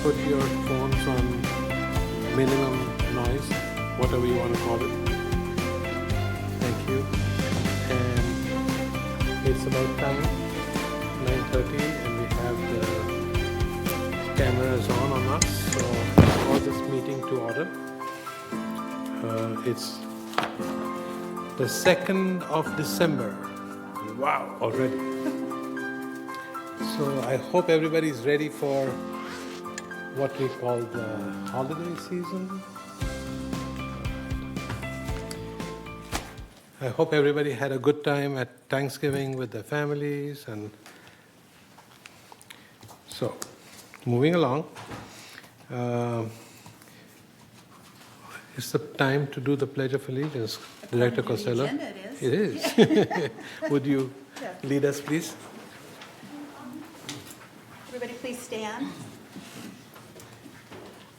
put your phones on minimum noise, whatever you want to call it. Thank you. And it's about time, 9:30, and we have the cameras on us. So I call this meeting to order. It's the 2nd of December. Wow, already. So I hope everybody is ready for what we call the holiday season. I hope everybody had a good time at Thanksgiving with their families. And so, moving along, it's the time to do the Pledge of Allegiance. Director Costello. It is. Would you lead us, please? Everybody please stand.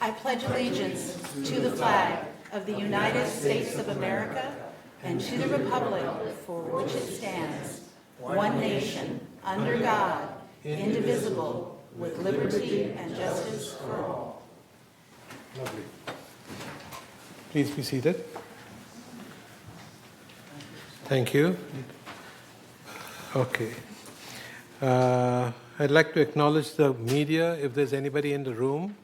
I pledge allegiance to the flag of the United States of America and to the republic for which it stands, one nation, under God, indivisible, with liberty and justice for all. Lovely. Please be seated. Thank you. Okay. I'd like to acknowledge the media if there's anybody in the room,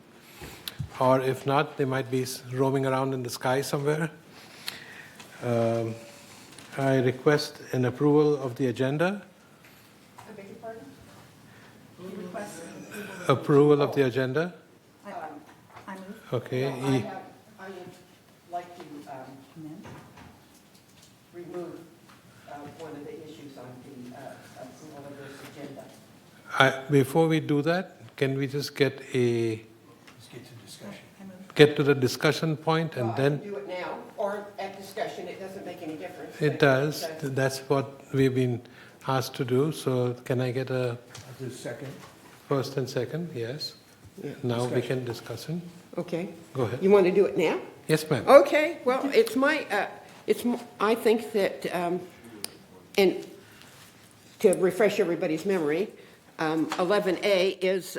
or if not, they might be roaming around in the sky somewhere. I request an approval of the agenda. I beg your pardon? You request Approval of the agenda. I move. Okay. I would like to remove one of the issues on the approval of this agenda. Before we do that, can we just get Let's get to discussion. I move. get to the discussion point and Well, I then can do it now, or at discussion, it doesn't make any difference. it does. That's what we've been asked to do. So can I get a I'll do second. first and second? Yes. Yeah. Now we can discuss it. Okay. Go ahead. You want to do it now? Yes, ma'am. Okay, well, I think that, and to refresh everybody's memory, 11A is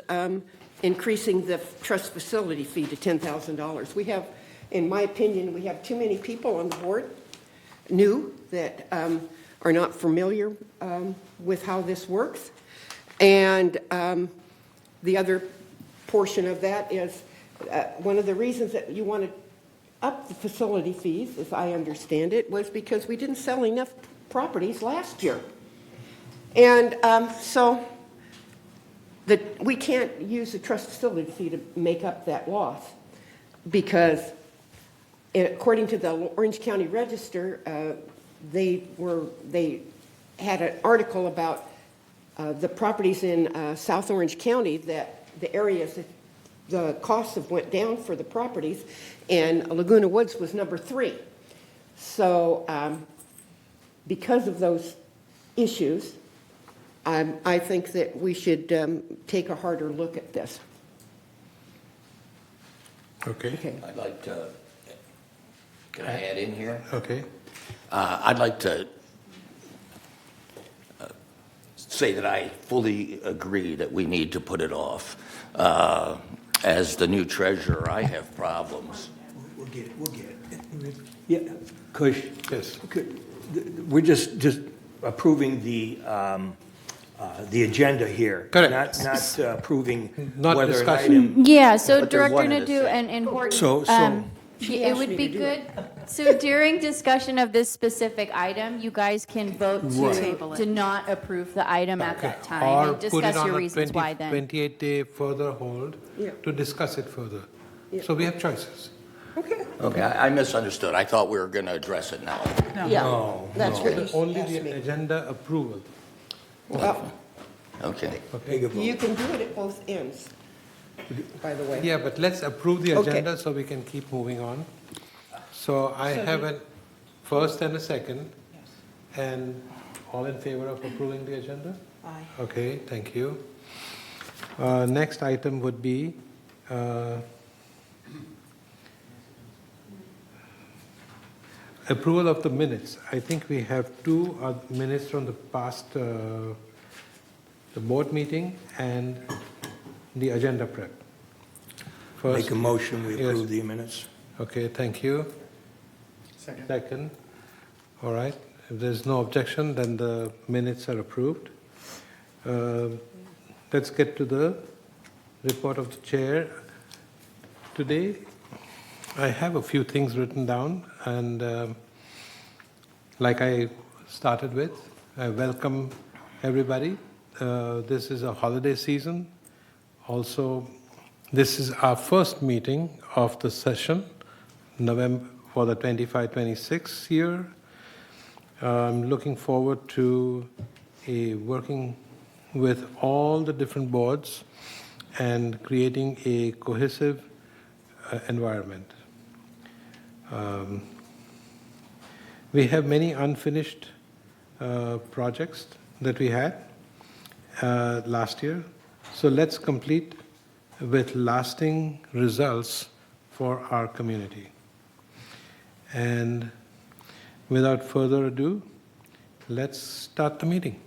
increasing the trust facility fee to $10,000. We have, in my opinion, we have too many people on the board, new, that are not familiar with how this works. And the other portion of that is one of the reasons that you wanted up the facility fees, as I understand it, was because we didn't sell enough properties last year. And so we can't use the trust facility fee to make up that loss, because according to the Orange County Register, they had an article about the properties in South Orange County, that the areas that the costs have went down for the properties, and Laguna Woods was number 3. So because of those issues, I think that we should take a harder look at this. Okay. Okay. I'd like to, can I add in here? Okay. I'd like to say that I fully agree that we need to put it off. As the new treasurer, I have problems. We'll get it. Yeah, Kush, Yes. we're just approving the agenda here. Correct. Not approving Not whether an discussion. item. Yeah, so But they're Director one and the Nadeau same. and Horton, So- She it asked would me be to do good, it. so during discussion of this specific item, you guys can vote Table it. to not approve the item at that time Or and put it discuss on your a reasons why then. 28-day further hold Yeah. to discuss it further. Yeah. So we have choices. Okay. Okay, I misunderstood. I thought we were going to address it now. Yeah, No, that's what you Only asked the me. agenda approval. Well, Okay. Take a vote. you can do it at both ends, by the way. Yeah, but let's approve the Okay. agenda so we can keep moving on. So I have a first and a second, and all in favor of approving the agenda? Aye. Okay, thank you. Next item would be approval of the minutes. I think we have two minutes from the past, the board meeting and the agenda prep. first? Make a motion, we Yes. approve the minutes. Okay, thank you. Second. All right. If there's no objection, then the minutes are approved. Let's get to the report of the chair. Today, I have a few things written down, and like I started with, I welcome everybody. This is a holiday season. Also, this is our first meeting of the session, November, for the 25-26 year. I'm looking forward to working with all the different boards and creating a cohesive environment. We have many unfinished projects that we had last year, so let's complete with lasting results for our community. And without further ado, let's start the meeting.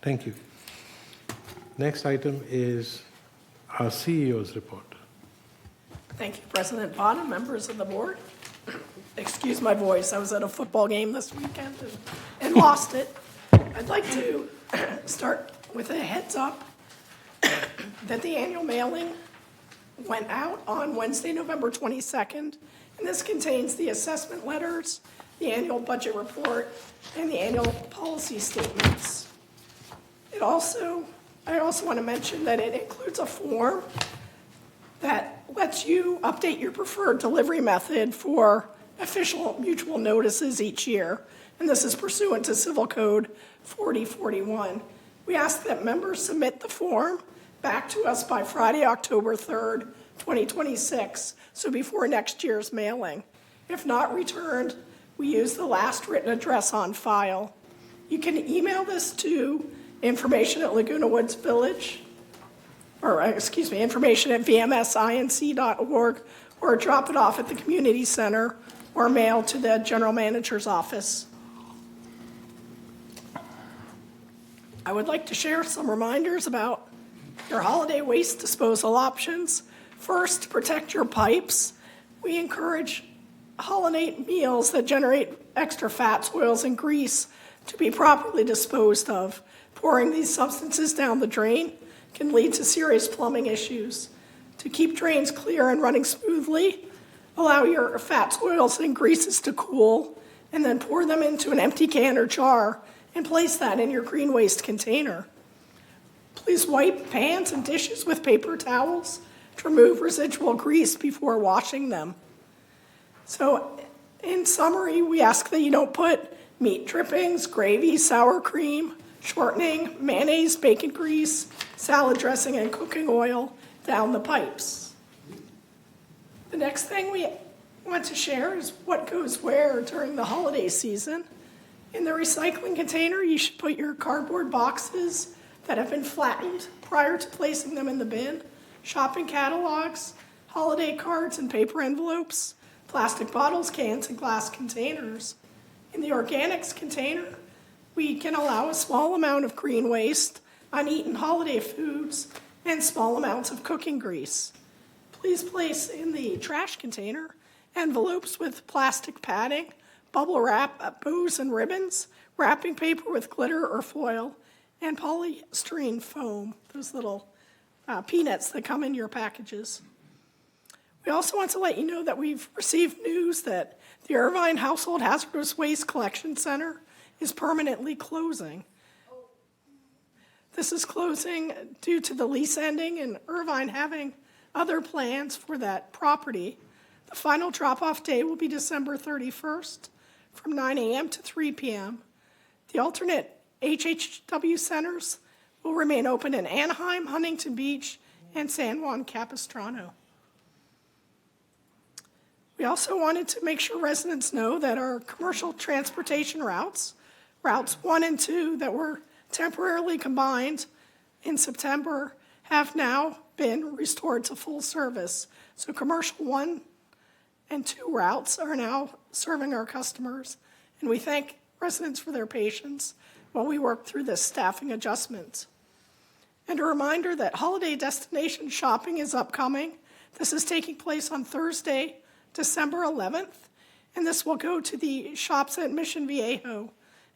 Thank you. Next item is our CEO's report. Thank you, President Vaughn, members of the board. Excuse my voice, I was at a football game this weekend and lost it. I'd like to start with a heads up that the annual mailing went out on Wednesday, November 22nd, and this contains the assessment letters, the annual budget report, and the annual policy statements. I also want to mention that it includes a form that lets you update your preferred delivery method for official mutual notices each year, and this is pursuant to Civil Code 4041. We ask that members submit the form back to us by Friday, October 3rd, 2026, so before next year's mailing. If not returned, we use the last written address on file. You can email this to information at Laguna Woods Village, information at vmsinc.org, or drop it off at the community center or mail to the general manager's office. I would like to share some reminders about your holiday waste disposal options. First, protect your pipes. We encourage holiday meals that generate extra fats, oils, and grease to be properly disposed of. Pouring these substances down the drain can lead to serious plumbing issues. To keep drains clear and running smoothly, allow your fats, oils, and greases to cool, and then pour them into an empty can or jar and place that in your green waste container. Please wipe pans and dishes with paper towels to remove residual grease before washing them. So, in summary, we ask that you don't put meat drippings, gravy, sour cream, shortening, mayonnaise, bacon grease, salad dressing, and cooking oil down the pipes. The next thing we want to share is what goes where during the holiday season. In the recycling container, you should put your cardboard boxes that have been flattened prior to placing them in the bin, shopping catalogs, holiday cards and paper envelopes, plastic bottles, cans, and glass containers. In the organics container, we can allow a small amount of green waste, uneaten holiday foods, and small amounts of cooking grease. Please place in the trash container envelopes with plastic padding, bubble wrap, bows and ribbons, wrapping paper with glitter or foil, and polystyrene foam, those little peanuts that come in your packages. We also want to let you know that we've received news that the Irvine Household Hazardous Waste Collection Center is permanently closing. This is closing due to the lease ending and Irvine having other plans for that property. The final drop-off day will be December 31st from 9 a.m. to 3 p.m. The alternate HHW centers will remain open in Anaheim, Huntington Beach, and San Juan Capistrano. We also wanted to make sure residents know that our commercial transportation routes 1 and 2 that were temporarily combined in September, have now been restored to full service. So commercial 1 and 2 routes are now serving our customers, and we thank residents for their patience while we work through this staffing adjustment. And a reminder that holiday destination shopping is upcoming. This is taking place on Thursday, December 11th, and this will go to the shops at Mission Viejo,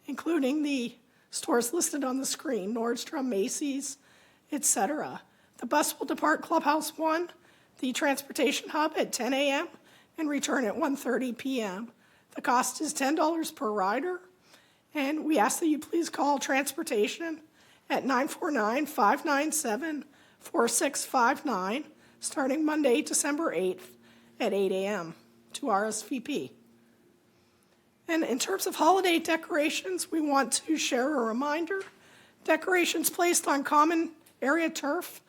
including the stores listed on the screen, Nordstrom, Macy's, etc. The bus will depart Clubhouse 1, the transportation hub, at 10 a.m. and return at 1:30 p.m. The cost is $10 per rider, and we ask that you please call transportation at 949-597-4659, starting Monday, December 8th at 8 a.m. to RSVP. And in terms of holiday decorations, we want to share a reminder. Decorations placed on common area turf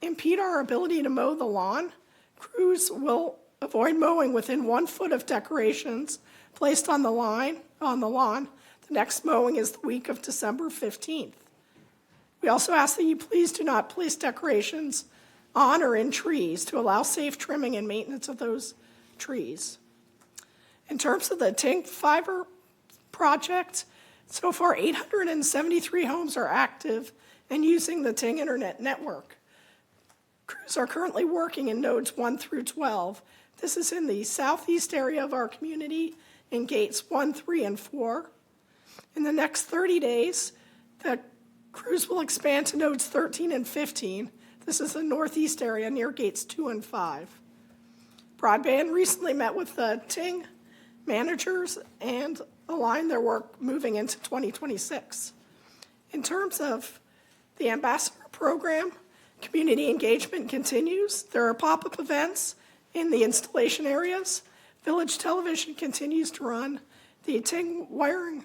impede our ability to mow the lawn. Crews will avoid mowing within 1 foot of decorations placed on the lawn. The next mowing is the week of December 15th. We also ask that you please do not place decorations on or in trees to allow safe trimming and maintenance of those trees. In terms of the Ting Fiber project, so far 873 homes are active and using the Ting Internet network. Crews are currently working in nodes 1 through 12. This is in the southeast area of our community in gates 1, 3, and 4. In the next 30 days, the crews will expand to nodes 13 and 15. This is the northeast area near gates 2 and 5. Broadband recently met with the Ting managers and aligned their work moving into 2026. In terms of the ambassador program, community engagement continues. There are pop-up events in the installation areas. Village Television continues to run the Ting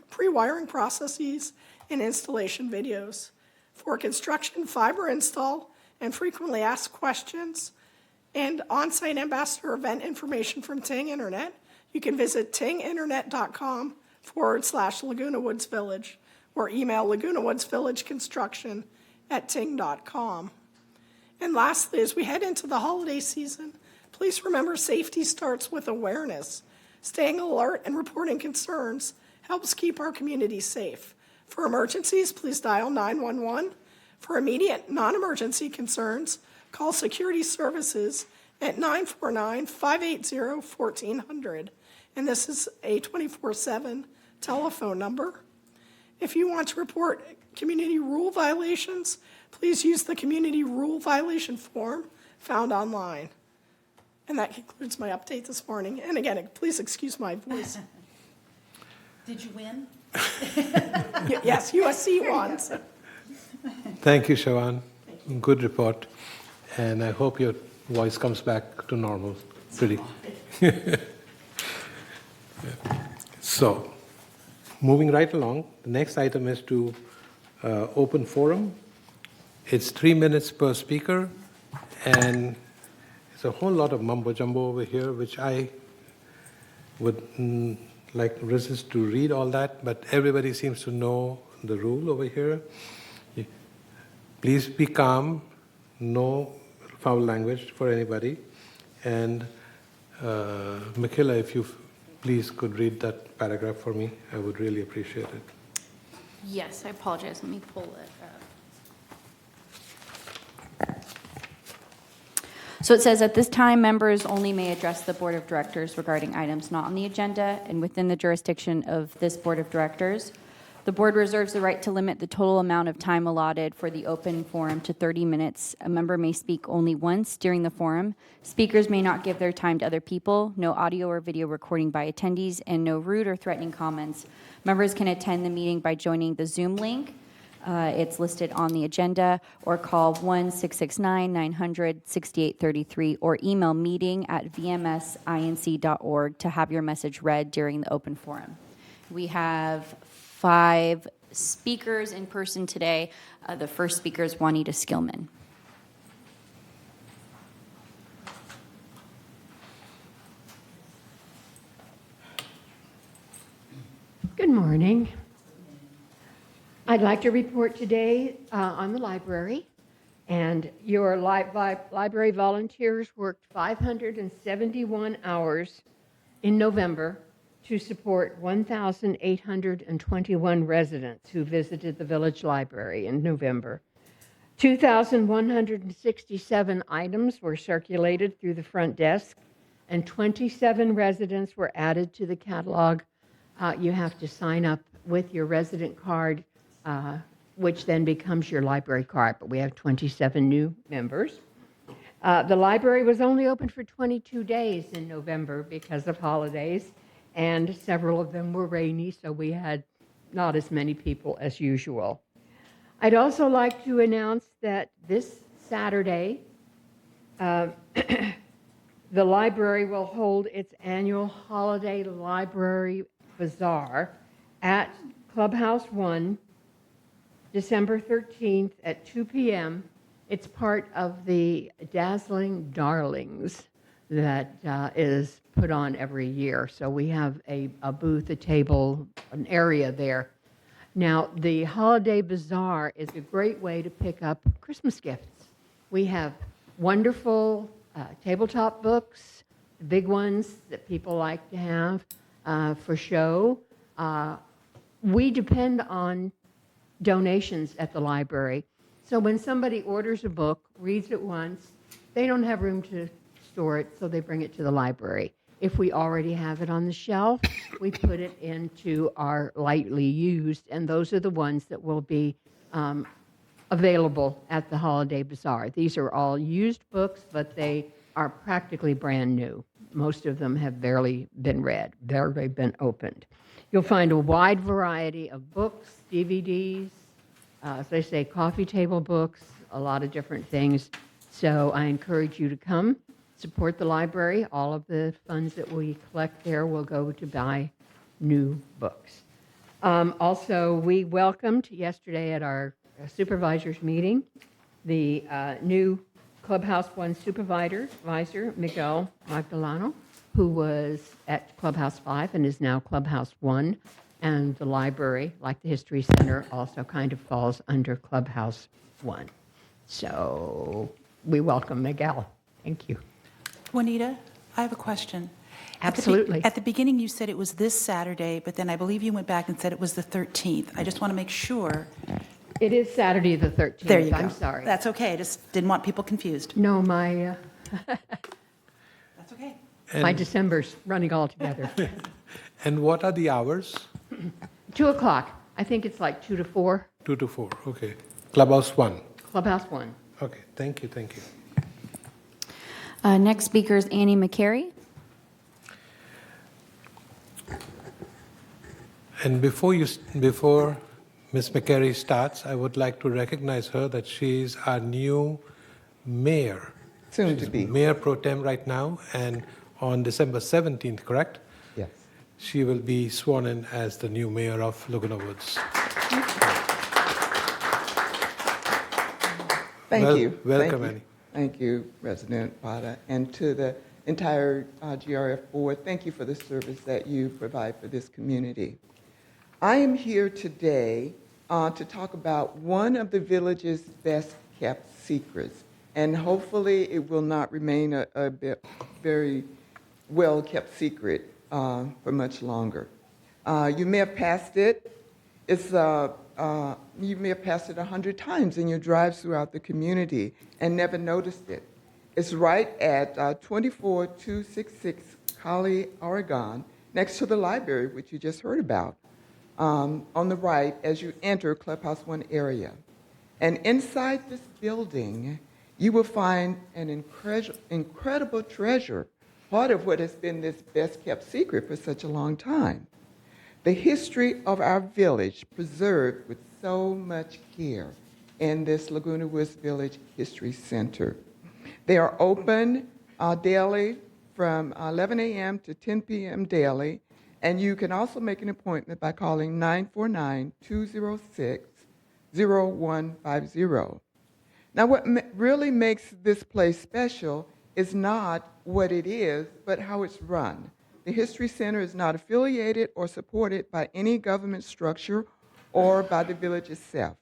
pre-wiring processes and installation videos. For construction, fiber install, and frequently asked questions, and on-site ambassador event information from Ting Internet, you can visit tinginternet.com/Laguna Woods Village or email lagunawoodsvillageconstruction@ting.com. And lastly, as we head into the holiday season, please remember safety starts with awareness. Staying alert and reporting concerns helps keep our community safe. For emergencies, please dial 911. For immediate non-emergency concerns, call Security Services at 949-580-1400. And this is a 24/7 telephone number. If you want to report community rule violations, please use the community rule violation form found online. And that concludes my update this morning. And again, please excuse my voice. Did you win? Yes, USC won. So. Thank you, Siobhan. Good report. And I hope your voice comes back to normal pretty. So, moving right along, the next item is to open forum. It's 3 minutes per speaker, and it's a whole lot of mumbo jumbo over here, which I would like resist to read all that, but everybody seems to know the rule over here. Please be calm, no foul language for anybody. And Michaela, if you please could read that paragraph for me, I would really appreciate it. Yes, I apologize. Let me pull it up. So it says, at this time, members only may address the Board of Directors regarding items not on the agenda and within the jurisdiction of this Board of Directors. The board reserves the right to limit the total amount of time allotted for the open forum to 30 minutes. A member may speak only once during the forum. Speakers may not give their time to other people. No audio or video recording by attendees, and no rude or threatening comments. Members can attend the meeting by joining the Zoom link. It's listed on the agenda, or call 1-669-900-6833 or email meeting@vmsinc.org to have your message read during the open forum. We have 5 speakers in person today. The first speaker is Juanita Skillman. Good morning. I'd like to report today on the library. And your library volunteers worked 571 hours in November to support 1,821 residents who visited the village library in November. 2,167 items were circulated through the front desk, and 27 residents were added to the catalog. You have to sign up with your resident card, which then becomes your library card, but we have 27 new members. The library was only open for 22 days in November because of holidays, and several of them were rainy, so we had not as many people as usual. I'd also like to announce that this Saturday, the library will hold its annual Holiday Library Bazaar at Clubhouse 1, December 13th at 2 p.m. It's part of the Dazzling Darlings that is put on every year. So we have a booth, a table, an area there. Now, the Holiday Bazaar is a great way to pick up Christmas gifts. We have wonderful tabletop books, big ones that people like to have for show. We depend on donations at the library. So when somebody orders a book, reads it once, they don't have room to store it, so they bring it to the library. If we already have it on the shelf, we put it into our lightly used, and those are the ones that will be available at the Holiday Bazaar. These are all used books, but they are practically brand new. Most of them have barely been read, barely been opened. You'll find a wide variety of books, DVDs, as I say, coffee table books, a lot of different things. So I encourage you to come, support the library. All of the funds that we collect there will go to buy new books. Also, we welcomed yesterday at our supervisors meeting the new Clubhouse 1 supervisor, Miguel Magdaleno, who was at Clubhouse 5 and is now Clubhouse 1. And the library, like the History Center, also kind of falls under Clubhouse 1. So we welcome Miguel. Thank you. Juanita, I have a question. Absolutely. At the beginning, you said it was this Saturday, but then I believe you went back and said it was the 13th. I just want to make sure. It is Saturday the 13th. There you go. I'm sorry. That's okay. I just didn't want people confused. No, my That's okay. my December's running all together. And what are the hours? 2 o'clock. I think it's like 2 to 4. 2 to 4, okay. Clubhouse 1. Clubhouse 1. Okay, thank you, thank you. Next speaker is Annie McCary. And before Ms. McCary starts, I would like to recognize her that she's our new mayor. Soon to She's be. Mayor pro tem right now, and on December 17th, correct? Yes. She will be sworn in as the new mayor of Laguna Woods. Thank you. Welcome, Thank you. Annie. Thank you, President Pata, and to the entire GRF board. Thank you for the service that you provide for this community. I am here today to talk about one of the village's best kept secrets, and hopefully it will not remain a very well kept secret for much longer. You may have passed it. You may have passed it 100 times in your drives throughout the community and never noticed it. It's right at 24266 Cali, Oregon, next to the library, which you just heard about, on the right as you enter Clubhouse 1 area. And inside this building, you will find an incredible treasure, part of what has been this best-kept secret for such a long time. The history of our village preserved with so much care in this Laguna Woods Village History Center. They are open daily from 11 a.m. to 10 p.m. daily, and you can also make an appointment by calling 949-206-0150. Now, what really makes this place special is not what it is, but how it's run. The History Center is not affiliated or supported by any government structure or by the village itself.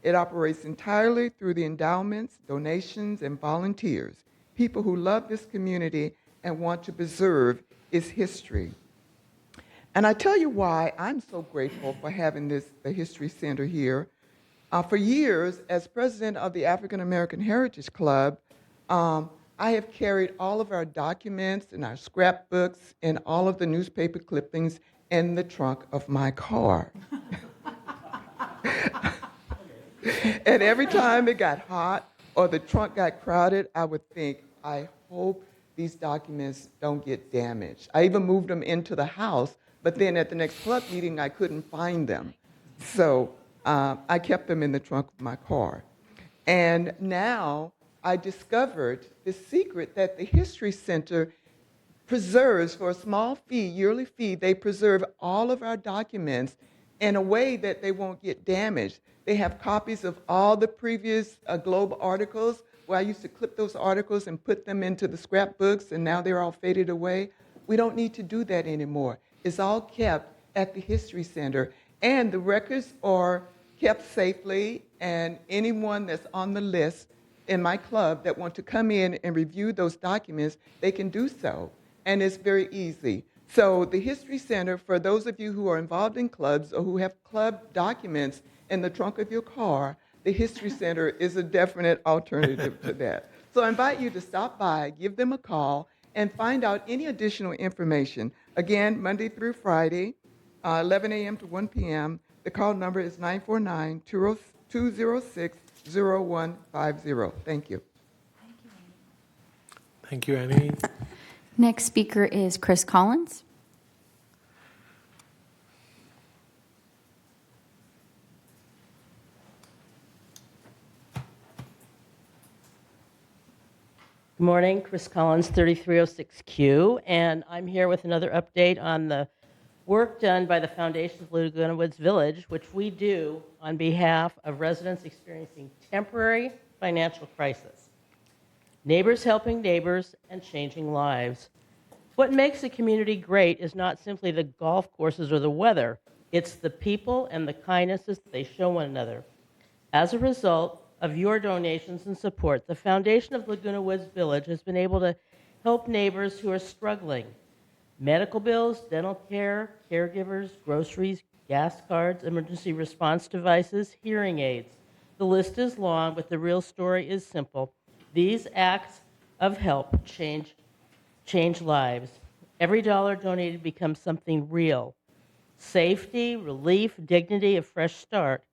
It operates entirely through the endowments, donations, and volunteers, people who love this community and want to preserve its history. And I tell you why I'm so grateful for having the History Center here. For years, as president of the African American Heritage Club, I have carried all of our documents and our scrapbooks and all of the newspaper clippings in the trunk of my car. And every time it got hot or the trunk got crowded, I would think, I hope these documents don't get damaged. I even moved them into the house, but then at the next club meeting, I couldn't find them. So I kept them in the trunk of my car. And now I discovered the secret that the History Center preserves for a small fee, yearly fee. They preserve all of our documents in a way that they won't get damaged. They have copies of all the previous Globe articles where I used to clip those articles and put them into the scrapbooks, and now they're all faded away. We don't need to do that anymore. It's all kept at the History Center, and the records are kept safely, and anyone that's on the list in my club that want to come in and review those documents, they can do so, and it's very easy. So the History Center, for those of you who are involved in clubs or who have club documents in the trunk of your car, the History Center is a definite alternative to that. So I invite you to stop by, give them a call, and find out any additional information. Again, Monday through Friday, 11 a.m. to 1 p.m. The call number is 949-206-0150. Thank you. Thank you, Annie. Next speaker is Chris Collins. Good morning, Chris Collins, 3306Q, and I'm here with another update on the work done by the Foundation of Laguna Woods Village, which we do on behalf of residents experiencing temporary financial crisis. Neighbors helping neighbors and changing lives. What makes a community great is not simply the golf courses or the weather, it's the people and the kindnesses that they show one another. As a result of your donations and support, the Foundation of Laguna Woods Village has been able to help neighbors who are struggling. Medical bills, dental care, caregivers, groceries, gas cards, emergency response devices, hearing aids. The list is long, but the real story is simple. These acts of help change lives. Every dollar donated becomes something real. Safety, relief, dignity, a fresh start.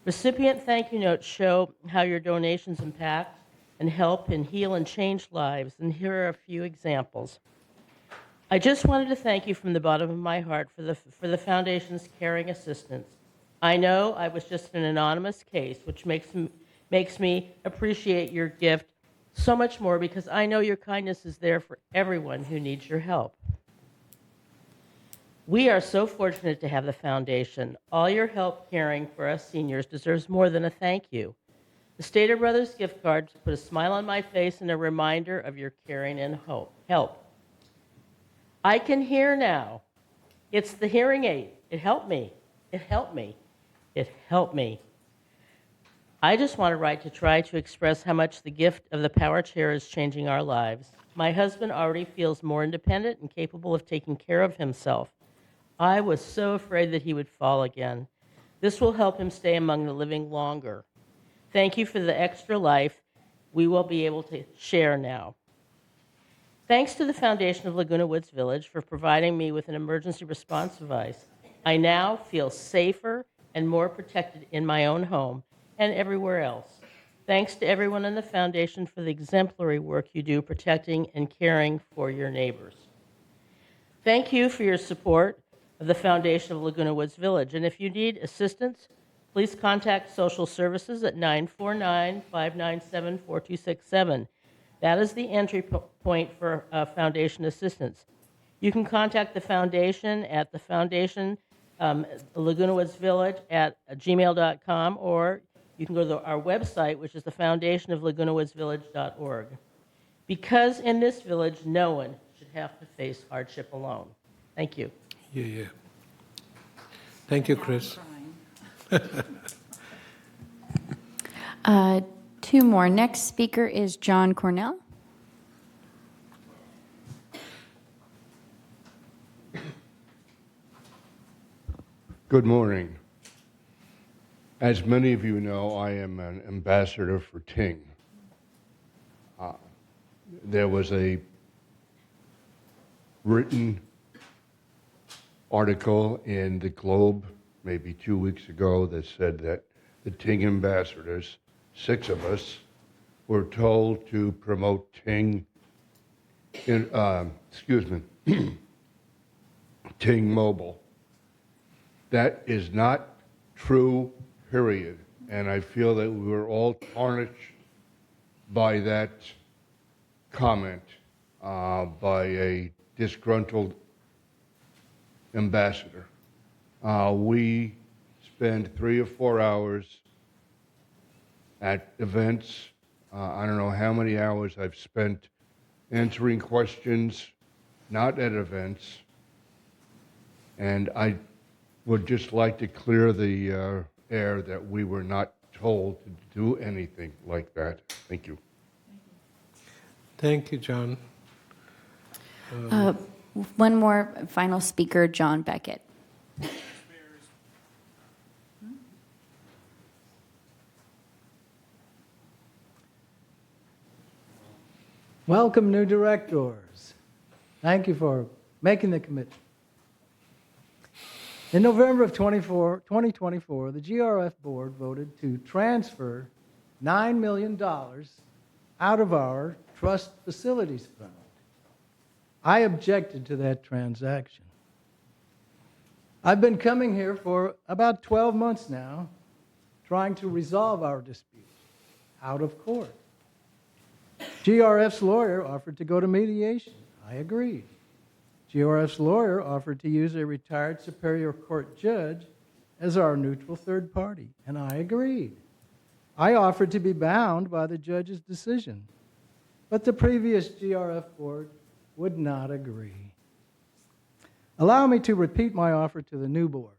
Recipient thank you notes show how your donations impact and help and heal and change lives, and here are a few examples. I just wanted to thank you from the bottom of my heart for the Foundation's caring assistance. I know I was just an anonymous case, which makes me appreciate your gift so much more because I know your kindness is there for everyone who needs your help. We are so fortunate to have the Foundation. All your help caring for us seniors deserves more than a thank you. The Stater Brothers gift card put a smile on my face and a reminder of your caring and help. I can hear now. It's the hearing aid. It helped me. It helped me. It helped me. I just want to write to try to express how much the gift of the power chair is changing our lives. My husband already feels more independent and capable of taking care of himself. I was so afraid that he would fall again. This will help him stay among the living longer. Thank you for the extra life we will be able to share now. Thanks to the Foundation of Laguna Woods Village for providing me with an emergency response device, I now feel safer and more protected in my own home and everywhere else. Thanks to everyone in the Foundation for the exemplary work you do protecting and caring for your neighbors. Thank you for your support of the Foundation of Laguna Woods Village. And if you need assistance, please contact Social Services at 949-597-4267. That is the entry point for Foundation assistance. You can contact the Foundation at the Foundation Laguna Woods Village at gmail.com, or you can go to our website, which is the foundationoflagunawoodsvillage.org. Because in this village, no one should have to face hardship alone. Thank you. Yeah. Thank you, Chris. Two more. Next speaker is John Cornell. Good morning. As many of you know, I am an ambassador for Ting. There was a written article in the Globe maybe 2 weeks ago that said that the Ting ambassadors, 6 of us, were told to promote Ting, Ting Mobile. That is not true, period. And I feel that we were all tarnished by that comment by a disgruntled ambassador. We spend 3 or 4 hours at events. I don't know how many hours I've spent answering questions, not at events. And I would just like to clear the air that we were not told to do anything like that. Thank you. Thank you, John. One more final speaker, John Beckett. Welcome, new directors. Thank you for making the commitment. In November of 2024, the GRF board voted to transfer $9 million out of our trust facilities fund. I objected to that transaction. I've been coming here for about 12 months now, trying to resolve our dispute out of court. GRF's lawyer offered to go to mediation. I agreed. GRF's lawyer offered to use a retired Superior Court judge as our neutral third party, and I agreed. I offered to be bound by the judge's decision, but the previous GRF board would not agree. Allow me to repeat my offer to the new board.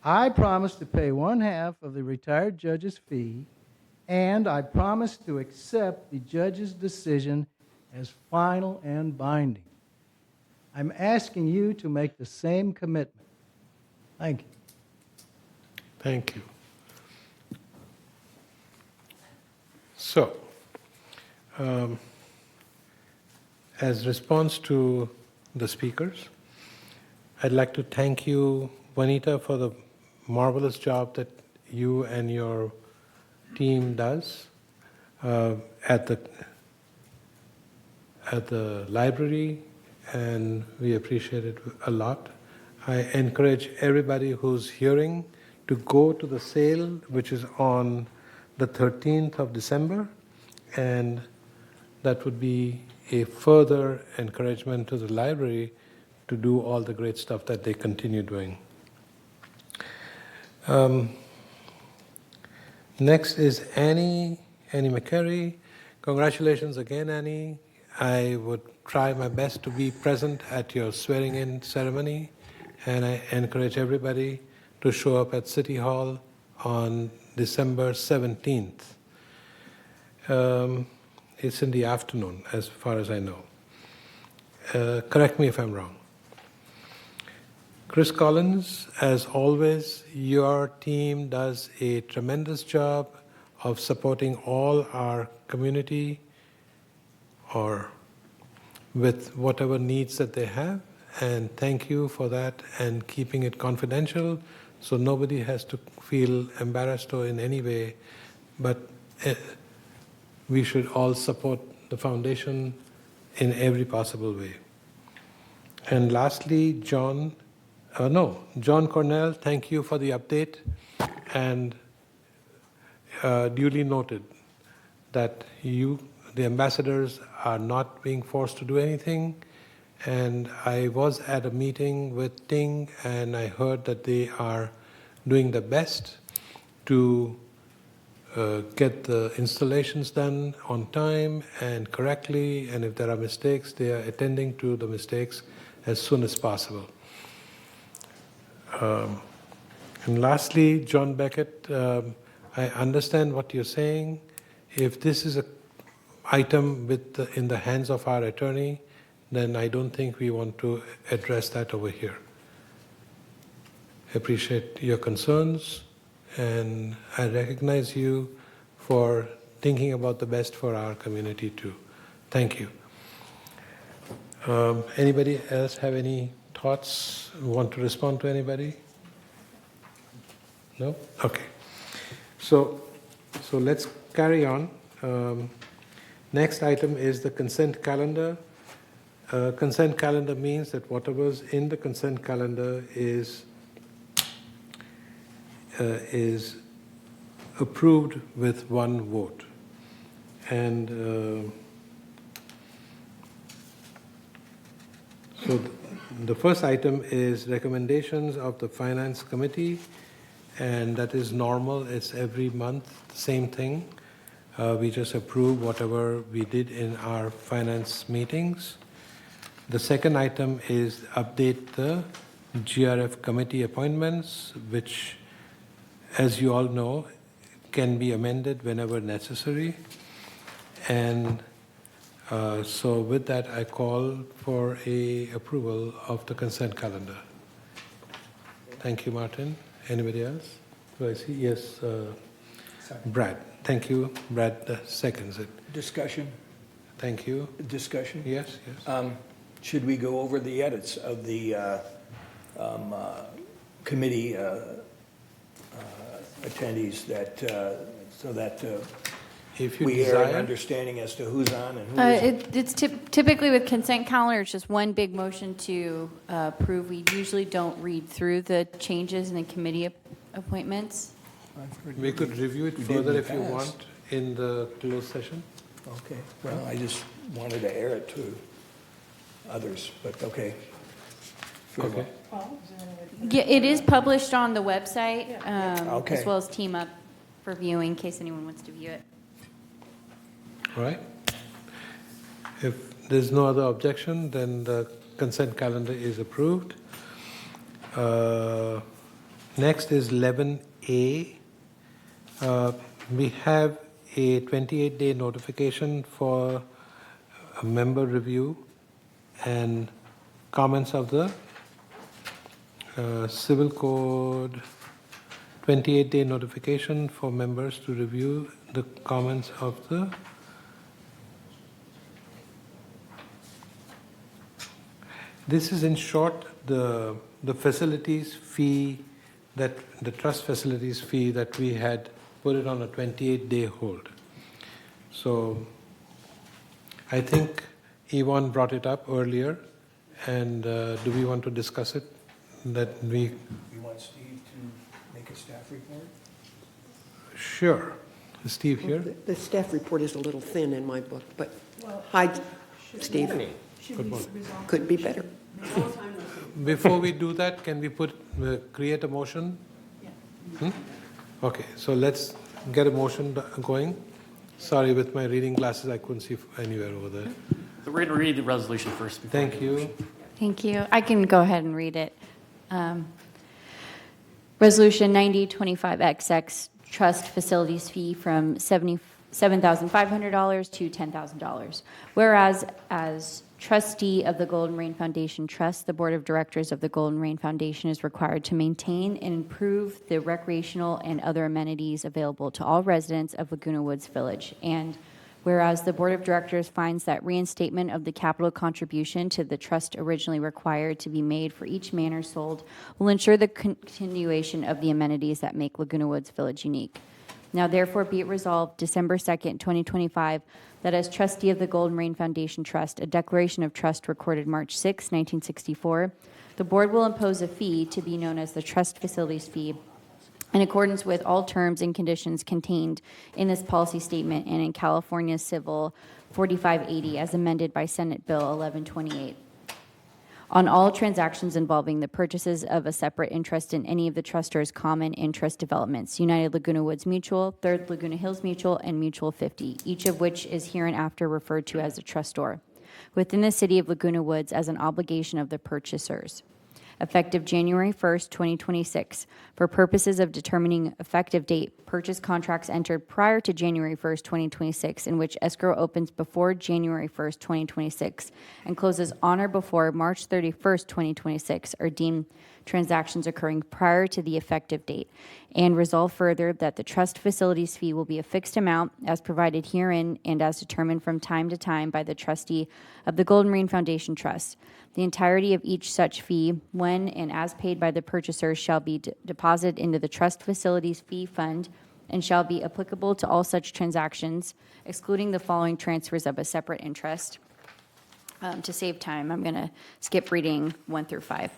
I promised to pay 1/2 of the retired judge's fee, and I promised to accept the judge's decision as final and binding. I'm asking you to make the same commitment. Thank you. Thank you. So, as response to the speakers, I'd like to thank you, Juanita, for the marvelous job that you and your team does at the library, and we appreciate it a lot. I encourage everybody who's hearing to go to the sale, which is on the 13th of December, and that would be a further encouragement to the library to do all the great stuff that they continue doing. Next is Annie McCary. Congratulations again, Annie. I would try my best to be present at your swearing-in ceremony, and I encourage everybody to show up at City Hall on December 17th. It's in the afternoon, as far as I know. Correct me if I'm wrong. Chris Collins, as always, your team does a tremendous job of supporting all our community or with whatever needs that they have, and thank you for that and keeping it confidential so nobody has to feel embarrassed or in any way, but we should all support the foundation in every possible way. And lastly, John Cornell, thank you for the update, and duly noted that you, the ambassadors, are not being forced to do anything. And I was at a meeting with Ting, and I heard that they are doing their best to get the installations done on time and correctly, and if there are mistakes, they are attending to the mistakes as soon as possible. And lastly, John Beckett, I understand what you're saying. If this is an item in the hands of our attorney, then I don't think we want to address that over here. I appreciate your concerns, and I recognize you for thinking about the best for our community too. Thank you. Anybody else have any thoughts? Want to respond to anybody? No? Okay. So let's carry on. Next item is the consent calendar. Consent calendar means that whatever's in the consent calendar is approved with one vote. And so the first item is recommendations of the Finance Committee, and that is normal. It's every month, same thing. We just approve whatever we did in our finance meetings. The second item is update the GRF committee appointments, which, as you all know, can be amended whenever necessary. And so with that, I call for a approval of the consent calendar. Thank you, Martin. Anybody else? Do I see? Yes, Brad. Thank you. Brad seconds it. Discussion? Thank you. Discussion? Yes, yes. Should we go over the edits of the committee attendees that, so that If you we have an desire, understanding as to who's on and who isn't? It's typically with consent calendar, it's just one big motion to approve. We usually don't read through the changes in the committee appointments. we could review it We did further in the if you past. want in the closed session. Okay, well, I just wanted to air it to others, but okay. Very Okay. well. Yeah, it is published on the website, Okay. as well as Team Up for viewing, in case anyone wants to view it. All right. If there's no other objection, then the consent calendar is approved. Next is 11A. We have a 28-day notification for a member review and comments of the Civil Code, 28-day notification for members to review the comments of the This is in short the facilities fee, that the trust facilities fee that we had put it on a 28-day hold. So I think Yvonne brought it up earlier, and do we want to discuss it? That we You want Steve to make a staff report? Sure. Steve here. The staff report is a little thin in my book, but hi, Steve. Good morning. Could be better. Before we do that, can we create a motion? Okay, so let's get a motion going. Sorry, with my reading glasses, I couldn't see anywhere over there. So we're going to read the resolution first. before we Thank do the you. motion. Thank you. I can go ahead and read it. Resolution 9025XX, trust facilities fee from $7,500 to $10,000. Whereas, as trustee of the Golden Rain Foundation Trust, the Board of Directors of the Golden Rain Foundation is required to maintain and improve the recreational and other amenities available to all residents of Laguna Woods Village. And whereas the Board of Directors finds that reinstatement of the capital contribution to the trust originally required to be made for each manor sold will ensure the continuation of the amenities that make Laguna Woods Village unique. Now therefore be it resolved, December 2nd, 2025, that as trustee of the Golden Rain Foundation Trust, a declaration of trust recorded March 6, 1964, the board will impose a fee to be known as the trust facilities fee in accordance with all terms and conditions contained in this policy statement and in California Civil 4580 as amended by Senate Bill 1128. On all transactions involving the purchases of a separate interest in any of the trustors' common interest developments, United Laguna Woods Mutual, Third Laguna Hills Mutual, and Mutual 50, each of which is hereinafter referred to as a trustor, within the city of Laguna Woods as an obligation of the purchasers. Effective January 1st, 2026, for purposes of determining effective date, purchase contracts entered prior to January 1st, 2026, in which escrow opens before January 1st, 2026, and closes on or before March 31st, 2026, are deemed transactions occurring prior to the effective date. And resolve further that the trust facilities fee will be a fixed amount as provided herein and as determined from time to time by the trustee of the Golden Marine Foundation Trust. The entirety of each such fee, when and as paid by the purchaser, shall be deposited into the trust facilities fee fund and shall be applicable to all such transactions, excluding the following transfers of a separate interest. To save time, I'm going to skip reading 1 through 5.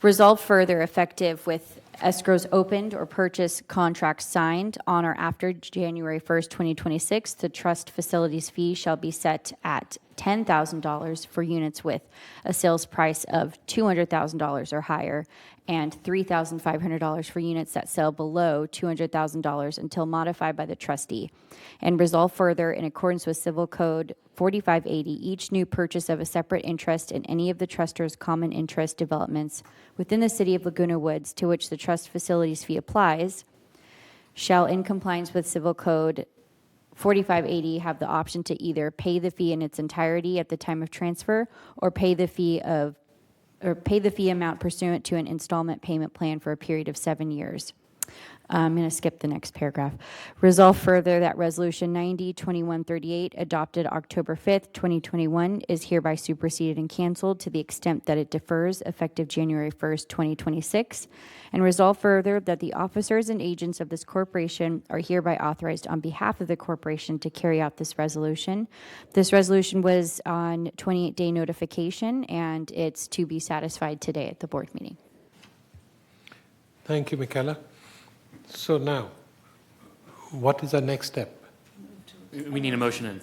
Resolve further, effective with escrows opened or purchase contracts signed on or after January 1st, 2026, the trust facilities fee shall be set at $10,000 for units with a sales price of $200,000 or higher, and $3,500 for units that sell below $200,000 until modified by the trustee. And resolve further, in accordance with Civil Code 4580, each new purchase of a separate interest in any of the trustors' common interest developments within the city of Laguna Woods to which the trust facilities fee applies shall, in compliance with Civil Code 4580, have the option to either pay the fee in its entirety at the time of transfer or pay the fee amount pursuant to an installment payment plan for a period of 7 years. I'm going to skip the next paragraph. Resolve further that Resolution 90-2138, adopted October 5th, 2021, is hereby superseded and canceled to the extent that it defers effective January 1st, 2026. And resolve further that the officers and agents of this corporation are hereby authorized on behalf of the corporation to carry out this resolution. This resolution was on 28-day notification, and it's to be satisfied today at the board meeting. Thank you, Michaela. So now, what is our next step? We need a motion and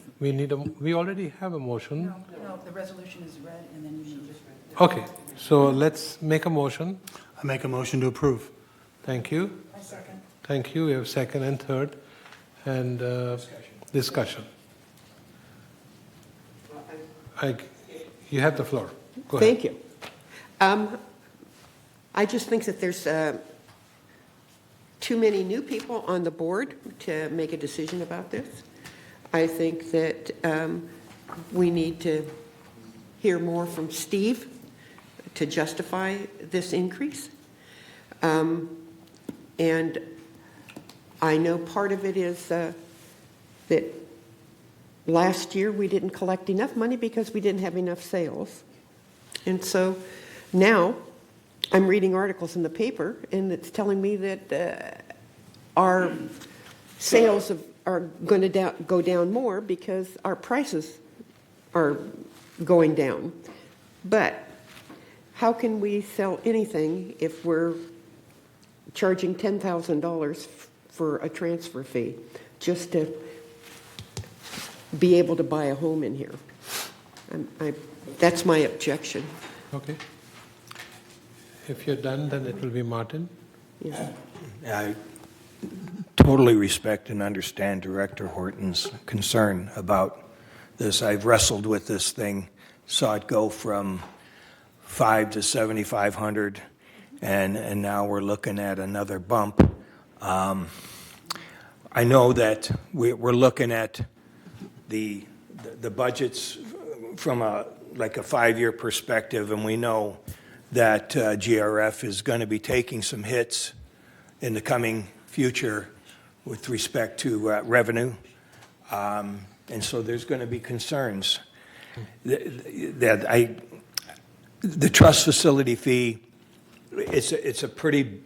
We already have a motion. No, the resolution is read, and then you need to... Okay, so let's make a motion. I make a motion to approve. Thank you. I second. Thank you. We have second and third, and discussion. You have the floor. Go ahead. Thank you. I just think that there's too many new people on the board to make a decision about this. I think that we need to hear more from Steve to justify this increase. And I know part of it is that last year we didn't collect enough money because we didn't have enough sales. And so now I'm reading articles in the paper, and it's telling me that our sales are going to go down more because our prices are going down. But how can we sell anything if we're charging $10,000 for a transfer fee just to be able to buy a home in here? That's my objection. Okay. If you're done, then it will be Martin. Yeah. I totally respect and understand Director Horton's concern about this. I've wrestled with this thing, saw it go from $500 to $7,500, and now we're looking at another bump. I know that we're looking at the budgets from a 5-year perspective, and we know that GRF is going to be taking some hits in the coming future with respect to revenue. And so there's going to be concerns. The trust facility fee, it's a pretty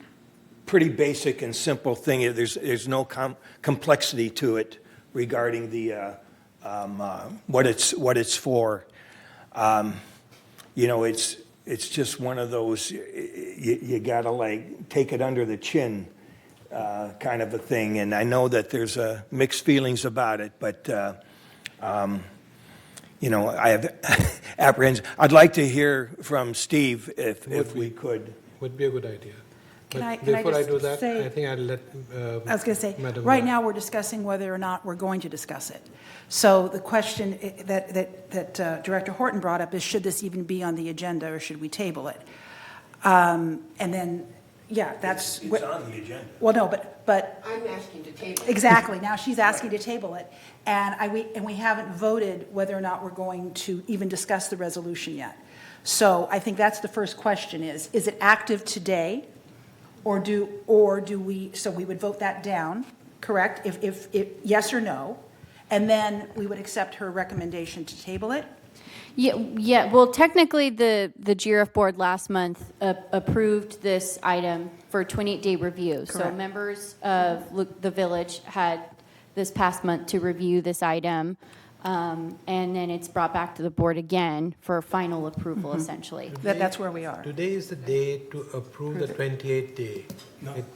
basic and simple thing. There's no complexity to it regarding the what it's for. It's just one of those, you got to take it under the chin kind of a thing. And I know that there's mixed feelings about it, but, I have apprehension. I'd like to hear from Steve if we could. Would be a good idea. Can I Before I just do that, say- I think I'll let I was going to say, Madam right Mayor. now, we're discussing whether or not we're going to discuss it. So the question that Director Horton brought up is, should this even be on the agenda, or should we table it? And then, yeah, that's... It's on the agenda. Well, no, but... I'm asking to table it. Exactly. Now she's asking to table it. And we haven't voted whether or not we're going to even discuss the resolution yet. So I think that's the first question is it active today? Or do we, so we would vote that down, correct? If yes or no, and then we would accept her recommendation to table it? Yeah. Well, technically, the GRF board last month approved this item for a 28-day review. So Correct. members of the village had this past month to review this item, and then it's brought back to the board again for final approval, essentially. That's where we are. Today is the day to approve the 28-day.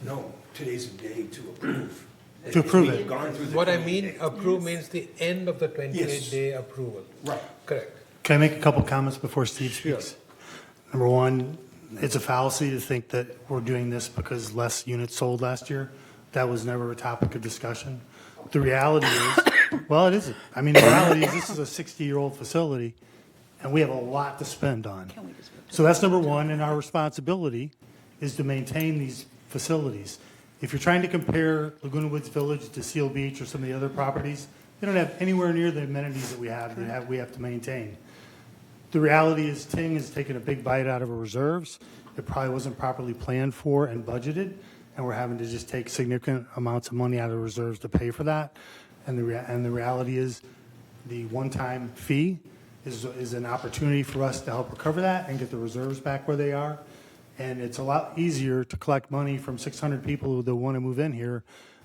No, today's the day to approve. To approve We've it. gone through the What I 28 mean, days. approve means the end of the 28-day Yes. approval. Right. Correct. Can I make a couple comments before Steve speaks? Number one, it's a fallacy to think that we're doing this because less units sold last year. That was never a topic of discussion. The reality is, well, it isn't. I mean, the reality is this is a 60-year-old facility, and we have a lot to spend on. So that's number one, and our responsibility is to maintain these facilities. If you're trying to compare Laguna Woods Village to Seal Beach or some of the other properties, they don't have anywhere near the amenities that we have to maintain. The reality is Ting has taken a big bite out of our reserves. It probably wasn't properly planned for and budgeted, and we're having to just take significant amounts of money out of reserves to pay for that. And the reality is the one-time fee is an opportunity for us to help recover that and get the reserves back where they are. And it's a lot easier to collect money from 600 people that want to move in here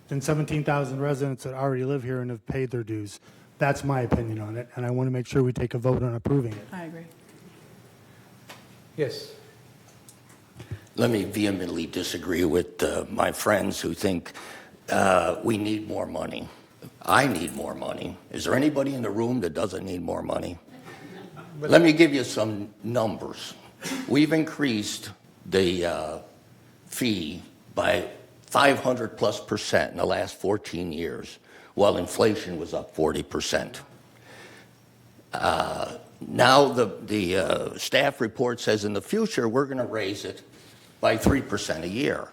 than 17,000 residents that already live here and have paid their dues. That's my opinion on it, and I want to make sure we take a vote on approving it. I agree. Yes. Let me vehemently disagree with my friends who think we need more money. I need more money. Is there anybody in the room that doesn't need more money? Let me give you some numbers. We've increased the fee by 500+% in the last 14 years, while inflation was up 40%. Now the staff report says in the future we're going to raise it by 3% a year,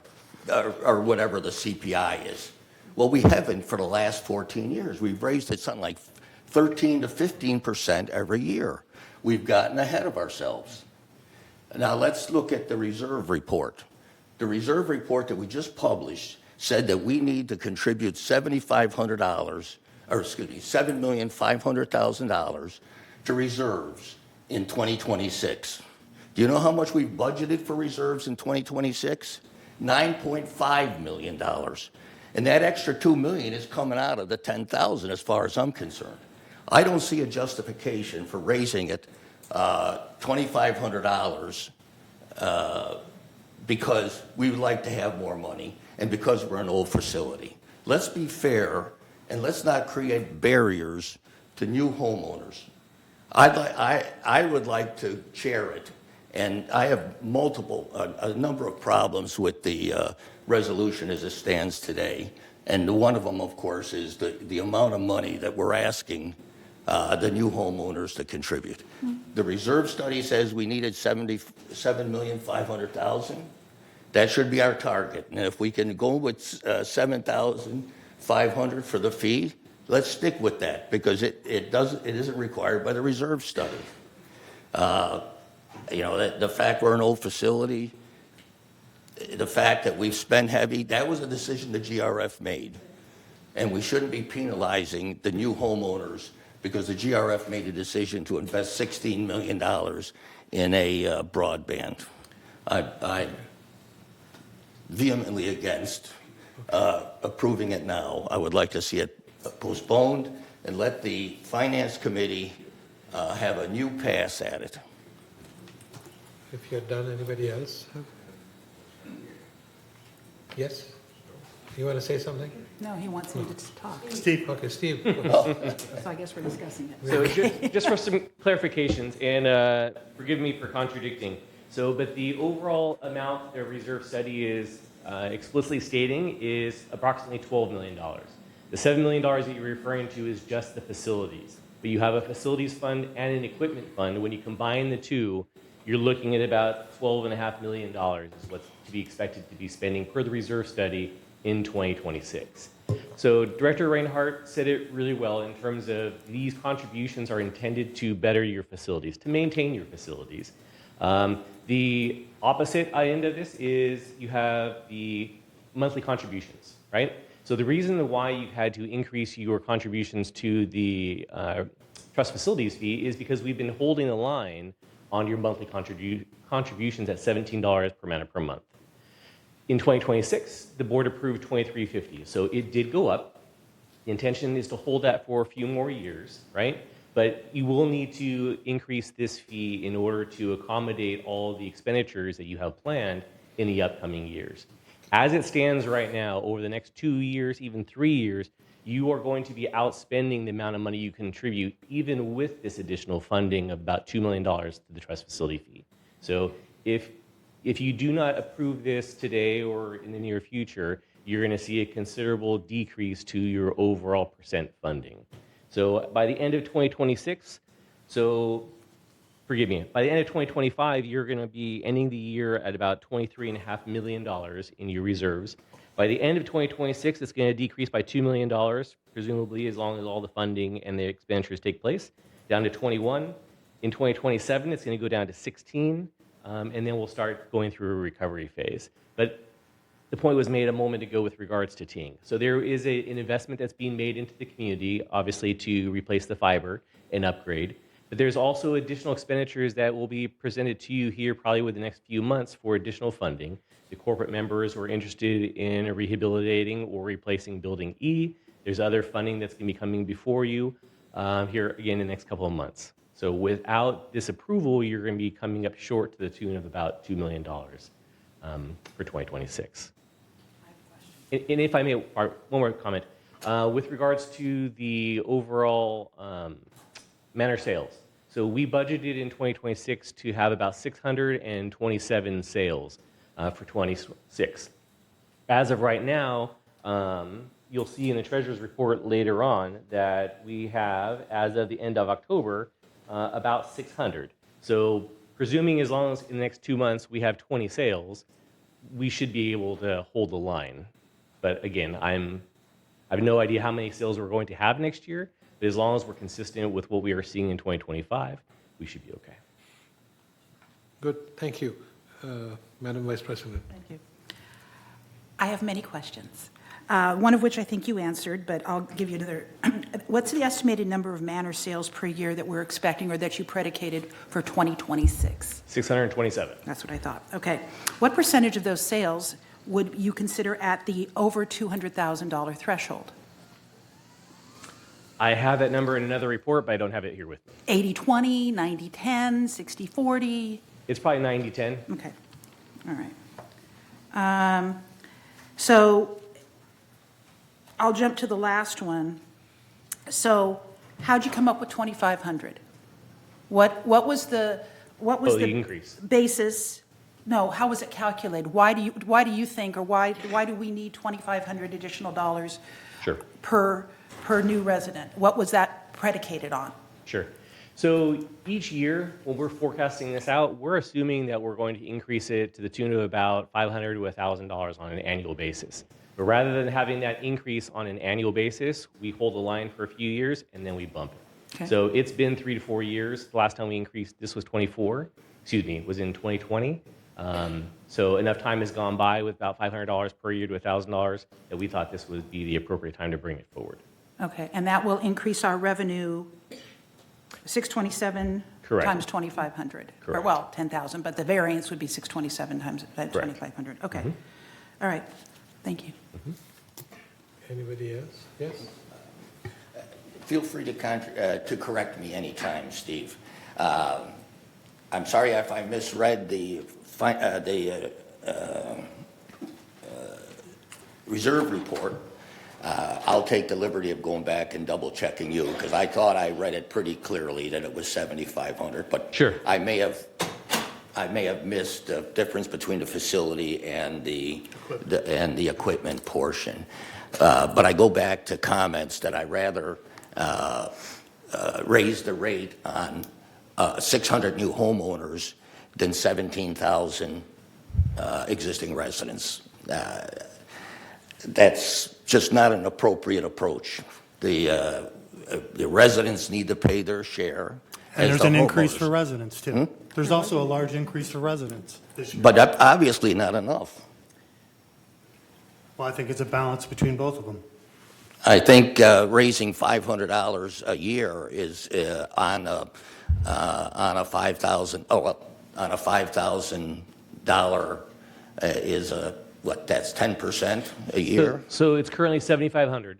or whatever the CPI is. Well, we haven't for the last 14 years. We've raised it something like 13 to 15% every year. We've gotten ahead of ourselves. Now let's look at the reserve report. The reserve report that we just published said that we need to contribute $7,500,000 to reserves in 2026. Do you know how much we've budgeted for reserves in 2026? $9.5 million. And that extra $2 million is coming out of the $10,000 as far as I'm concerned. I don't see a justification for raising it $2,500 because we would like to have more money and because we're an old facility. Let's be fair and let's not create barriers to new homeowners. I would like to chair it, and I have a number of problems with the resolution as it stands today. And one of them, of course, is the amount of money that we're asking the new homeowners to contribute. The reserve study says we needed $77,500,000. That should be our target. And if we can go with $7,500 for the fee, let's stick with that because it isn't required by the reserve study. The fact we're an old facility, the fact that we've spent heavy, that was a decision the GRF made. And we shouldn't be penalizing the new homeowners because the GRF made a decision to invest $16 million in a broadband. I'm vehemently against approving it now. I would like to see it postponed and let the Finance Committee have a new pass at it. If you're done, anybody else? Yes? You want to say something? No, he wants me to talk. Steve? Okay, Steve. So I guess we're discussing it. So just for some clarifications, and forgive me for contradicting. But the overall amount the reserve study is explicitly stating is approximately $12 million. The $7 million that you're referring to is just the facilities. But you have a facilities fund and an equipment fund. When you combine the two, you're looking at about $12.5 million is what's to be expected to be spending per the reserve study in 2026. So Director Reinhardt said it really well in terms of these contributions are intended to better your facilities, to maintain your facilities. The opposite end of this is you have the monthly contributions, right? So the reason why you've had to increase your contributions to the trust facilities fee is because we've been holding the line on your monthly contributions at $17 per man per month. In 2026, the board approved $23.50, so it did go up. The intention is to hold that for a few more years, right? But you will need to increase this fee in order to accommodate all the expenditures that you have planned in the upcoming years. As it stands right now, over the next 2 years, even 3 years, you are going to be outspending the amount of money you contribute, even with this additional funding of about $2 million to the trust facility fee. So if you do not approve this today or in the near future, you're going to see a considerable decrease to your overall percent funding. So by the end of 2026, by the end of 2025, you're going to be ending the year at about $23.5 million in your reserves. By the end of 2026, it's going to decrease by $2 million, presumably as long as all the funding and the expenditures take place, down to 21. In 2027, it's going to go down to 16, and then we'll start going through a recovery phase. But the point was made a moment ago with regards to Ting. So there is an investment that's being made into the community, obviously to replace the fiber and upgrade. But there's also additional expenditures that will be presented to you here probably within the next few months for additional funding. The corporate members who are interested in rehabilitating or replacing Building E. There's other funding that's going to be coming before you here again in the next couple of months. So without this approval, you're going to be coming up short to the tune of about $2 million for 2026. And if I may, one more comment. With regards to the overall manor sales, so we budgeted in 2026 to have about 627 sales for 26. As of right now, you'll see in the treasurer's report later on that we have, as of the end of October, about 600. So presuming as long as in the next 2 months we have 20 sales, we should be able to hold the line. But again, I have no idea how many sales we're going to have next year, but as long as we're consistent with what we are seeing in 2025, we should be okay. Good, thank you. Madam Vice President. Thank you. I have many questions, one of which I think you answered, but I'll give you another. What's the estimated number of manor sales per year that we're expecting or that you predicated for 2026? 627. That's what I thought. Okay. What percentage of those sales would you consider at the over $200,000 threshold? I have that number in another report, but I don't have it here with me. 80-20, 90-10, 60-40? It's probably 90-10. Okay. All right. So I'll jump to the last one. So how'd you come up with 2,500? What was the increase basis? No, how was it calculated? Why do you think, or why do we need 2,500 additional dollars Sure. per new resident? What was that predicated on? Sure. So each year, when we're forecasting this out, we're assuming that we're going to increase it to the tune of about $500 to $1,000 on an annual basis. But rather than having that increase on an annual basis, we hold the line for a few years and then we bump it. Okay. So it's been 3 to 4 years. The last time we increased, this was was in 2020. So enough time has gone by with about $500 per year to $1,000 that we thought this would be the appropriate time to bring it forward. Okay, and that will increase our revenue 627 Correct. times 2,500. Correct. Or, well, 10,000, but the variance would be 627 times 2,500. Okay. All right. Thank you. Anybody else? Yes? Feel free to correct me anytime, Steve. I'm sorry if I misread the reserve report. I'll take the liberty of going back and double checking you because I thought I read it pretty clearly that it was 7,500. But Sure. I may have missed the difference between the facility and the equipment portion. But I go back to comments that I rather raise the rate on 600 new homeowners than 17,000 existing residents. That's just not an appropriate approach. The residents need to pay their share. And as there's the an increase homeowners. for residents, too. There's also a large increase for residents this year. But obviously not enough. Well, I think it's a balance between both of them. I think raising $500 a year is on a $5,000 is that's 10% a year. So it's currently 7,500.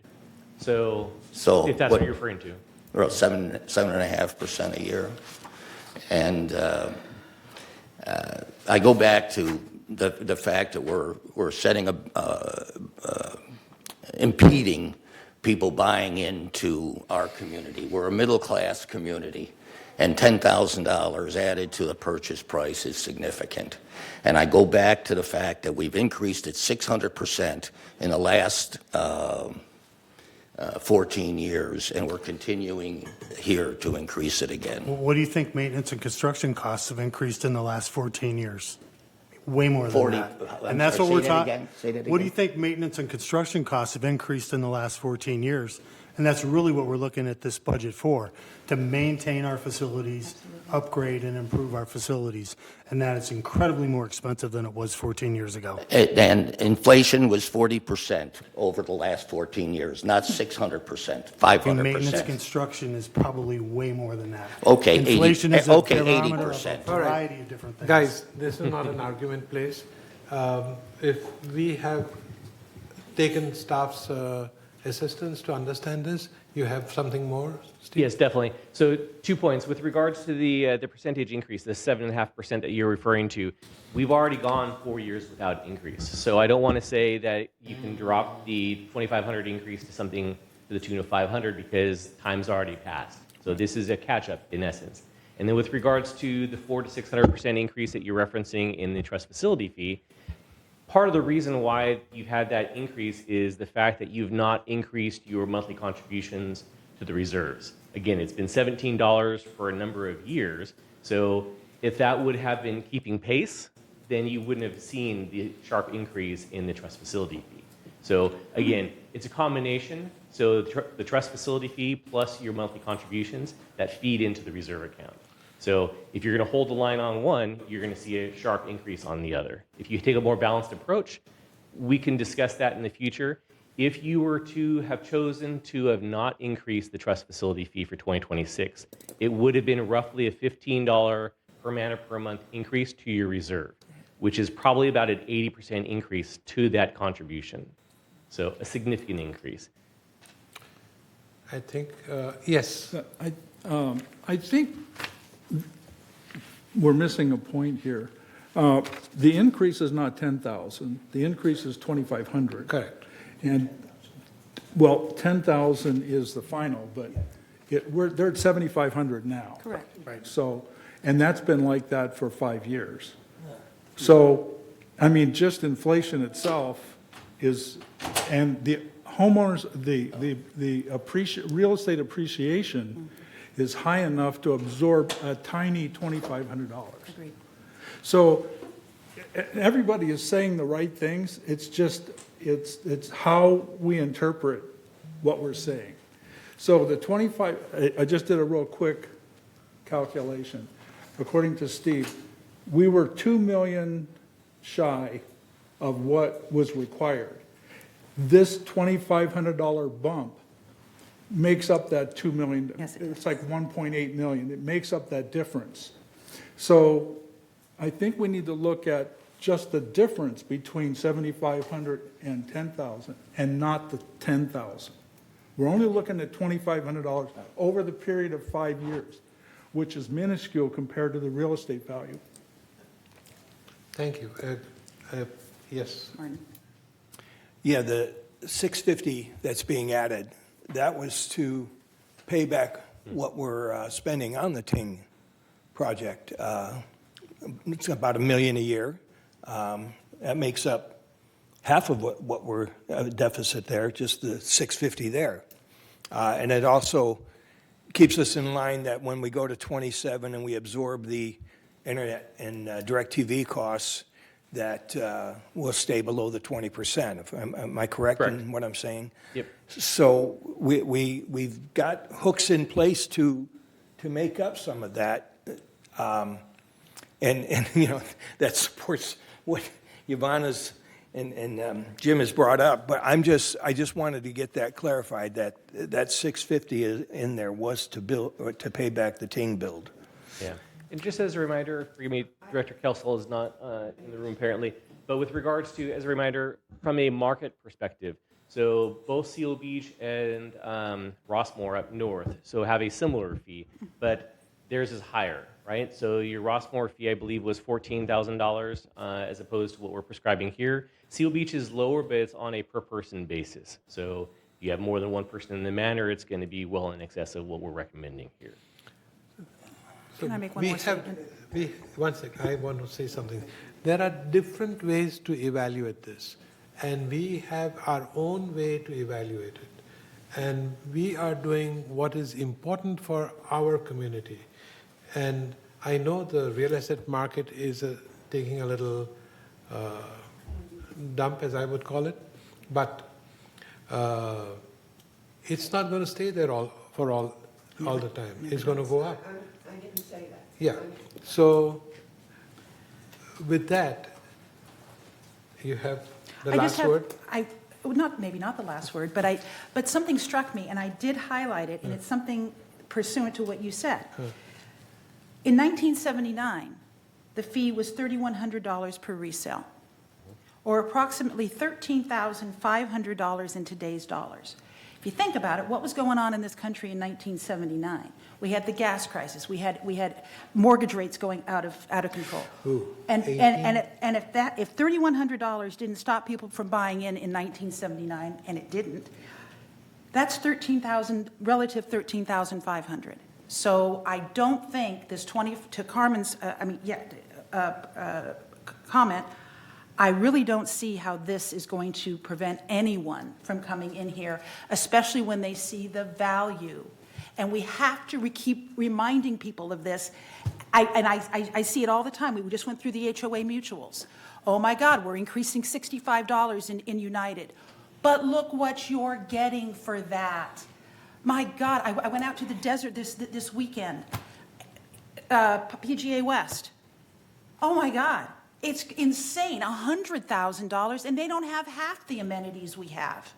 So if that's what you're referring to. Or 7.5% a year. And I go back to the fact that we're setting impeding people buying into our community. We're a middle-class community, and $10,000 added to the purchase price is significant. And I go back to the fact that we've increased it 600% in the last 14 years, and we're continuing here to increase it again. What do you think maintenance and construction costs have increased in the last 14 years? Way more than 40 that. I'm And that's sorry, what we're say that talking. again? Say that What do you again? think maintenance and construction costs have increased in the last 14 years? And that's really what we're looking at this budget for, to maintain our facilities, upgrade and improve our facilities. And that is incredibly more expensive than it was 14 years ago. And inflation was 40% over the last 14 years, not 600%, And maintenance 500%. construction is probably way more than that. Okay, 80 Inflation is a okay, barometer of 80%. a variety of different things. Guys, this is not an argument place. If we have taken staff's assistance to understand this, you have something more, Steve? Yes, definitely. So 2 points. With regards to the percentage increase, the 7.5% that you're referring to, we've already gone 4 years without increase. So I don't want to say that you can drop the 2,500 increase to something to the tune of 500 because time's already passed. So this is a catch-up in essence. And then with regards to the 400 to 600% increase that you're referencing in the trust facility fee, part of the reason why you've had that increase is the fact that you've not increased your monthly contributions to the reserves. Again, it's been $17 for a number of years. So if that would have been keeping pace, then you wouldn't have seen the sharp increase in the trust facility fee. So again, it's a combination. So the trust facility fee plus your monthly contributions that feed into the reserve account. So if you're going to hold the line on one, you're going to see a sharp increase on the other. If you take a more balanced approach, we can discuss that in the future. If you were to have chosen to have not increased the trust facility fee for 2026, it would have been roughly a $15 per man per month increase to your reserve, which is probably about an 80% increase to that contribution. So a significant increase. I think, yes. I think we're missing a point here. The increase is not 10,000. The increase is 2,500. Correct. And, well, 10,000 is the final, but they're at 7,500 now. Correct. Right. So, and that's been like that for 5 years. So, I mean, just inflation itself is, and the homeowners, the real estate appreciation is high enough to absorb a tiny $2,500. Agreed. So everybody is saying the right things. It's just, it's how we interpret what we're saying. So the 25, I just did a real quick calculation. According to Steve, we were 2 million shy of what was required. This $2,500 bump makes up that 2 million. Yes, it It's like 1.8 million. It makes up that difference. So I think we need to look at just the difference between 7,500 and 10,000 and not the 10,000. We're only looking at $2,500 over the period of 5 years, which is minuscule compared to the real estate value. Thank you. Yes. Martin. Yeah, the 650 that's being added, that was to pay back what we're spending on the Ting project. It's about $1 million a year. That makes up half of what we're deficit there, just the 650 there. And it also keeps us in line that when we go to 27 and we absorb the internet and DirecTV costs, that will stay below the 20%. Am I correct in what I'm saying? Yep. So we've got hooks in place to to make up some of that. And you know, that supports what Ivana's and Jim has brought up. But I just wanted to get that clarified, that $650 is in there was to build, or to pay back the Ting build. Yeah. And just as a reminder, forgive me, Director Kelsall is not in the room apparently, but with regards to, as a reminder, from a market perspective, so both Seal Beach and Rossmore up north, so have a similar fee, but theirs is higher, right? So your Rossmore fee, I believe, was $14,000 as opposed to what we're prescribing here. Seal Beach is lower, but it's on a per person basis. So if you have more than one person in the manor, it's going to be well in excess of what we're recommending here. Can I make one more statement? One second, I want to say something. There are different ways to evaluate this, and we have our own way to evaluate it. And we are doing what is important for our community. And I know the real estate market is taking a little dump, as I would call it, but it's not going to stay there for all the time. It's going to go up. I didn't say that. Yeah. So with that, you have the last word. Maybe not the last word, but something struck me, and I did highlight it, and it's something pursuant to what you said. In 1979, the fee was $3,100 per resale, or approximately $13,500 in today's dollars. If you think about it, what was going on in this country in 1979? We had the gas crisis. We had mortgage rates going out of control. And if $3,100 didn't stop people from buying in 1979, and it didn't, that's $13,500. So I don't think this to Carmen's comment. I really don't see how this is going to prevent anyone from coming in here, especially when they see the value. And we have to keep reminding people of this. I see it all the time. We just went through the HOA mutuals. Oh my God, we're increasing $65 in United. But look what you're getting for that. My God, I went out to the desert this weekend, PGA West. Oh my God. It's insane, $100,000, and they don't have half the amenities we have.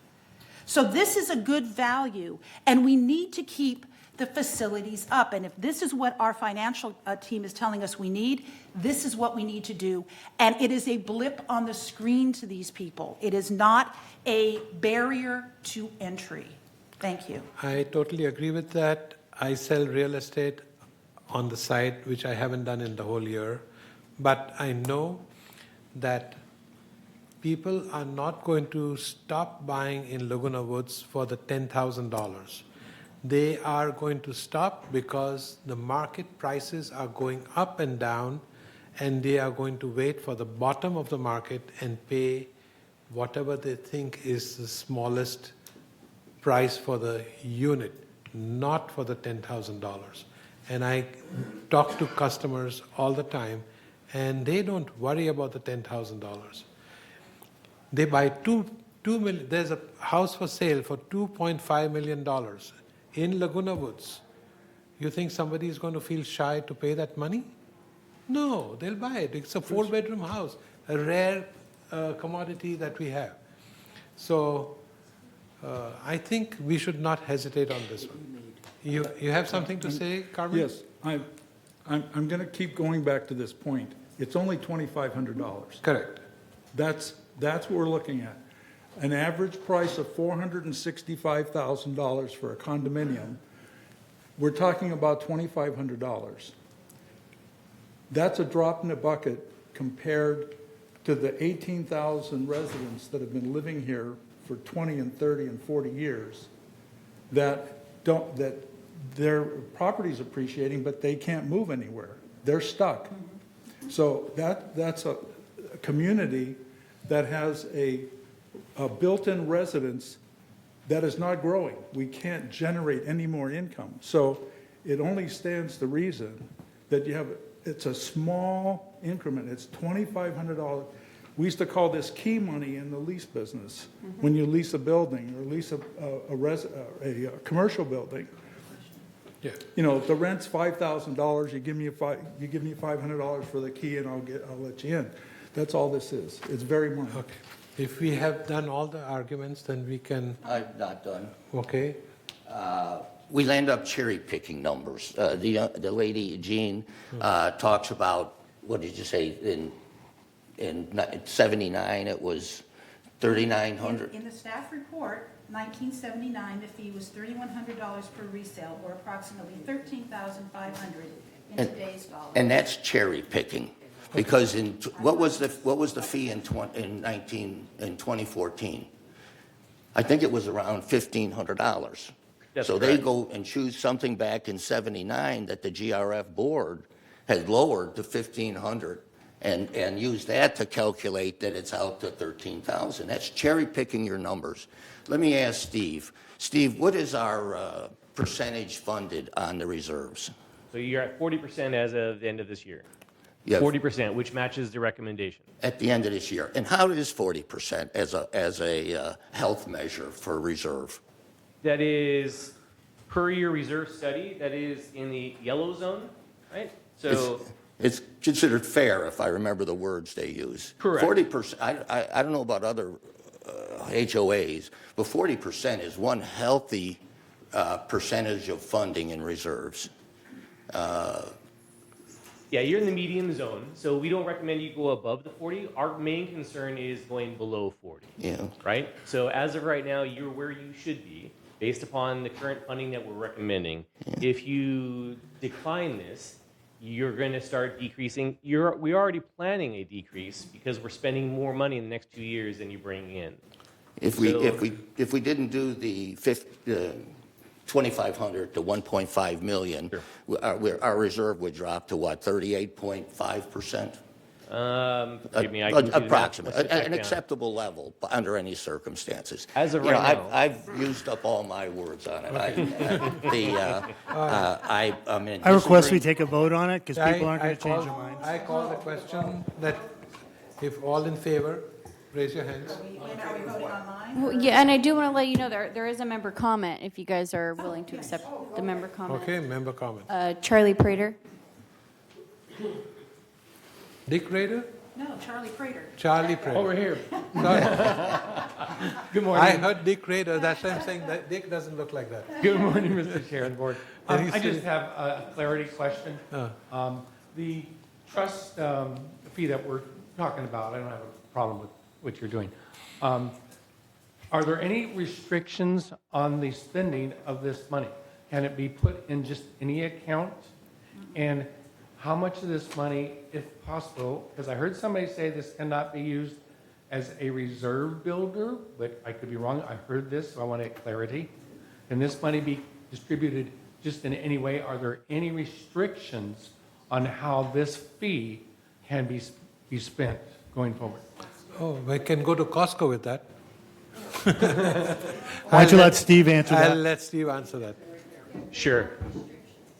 So this is a good value, and we need to keep the facilities up. And if this is what our financial team is telling us we need, this is what we need to do. And it is a blip on the screen to these people. It is not a barrier to entry. Thank you. I totally agree with that. I sell real estate on the side, which I haven't done in the whole year. But I know that people are not going to stop buying in Laguna Woods for the $10,000. They are going to stop because the market prices are going up and down, and they are going to wait for the bottom of the market and pay whatever they think is the smallest price for the unit, not for the $10,000. And I talk to customers all the time, and they don't worry about the $10,000. They buy $2 million. There's a house for sale for $2.5 million in Laguna Woods. You think somebody is going to feel shy to pay that money? No, they'll buy it. It's a 4-bedroom house, a rare commodity that we have. So I think we should not hesitate on this one. You have something to say, Carmen? Yes, I'm going to keep going back to this point. It's only $2,500. Correct. That's what we're looking at. An average price of $465,000 for a condominium. We're talking about $2,500. That's a drop in the bucket compared to the 18,000 residents that have been living here for 20 and 30 and 40 years that their property's appreciating, but they can't move anywhere. They're stuck. So that's a community that has a built-in residence that is not growing. We can't generate any more income. So it only stands to reason that it's a small increment. It's $2,500. We used to call this key money in the lease business. When you lease a building or lease a commercial building, Yeah. You know, if the rent's $5,000, you give me $500 for the key and I'll let you in. That's all this is. It's very minor. Okay. If we have done all the arguments, then we can, I'm not done. okay? We land up cherry picking numbers. The lady, Jean, talks about, what did you say, in 79, it was 3,900? In the staff report, 1979, the fee was $3,100 per resale, or approximately $13,500 in today's dollars. And that's cherry picking, because what was the fee in 2014? I think it was around $1,500. That's So they correct. go and choose something back in 79 that the GRF board had lowered to 1,500 and use that to calculate that it's out to 13,000. That's cherry picking your numbers. Let me ask Steve. Steve, what is our percentage funded on the reserves? So you're at 40% as of the end of this year. You have 40%, which matches the recommendation. at the end of this year. And how is 40% as a health measure for reserve? That is per year reserve study, that is in the yellow zone, right? So It's considered fair, if I remember the words they use. Correct. 40%, I don't know about other HOAs, but 40% is one healthy percentage of funding in reserves. yeah, you're in the medium zone, so we don't recommend you go above the 40. Our main concern is going below 40, Yeah. right? So as of right now, you're where you should be based upon the current funding that we're recommending. If you decline this, you're going to start decreasing. We're already planning a decrease because we're spending more money in the next 2 years than you bring in. If we didn't do the 2,500 to 1.5 million, our reserve would drop to what, 38.5%? Forgive me, I can do the math. Approximately, Let's check an down. acceptable level under any circumstances. As of You know, right now. I've used up all my words on it. I'm in I request we disagreement. take a vote on it, because people aren't going to change their minds. I call the question that if all in favor, raise your hands. Are we voting online? Well, yeah, and I do want to let you know there is a member comment if you guys are willing to accept the member comment. Okay, member comment. Charlie Prater. Dick Rader? No, Charlie Prater. Charlie Prater. Over here. Sorry. Good I morning. heard Dick Rader, that's why I'm saying that Dick doesn't look like that. Good morning, Mr. Chair and Board. And he's I just sitting- have a clarity question. The trust fee that we're talking about, I don't have a problem with what you're doing. Are there any restrictions on the spending of this money? Can it be put in just any account? And how much of this money, if possible, because I heard somebody say this cannot be used as a reserve builder, but I could be wrong. I heard this, so I want clarity. Can this money be distributed just in any way? Are there any restrictions on how this fee can be spent going forward? Oh, we can go to Costco with that. Why don't you let Steve answer I'll that? let Steve answer that. Sure.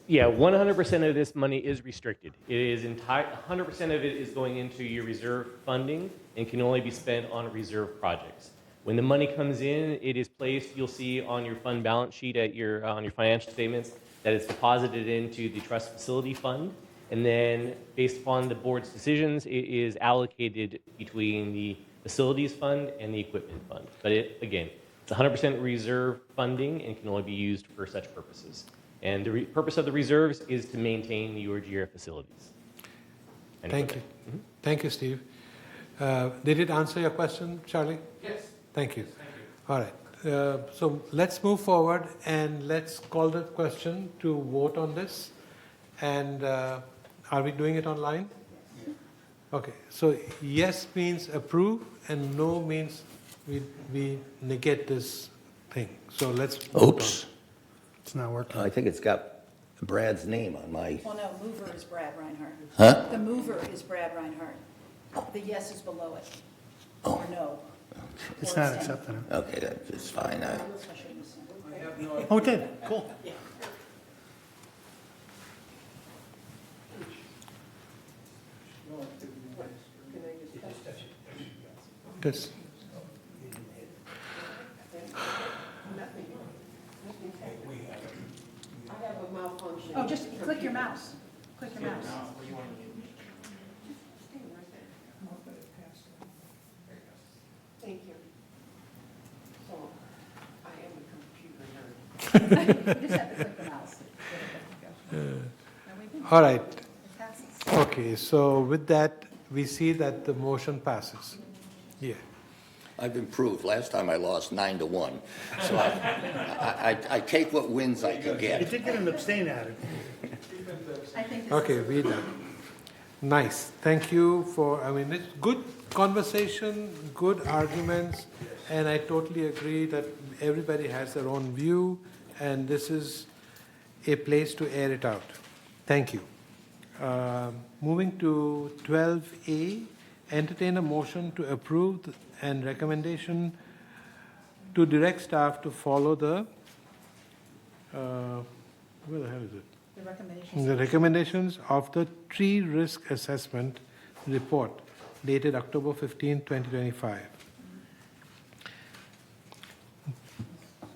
Yeah, 100% of this money is restricted. It is 100% of it is going into your reserve funding and can only be spent on reserve projects. When the money comes in, it is placed, you'll see on your fund balance sheet on your financial statements that it's deposited into the trust facility fund. And then based upon the board's decisions, it is allocated between the facilities fund and the equipment fund. But again, it's 100% reserve funding and can only be used for such purposes. And the purpose of the reserves is to maintain your GRF facilities. Thank you. Thank you, Steve. Did it answer your question, Charlie? Yes. Thank you. All right. So let's move forward and let's call the question to vote on this. And are we doing it online? Okay. So yes means approve and no means we negate this thing. So let's vote Oops. It's not working. I think it's got Brad's name on my, Well, no, mover is Brad Reinhardt. huh? The mover is Brad Reinhardt. The yes is below it. Or no. It's Or not abstain. accepting it. Okay, that's fine. I'll show you some. Oh, it did, cool. This. I have a mouthful Oh, just click your mouse. Click your mouse. Thank you. So, I am a computer nerd. You just have to click the mouse. All right. It passes. Okay, so with that, we see that the motion passes. Yeah. I've improved. Last time I lost 9-1. So I take what wins I can You get. did get an abstain added. I think this Okay, we done. Nice. Thank you for, I mean, it's good conversation, good arguments, and I totally agree that everybody has their own view, and this is a place to air it out. Thank you. Moving to 12A, entertain a motion to approve and recommendation to direct staff to follow the, where the hell is it? The recommendations. The recommendations of the tree risk assessment report dated October 15, 2025.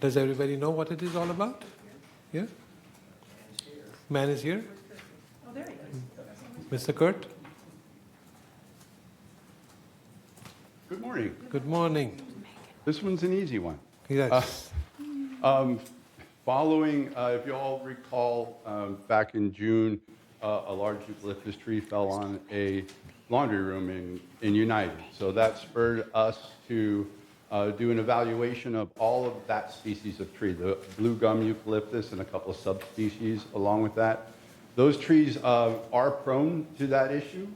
Does everybody know what it is all about? Yeah? Man is here? Oh, there he is. Mr. Kurt? Good morning. Good morning. This one's an easy one. Yes. Following, if you all recall, back in June, a large eucalyptus tree fell on a laundry room in United. So that spurred us to do an evaluation of all of that species of tree, the blue gum eucalyptus and a couple of subspecies along with that. Those trees are prone to that issue,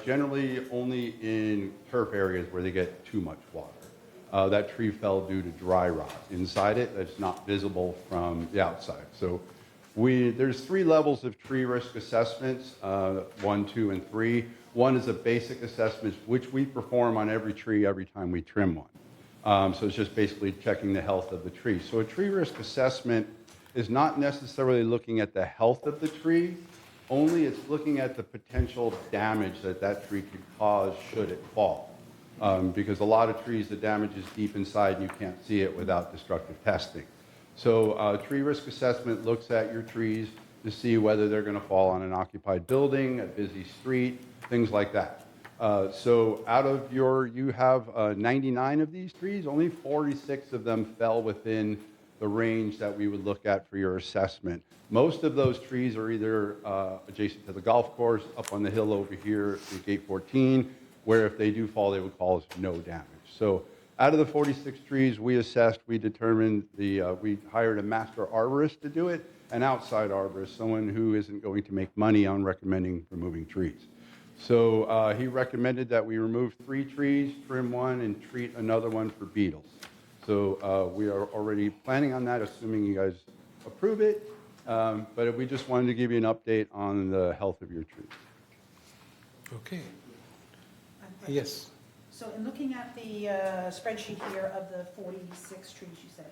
generally only in turf areas where they get too much water. That tree fell due to dry rot inside it that's not visible from the outside. So there's 3 levels of tree risk assessments, 1, 2, and 3. 1 is a basic assessment, which we perform on every tree every time we trim one. So it's just basically checking the health of the tree. So a tree risk assessment is not necessarily looking at the health of the tree, only it's looking at the potential damage that that tree could cause should it fall. Because a lot of trees, the damage is deep inside and you can't see it without destructive testing. So tree risk assessment looks at your trees to see whether they're going to fall on an occupied building, a busy street, things like that. So out of you have 99 of these trees, only 46 of them fell within the range that we would look at for your assessment. Most of those trees are either adjacent to the golf course, up on the hill over here at Gate 14, where if they do fall, they would cause no damage. So out of the 46 trees we assessed, we determined we hired a master arborist to do it, an outside arborist, someone who isn't going to make money on recommending removing trees. So he recommended that we remove 3 trees, trim 1, and treat another one for beetles. So we are already planning on that, assuming you guys approve it. But we just wanted to give you an update on the health of your trees. Okay. Yes. So in looking at the spreadsheet here of the 46 trees you said,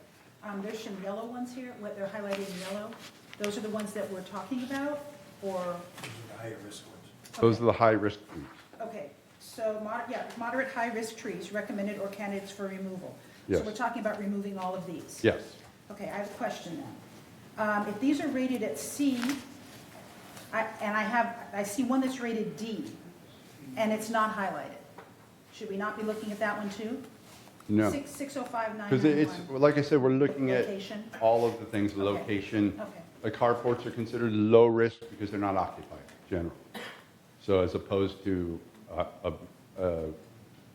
there's some yellow ones here, what they're highlighted in yellow. Those are the ones that we're talking about, or? Higher risk ones. Those are the high-risk trees. Okay, so moderate high-risk trees recommended or candidates for removal. Yes. So we're talking about removing all of these? Yes. Okay, I have a question then. If these are rated at C, I see one that's rated D, and it's not highlighted. Should we not be looking at that one too? No. 605991. Because it's, like I said, we're looking at Location? all of the things, the Okay. location. Okay. The carports are considered low risk because they're not occupied, generally. So as opposed to a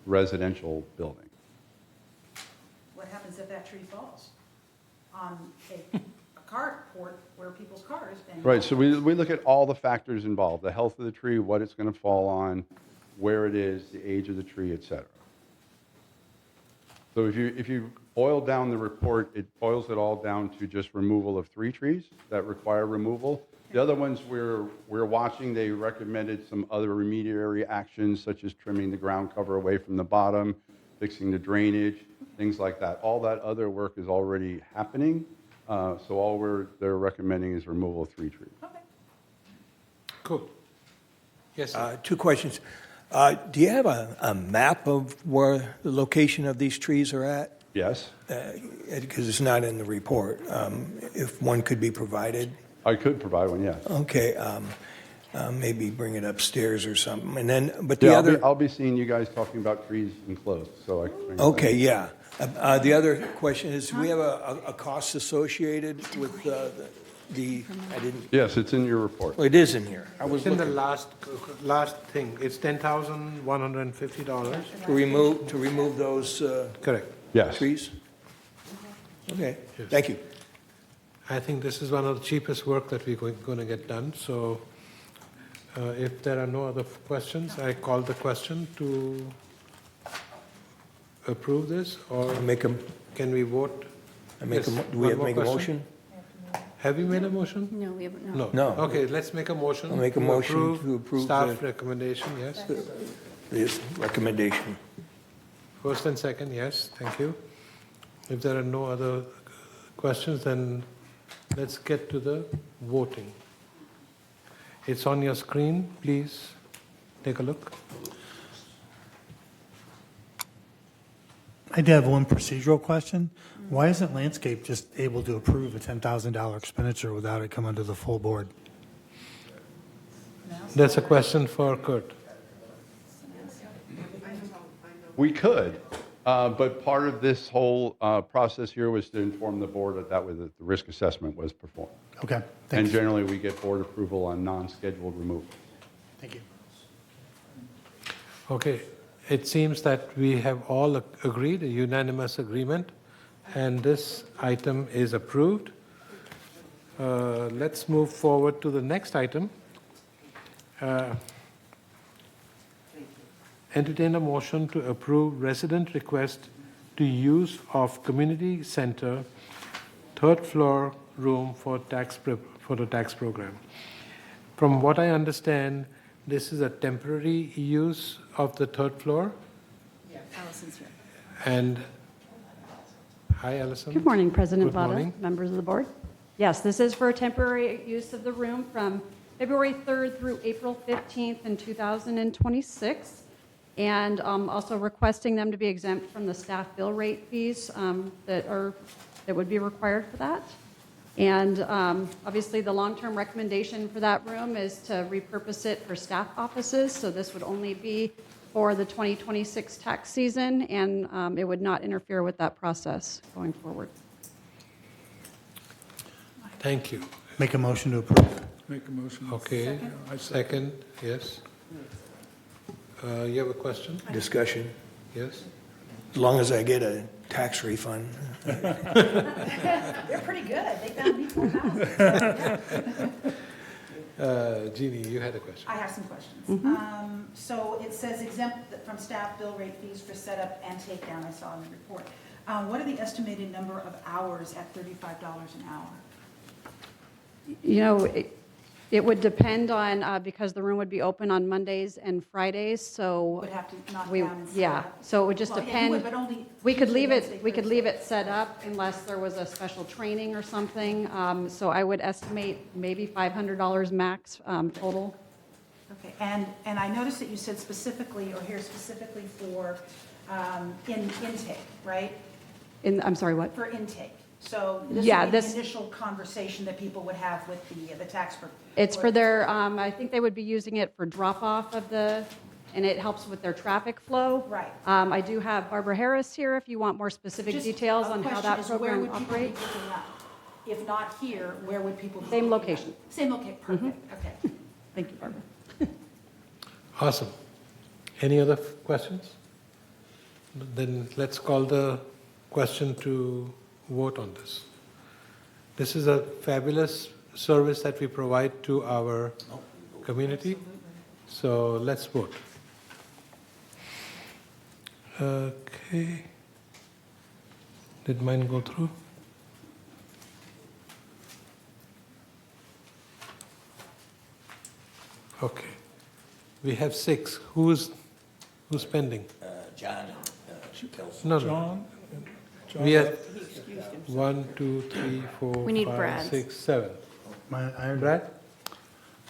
residential building. What happens if that tree falls on a carport where people's cars? Right, so we look at all the factors involved, the health of the tree, what it's going to fall on, where it is, the age of the tree, et cetera. So if you boil down the report, it boils it all down to just removal of 3 trees that require removal. The other ones we're watching, they recommended some other remediatory actions such as trimming the ground cover away from the bottom, fixing the drainage, things like that. All that other work is already happening. So all they're recommending is removal of 3 trees. Okay. Cool. Yes, sir. 2 questions. Do you have a map of where the location of these trees are at? Yes. Because it's not in the report. If one could be provided. I could provide one, yes. Okay, maybe bring it upstairs or something, and then, but the Yeah, other... I'll be seeing you guys talking about trees enclosed, so I can bring it Okay, down. yeah. The other question is, do we have a cost associated with I didn't, Yes, it's in your report. well, it is in here. I was It's in the looking last thing. It's $10,150. to remove those Correct. Yes. trees? Okay, Yes. thank you. I think this is one of the cheapest work that we're going to get done. So if there are no other questions, I call the question to approve this, or can we vote? Yes, Do we have to one make more a question? motion? Have you made a motion? No, we haven't, No. No. Okay, let's make a motion. I'll make a motion to approve staff the- recommendation, yes. This recommendation. First and second, yes, thank you. If there are no other questions, then let's get to the voting. It's on your screen, please take a look. I did have one procedural question. Why isn't Landscape just able to approve a $10,000 expenditure without it coming to the full board? That's a question for Kurt. We could, but part of this whole process here was to inform the board that the risk assessment was performed. Okay, And thanks. generally, we get board approval on non-scheduled removal. Thank you. Okay, it seems that we have all agreed, a unanimous agreement, and this item is approved. Let's move forward to the next item. Entertain a motion to approve resident request to use of community center third floor room for the tax program. From what I understand, this is a temporary use of the third floor. Yeah, Allison's here. And, hi, Allison. Good morning, President Good Vada, morning. members of the board. Yes, this is for temporary use of the room from February 3rd through April 15th in 2026, and also requesting them to be exempt from the staff bill rate fees that would be required for that. And obviously, the long-term recommendation for that room is to repurpose it for staff offices, so this would only be for the 2026 tax season, and it would not interfere with that process going forward. Thank you. Make a motion to approve. Make a motion. Okay, second, yes. You have a question? Discussion. Yes? As long as I get a tax refund. They're pretty good. They found me 4,000. Jeannie, you had a question. I have some questions. So it says exempt from staff bill rate fees for setup and takedown, I saw in the report. What are the estimated number of hours at $35 an hour? You know, it would depend on, because the room would be open on Mondays and Fridays, so. Would have to knock we, down and set yeah, up? so it would just Well, yeah, you depend. would, but only We could Tuesday, leave Wednesday, it, we could Thursday. leave it set up unless there was a special training or something. So I would estimate maybe $500 max total. Okay, and I noticed that you said specifically, or here specifically for intake, right? I'm sorry, what? For intake. So this Yeah, would be the this- initial conversation that people would have with the tax. It's for their, I think they would be using it for drop-off of and it helps with their traffic flow. Right. I do have Barbara Harris here if you want more specific Just details a on how question that is, where program would people be operates. picking up? If not here, where would people be? Same picking up? location. Mm-hmm. Same location, perfect, okay. Thank you, Barbara. Awesome. Any other questions? Then let's call the question to vote on this. This is a fabulous service that we provide to our community. So let's vote. Okay. Did mine go through? Okay. We have 6. Who's pending? John, No, no. John? We have 1, 2, 3, 4, We need 5, Brad's. 6, 7. Brad?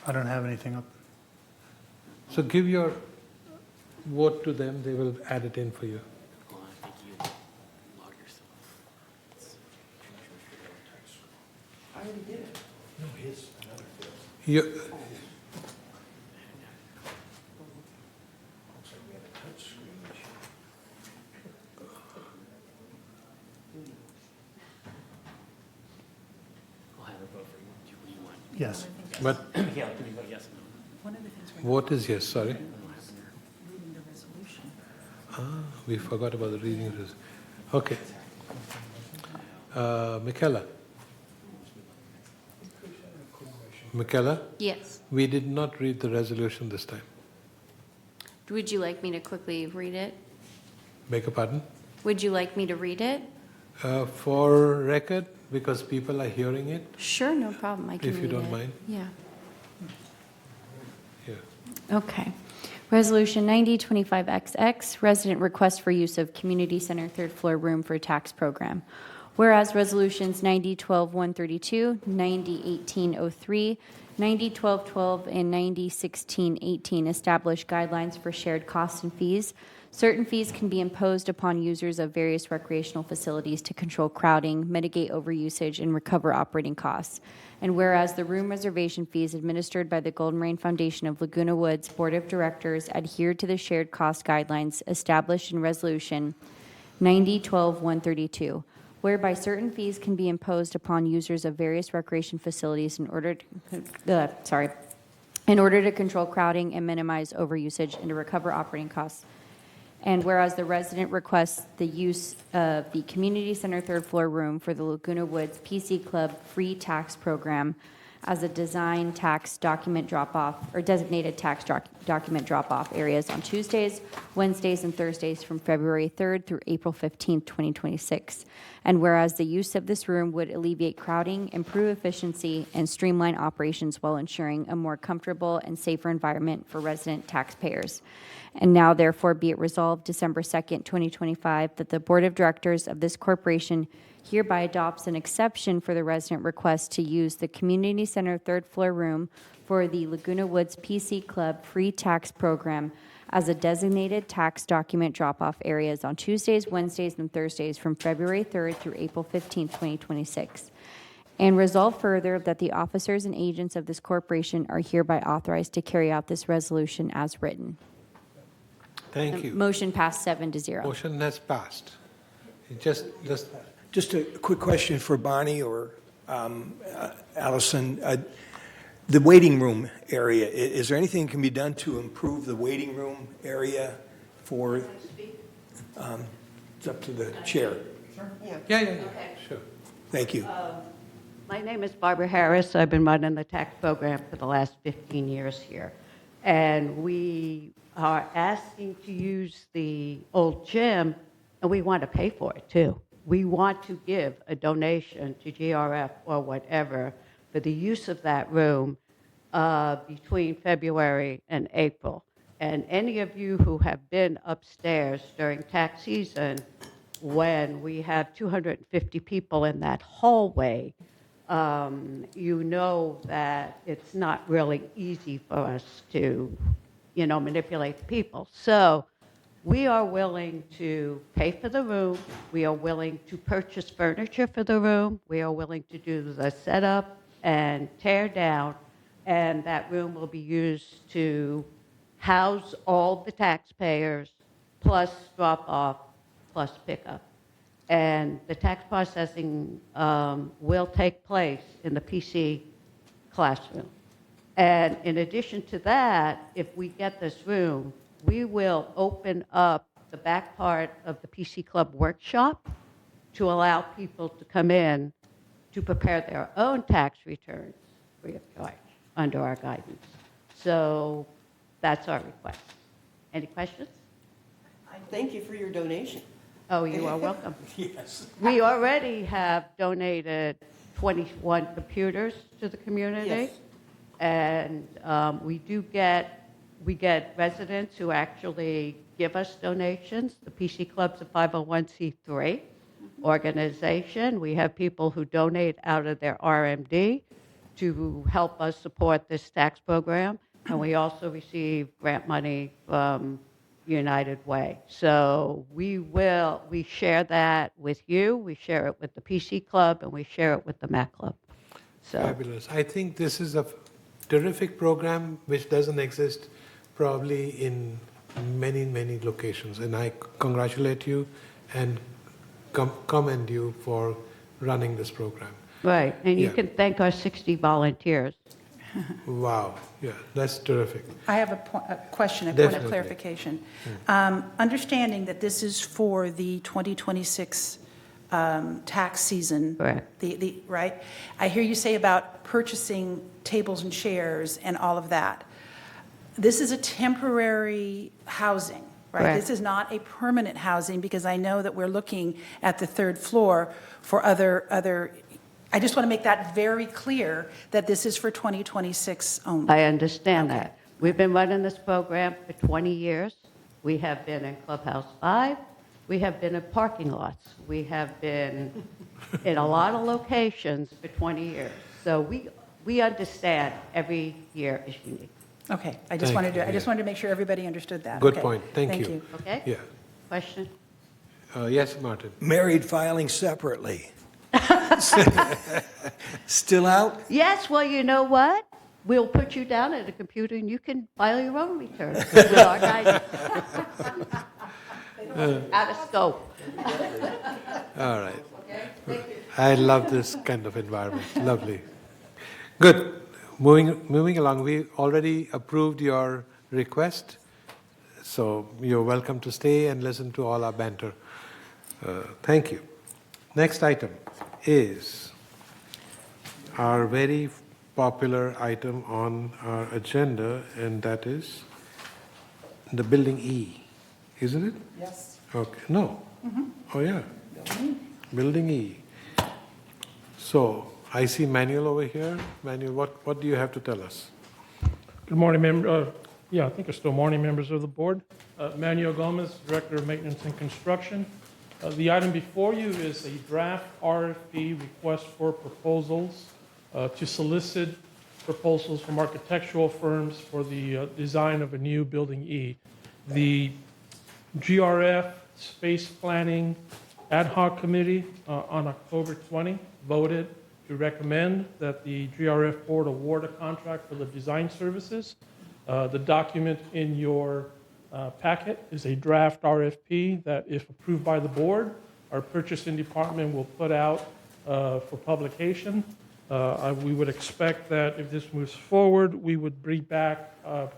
I don't have anything up. So give your vote to them, they will add it in for you. I already did it. You, Yes. but what is yes, sorry? We forgot about the reading. Okay. Michaela. Michaela, Yes. we did not read the resolution this time. Would you like me to quickly read it? Beg your pardon? Would you like me to read it? For record, because people are hearing it, Sure, no problem. I can if you read don't it. mind. Yeah. Yeah. Okay. Resolution 9025XX, resident request for use of community center third floor room for tax program. Whereas resolutions 9012-132, 9018-03, 9012-12, and 9016-18 establish guidelines for shared costs and fees. Certain fees can be imposed upon users of various recreational facilities to control crowding, mitigate overusage, and recover operating costs. And whereas the room reservation fees administered by the Golden Rain Foundation of Laguna Woods Board of Directors adhere to the shared cost guidelines established in Resolution 9012-132, whereby certain fees can be imposed upon users of various recreation facilities in order to control crowding and minimize overusage and to recover operating costs. And whereas the resident requests the use of the community center third floor room for the Laguna Woods PC Club free tax program as a design tax document drop-off or designated tax document drop-off areas on Tuesdays, Wednesdays, and Thursdays from February 3rd through April 15th, 2026. And whereas the use of this room would alleviate crowding, improve efficiency, and streamline operations while ensuring a more comfortable and safer environment for resident taxpayers. And now, therefore, be it resolved December 2nd, 2025, that the Board of Directors of this corporation hereby adopts an exception for the resident request to use the Community Center third floor room for the Laguna Woods PC Club free tax program as a designated tax document drop-off areas on Tuesdays, Wednesdays, and Thursdays from February 3rd through April 15th, 2026. And resolve further that the officers and agents of this corporation are hereby authorized to carry out this resolution as written. Thank you. Motion passed 7-0. Motion has passed. Just a quick question for Bonnie or Allison. The waiting room area, is there anything that can be done to improve the waiting room area for, it's up to the chair. Yeah, sure. Thank you. My name is Barbara Harris. I've been running the tax program for the last 15 years here. And we are asking to use the old gym, and we want to pay for it too. We want to give a donation to GRF or whatever for the use of that room between February and April. And any of you who have been upstairs during tax season, when we have 250 people in that hallway, you know that it's not really easy for us to, manipulate the people. So we are willing to pay for the room. We are willing to purchase furniture for the room. We are willing to do the setup and tear down, and that room will be used to house all the taxpayers, plus drop off, plus pickup. And the tax processing will take place in the PC classroom. And in addition to that, if we get this room, we will open up the back part of the PC Club workshop to allow people to come in to prepare their own tax returns free of charge under our guidance. So that's our request. Any questions? Thank you for your donation. Oh, you are welcome. Yes. We already have donated 21 computers to the community. Yes. And we get residents who actually give us donations. The PC Club's a 501c3 organization. We have people who donate out of their RMD to help us support this tax program. And we also receive grant money from United Way. So we share that with you, we share it with the PC Club, and we share it with the MAC Club. So, Fabulous. I think this is a terrific program which doesn't exist probably in many, many locations. And I congratulate you and commend you for running this program. right, and you Yeah. can thank our 60 volunteers. Wow. Yeah, that's terrific. I have a question, a point of Definitely. clarification. Understanding that this is for the 2026 tax season. Correct. Right? I hear you say about purchasing tables and chairs and all of that. This is a temporary housing, right? Correct. This is not a permanent housing, because I know that we're looking at the third floor for other. I just want to make that very clear that this is for 2026 only. I understand that. We've been running this program for 20 years. We have been in Clubhouse 5. We have been in parking lots. We have been in a lot of locations for 20 years. So we understand every year is unique. Okay, I just wanted to make sure everybody understood that. Good Okay. point. Thank you. Okay? Yeah. Question? Yes, Martin. Married filing separately. Still out? Yes, well, you know what? We'll put you down at a computer and you can file your own return with our guidance. Out of scope. All right. I love this kind of environment. Lovely. Good. Moving along, we already approved your request, so you're welcome to stay and listen to all our banter. Thank you. Next item is our very popular item on our agenda, and that is the Building E, isn't it? Yes. Okay. No. Oh, yeah. Building E. So, I see Manuel over here. Manuel, what do you have to tell us? Good morning, I think it's still morning, members of the board. Manuel Gomez, Director of Maintenance and Construction. The item before you is a draft RFP request for proposals to solicit proposals from architectural firms for the design of a new Building E. The GRF Space Planning Ad Hoc Committee on October 20 voted to recommend that the GRF Board award a contract for the design services. The document in your packet is a draft RFP that, if approved by the board, our purchasing department will put out for publication. We would expect that if this moves forward, we would bring back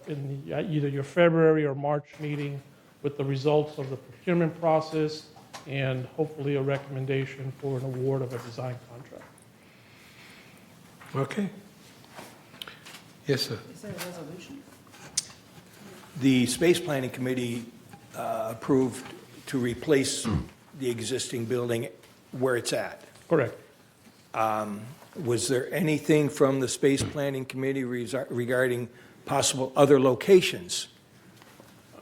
in either your February or March meeting with the results of the procurement process and hopefully a recommendation for an award of a design contract. Okay. Yes, sir. Is there a resolution? The Space Planning Committee approved to replace the existing building where it's at. Correct. Was there anything from the Space Planning Committee regarding possible other locations?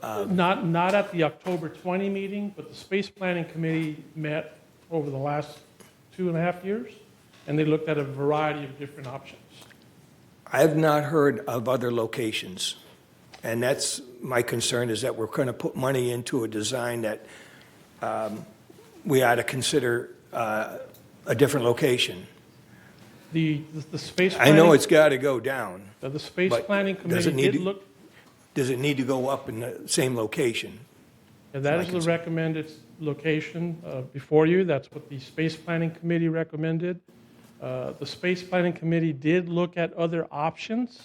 Not at the October 20 meeting, but the Space Planning Committee met over the last 2.5 years, and they looked at a variety of different options. I have not heard of other locations, and that's my concern, is that we're going to put money into a design that we ought to consider a different location. The Space I Planning... know it's got to go down. The Space but Planning does it Committee need did to- look... Does it need to go up in the same location? And that is the recommended location before you. That's what the Space Planning Committee recommended. The Space Planning Committee did look at other options,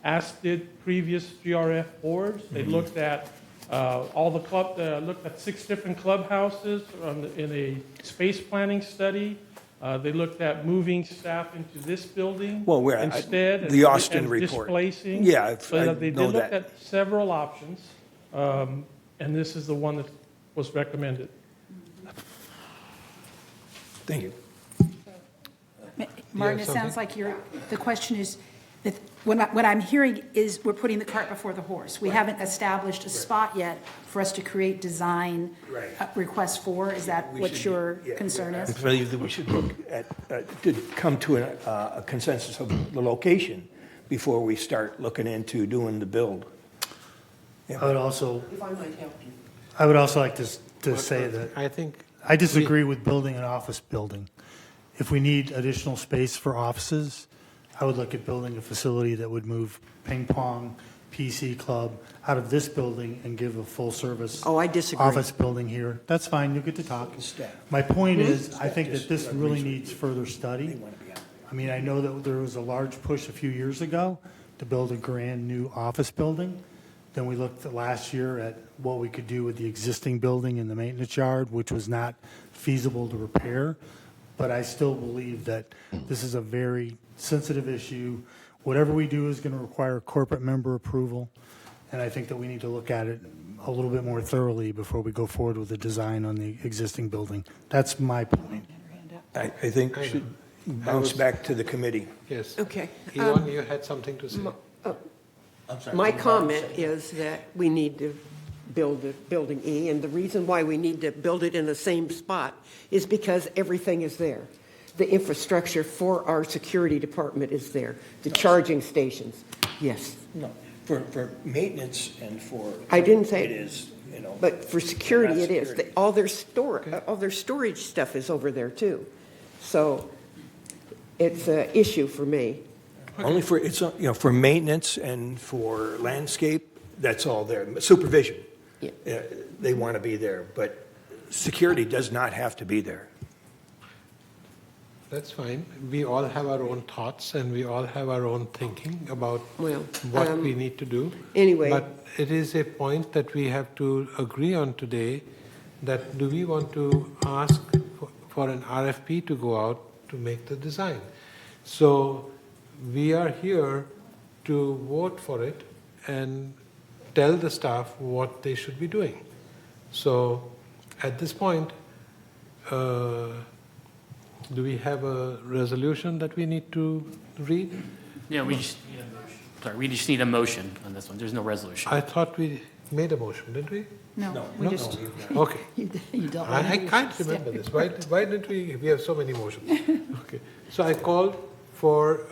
as did previous GRF boards. They looked at looked at 6 different clubhouses in a space planning study. They looked at moving staff into this building instead. The Austin and report. Displacing. Yeah, So they know did look that. at several options, and this is the one that was recommended. Thank you. Martin, it sounds like the question is, that what I'm hearing is we're putting the cart before the horse. We haven't established a spot yet for us to create design requests for. Is that what your concern I is? believe that we should look at, to come to a consensus of the location before we start looking into doing the build. Yeah. I would also like to say that I think I disagree with building an office building. if we need additional space for offices, I would look at building a facility that would move ping pong, PC club out of this building and give a full-service Oh, I disagree. office building here. That's fine, you'll get to talk. My point is, I think that this really needs further study. I mean, I know that there was a large push a few years ago to build a grand-new office building. Then we looked at last year at what we could do with the existing building in the maintenance yard, which was not feasible to repair. But I still believe that this is a very sensitive issue. Whatever we do is going to require corporate member approval, and I think that we need to look at it a little bit more thoroughly before we go forward with the design on the existing building. That's my point. I think we should bounce back to the committee. Yes. Okay. Yvonne, you had something to say? I'm sorry. My comment is that we need to build a building E, and the reason why we need to build it in the same spot is because everything is there. The infrastructure for our security department is there, the charging stations, yes. No, for maintenance and for. I didn't say. It is, you know. But for security, it is. security. All their storage stuff is over there too. So it's an issue for me. Only for, it's, you know, for maintenance and for landscape, that's all there. Supervision. Yeah. They want to be there, but security does not have to be there. That's fine. We all have our own thoughts and we all have our own thinking about Well, what we need to do. Anyway. But it is a point that we have to agree on today, that do we want to ask for an RFP to go out to make the design? So we are here to vote for it and tell the staff what they should be doing. So at this point, do we have a resolution that we need to read? Yeah, we just need a motion. Sorry, we just need a motion on this one. There's no resolution. I thought we made a motion, didn't we? No, we just. Okay. You don't. I can't remember this. Why didn't we have so many motions? Okay. So I called for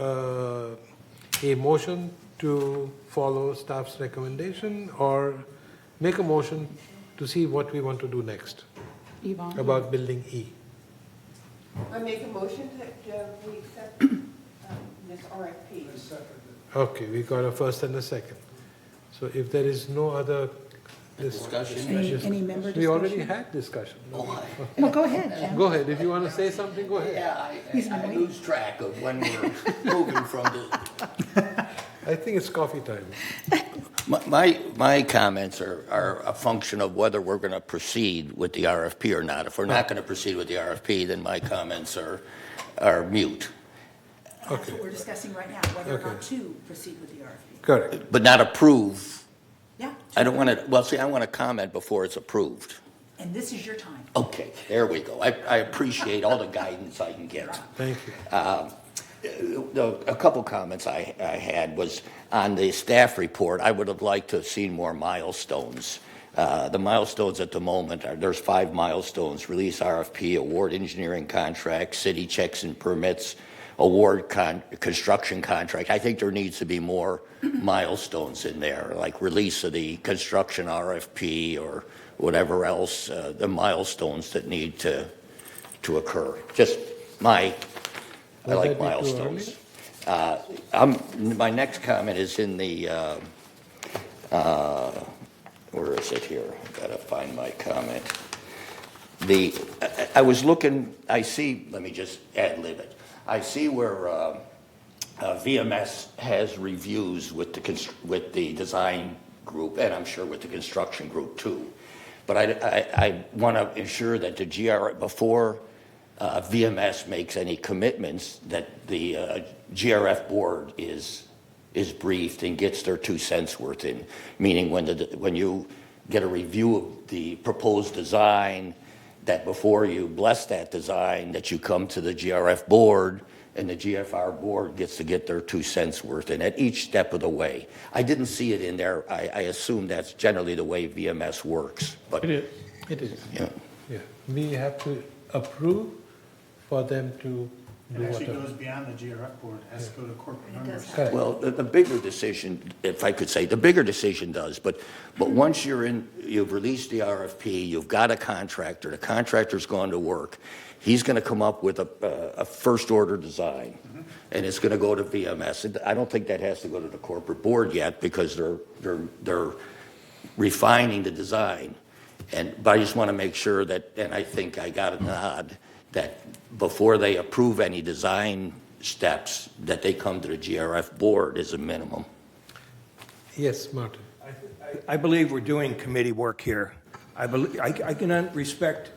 a motion to follow staff's recommendation or make a motion to see what we want to do next Yvonne? about building E. I make a motion that we accept this RFP. Okay, we got a first and a second. So if there is no other Discussion? Any member We already discussion? had discussion. Well, go ahead, Jim. Go ahead. If you want to say something, go ahead. Yeah, I lose track of when we're moving from the. I think it's coffee time. My comments are a function of whether we're going to proceed with the RFP or not. If we're not going to proceed with the RFP, then my comments are mute. That's what we're discussing right now, whether or not to proceed with the RFP. Correct. But not approve. Yeah. I don't want to, well, see, I want to comment before it's approved. And this is your time. Okay, there we go. I appreciate all the guidance I can get. Thank you. A couple comments I had was on the staff report. I would have liked to have seen more milestones. The milestones at the moment are, there's 5 milestones: release RFP, award engineering contract, city checks and permits, award construction contract. I think there needs to be more milestones in there, like release of the construction RFP or whatever else, the milestones that need to occur. Just I like milestones. My next comment is in the, where is it here? I've got to find my comment. I was looking, I see, let me just ad-lib it. I see where VMS has reviews with the design group, and I'm sure with the construction group too. But I want to ensure that the GRF, before VMS makes any commitments, that the GRF board is briefed and gets their 2 cents worth in. Meaning when you get a review of the proposed design, that before you bless that design, that you come to the GRF board, and the GFR board gets to get their 2 cents worth in at each step of the way. I didn't see it in there. I assume that's generally the way VMS works. But It is. It is. Yeah. Yeah. We have to approve for them to It actually goes beyond the GRF board, it has to go to corporate members. Well, the bigger decision, if I could say, the bigger decision does, but once you've released the RFP, you've got a contractor, the contractor's gone to work, he's going to come up with a first order design, and it's going to go to VMS. And I don't think that has to go to the corporate board yet because they're refining the design. But I just want to make sure that, and I think I got a nod, that before they approve any design steps, that they come to the GRF board as a minimum. Yes, Martin. I believe we're doing committee work here. I can respect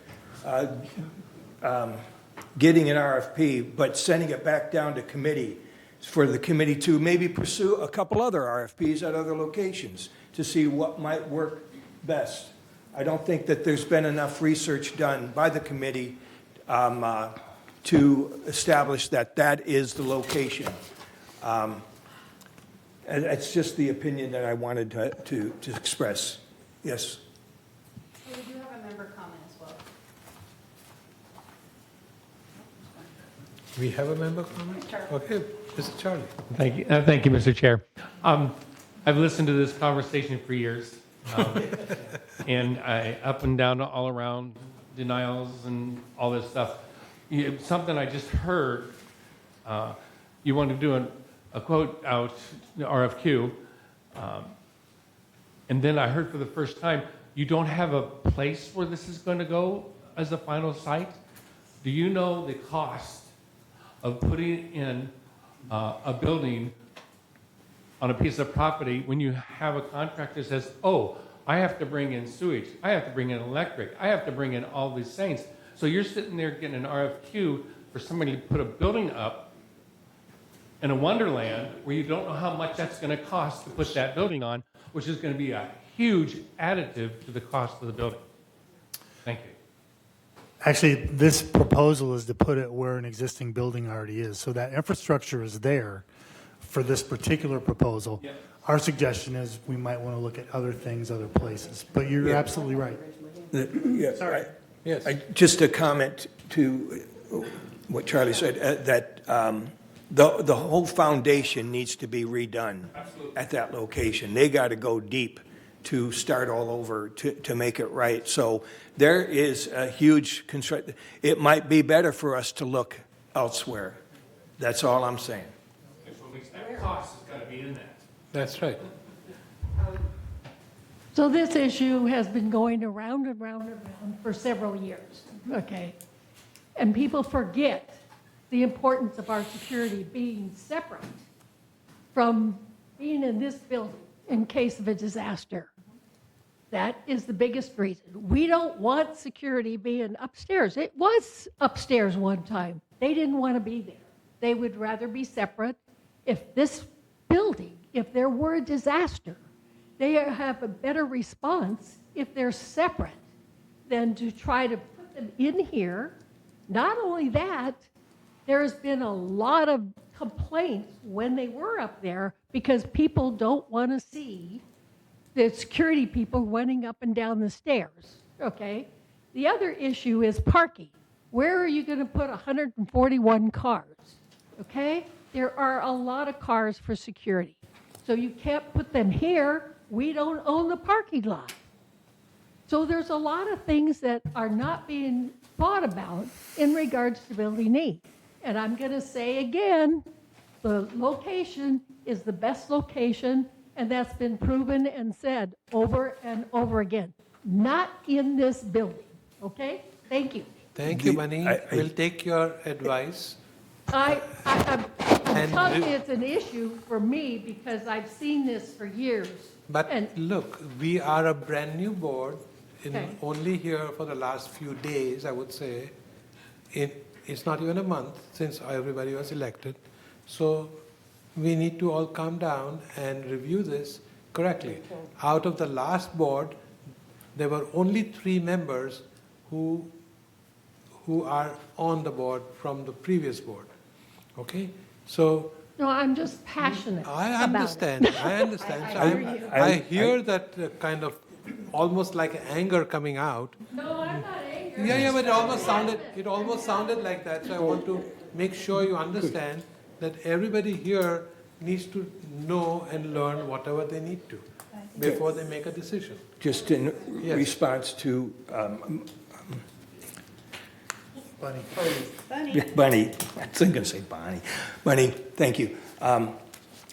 getting an RFP, but sending it back down to committee for the committee to maybe pursue a couple other RFPs at other locations to see what might work best. I don't think that there's been enough research done by the committee to establish that that is the location. And it's just the opinion that I wanted to express. Yes? We do have a member comment as well. We have a member comment? Okay, Mr. Charlie. Thank you, Mr. Chair. I've listened to this conversation for years, and up and down, all around, denials and all this stuff. Something I just heard. You want to do a quote out, the RFQ, and then I heard for the first time you don't have a place where this is going to go as a final site. Do you know the cost of putting in a building on a piece of property when you have a contractor that says, oh, I have to bring in sewage, I have to bring in electric, I have to bring in all these things. So you're sitting there getting an RFQ for somebody to put a building up in a wonderland where you don't know how much that's going to cost to put that building on, which is going to be a huge additive to the cost of the building. Thank you. Actually, this proposal is to put it where an existing building already is, so that infrastructure is there for this particular proposal. Yep. Our suggestion is we might want to look at other things, other places, but you're absolutely right. Sorry. Yes. Just a comment to what Charlie said, that the whole foundation needs to be redone at that location. They got to go deep to start all over to make it right. So there is a huge construct. It might be better for us to look elsewhere. That's all I'm saying. That cost has got to be in that. That's right. So this issue has been going around and round and round for several years, okay? And people forget the importance of our security being separate from being in this building in case of a disaster. That is the biggest reason. We don't want security being upstairs. It was upstairs one time. They didn't want to be there. They would rather be separate. If this building, if there were a disaster, they have a better response if they're separate than to try to put them in here. Not only that, there's been a lot of complaints when they were up there because people don't want to see the security people running up and down the stairs, okay? The other issue is parking. Where are you going to put 141 cars, okay? There are a lot of cars for security. So you can't put them here. We don't own the parking lot. So there's a lot of things that are not being thought about in regards to building E. And I'm going to say again, the location is the best location, and that's been proven and said over and over again. Not in this building, okay? Thank you. Thank you, Bunny. We'll take your advice. I'm telling you it's an issue for me because I've seen this for years. But look, we are a brand new board, Okay. only here for the last few days, I would say. It's not even a month since everybody was elected. So we need to all calm down and review this correctly. Out of the last board, there were only 3 members who are on the board from the previous board. Okay? So No, I'm just passionate I about understand. it. I understand. I So hear you. I hear that kind of almost like anger coming out. No, I'm not angry. Yeah, but it almost sounded like that. So I want to make sure you understand that everybody here needs to know and learn whatever they need to before they make a decision. Just in Yes. response to Bunny. Bunny, I was going to say Bonnie. Bunny, thank you.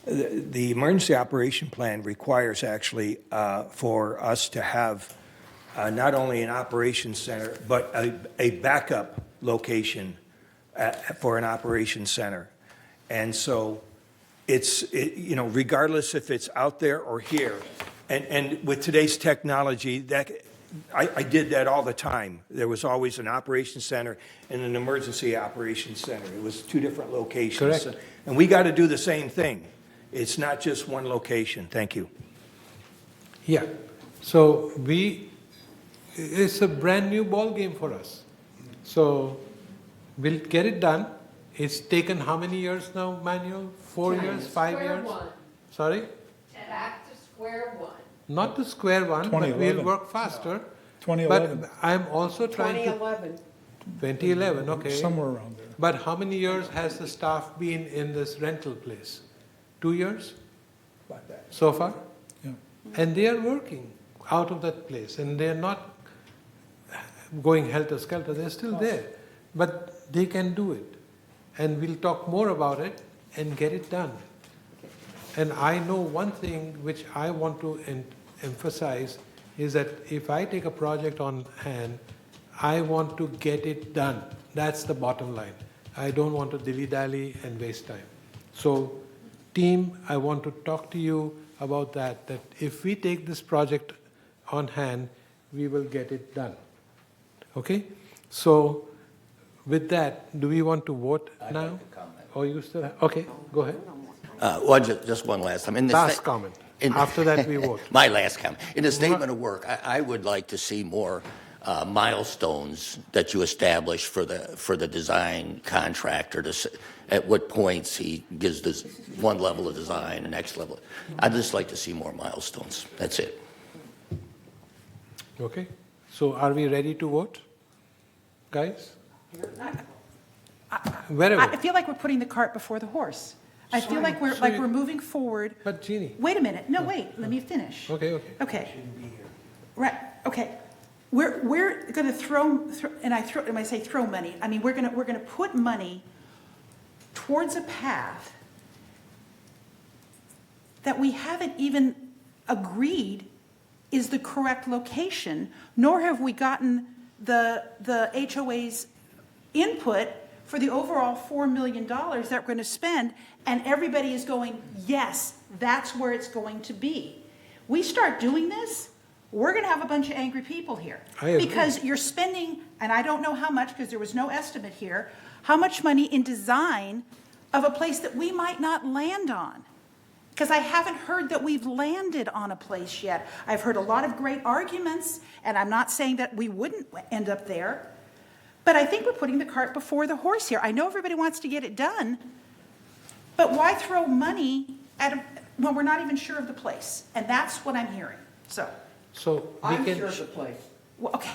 The emergency operation plan requires actually for us to have not only an operations center, but a backup location for an operations center. And so regardless if it's out there or here, and with today's technology, that I did that all the time. There was always an operations center and an emergency operations center. It was two different locations. Correct. And we got to do the same thing. It's not just one location. Thank you. Yeah. So it's a brand new ball game for us. So we'll get it done. It's taken how many years now, Manuel? 4 years, 5 years? Sorry? Back to square one. Not the square one, but we'll 2011. work faster. 2011. But I'm also trying to... 2011, okay. Somewhere around there. But how many years has the staff been in this rental place? 2 years? About that. So far? Yeah. And they are working out of that place, and they're not going helter-skelter, they're still there. But they can do it. And we'll talk more about it and get it done. And I know one thing which I want to emphasize is that if I take a project on hand, I want to get it done. That's the bottom line. I don't want to dilly-dally and waste time. So, team, I want to talk to you about that if we take this project on hand, we will get it done. Okay? So, with that, do we want to vote now? I'd like to comment. Or you still have, okay, go ahead. Well, just one last time. Last comment. After that, we vote. My last comment. In the statement of work, I would like to see more milestones that you establish for the design contractor at what points he gives this one level of design, the next level. I'd just like to see more milestones. That's it. Okay. So are we ready to vote? Guys? Wherever. I feel like we're putting the cart before the horse. I feel like we're moving forward. But Jeannie. Wait a minute. No, wait. Let me finish. Okay. Okay. Right. Okay. We're going to throw, and I say throw money. I mean we're going to put money towards a path that we haven't even agreed is the correct location, nor have we gotten the HOA's input for the overall $4 million that we're going to spend, and everybody is going, yes, that's where it's going to be. We start doing this, we're going to have a bunch of angry people here. I agree. Because you're spending, and I don't know how much because there was no estimate here, how much money in design of a place that we might not land on. Because I haven't heard that we've landed on a place yet. I've heard a lot of great arguments, and I'm not saying that we wouldn't end up there, but I think we're putting the cart before the horse here. I know everybody wants to get it done, but why throw money at when we're not even sure of the place? And that's what I'm hearing. So we can. sure of the place. well, okay.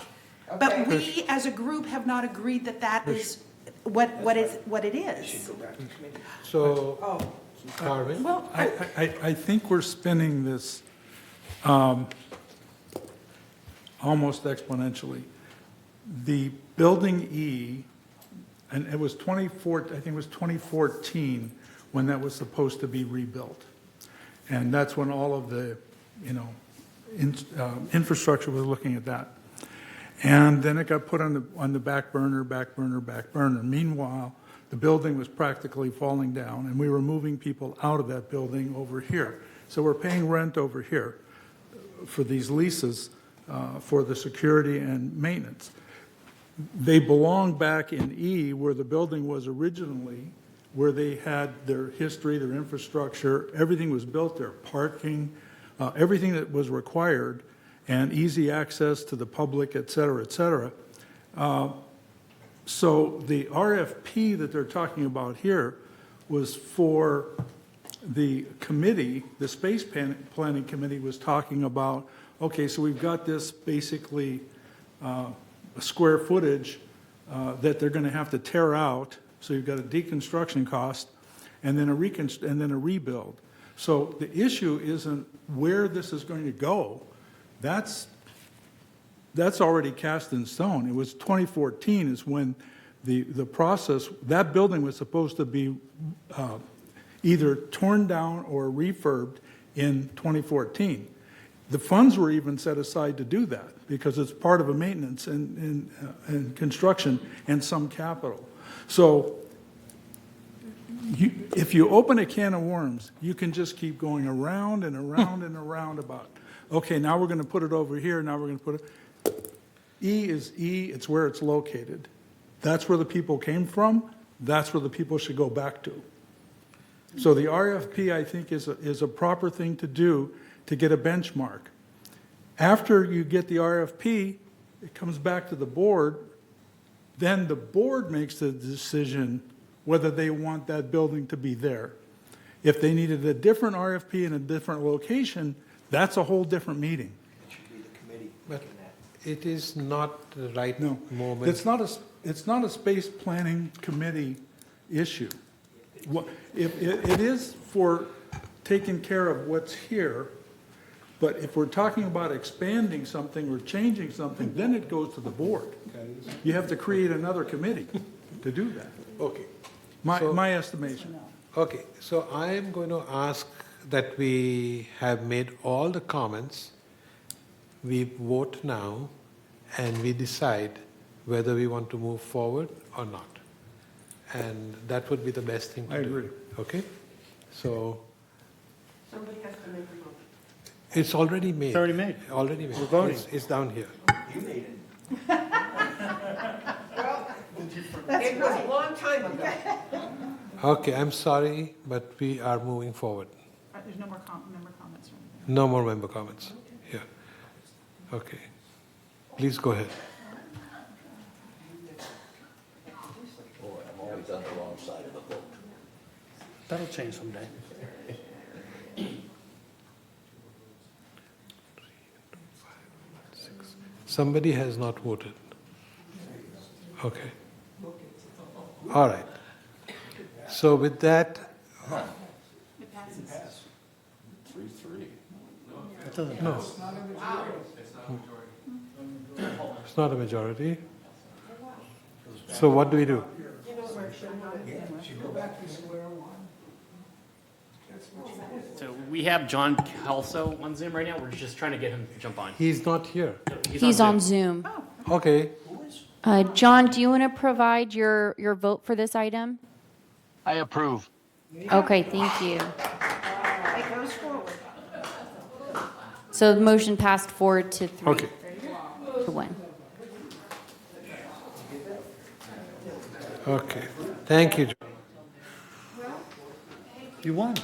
But we as a group have not agreed that is what it is. So, Carvin. Well, I think we're spinning this almost exponentially. The building E, and it was 2014 when that was supposed to be rebuilt. And that's when all of the, infrastructure was looking at that. And then it got put on the back burner. Meanwhile, the building was practically falling down, and we were moving people out of that building over here. So we're paying rent over here for these leases for the security and maintenance. They belong back in E, where the building was originally, where they had their history, their infrastructure, everything was built there, parking, everything that was required, and easy access to the public, et cetera, et cetera. So the RFP that they're talking about here was for the committee, the space planning committee was talking about, okay, so we've got this basically square footage that they're going to have to tear out, so you've got a deconstruction cost, and then a rebuild. So the issue isn't where this is going to go. That's already cast in stone. It was 2014 is when the process, that building was supposed to be either torn down or refurbed in 2014. The funds were even set aside to do that because it's part of a maintenance and construction and some capital. So if you open a can of worms, you can just keep going around and around and around about, okay, now we're going to put it over here, now we're going to put it. E is E, it's where it's located. That's where the people came from. That's where the people should go back to. So the RFP, I think, is a proper thing to do to get a benchmark. After you get the RFP, it comes back to the board. Then the board makes the decision whether they want that building to be there. If they needed a different RFP in a different location, that's a whole different meeting. It should be the committee. But it is not the right moment. It's not a space planning committee issue. It is for taking care of what's here, but if we're talking about expanding something or changing something, then it goes to the board. You have to create another committee to do that. Okay. My estimation. Okay, so I am going to ask that we have made all the comments, we vote now, and we decide whether we want to move forward or not. And that would be the best thing to do. I agree. Okay? So Somebody has to make a motion. it's already made. It's already made. Already made. We're voting. It's down here. You made it. It was a long time ago. Okay, I'm sorry, but we are moving forward. There's no more member comments or anything. No more member comments. Yeah. Okay. Please go ahead. Boy, I'm always on the wrong side of the vote. That'll change someday. Somebody has not voted. Okay. All right. So with that, It passes. 3-3. That doesn't no, pass. it's not a majority. So what do we do? So we have John Kelso on Zoom right now. We're just trying to get him to jump on. He's not here. He's on Zoom. Okay. John, do you want to provide your vote for this item? I approve. Okay, thank you. It goes forward. So the motion passed 4-3 Okay. to 1. Okay. Thank you. You won.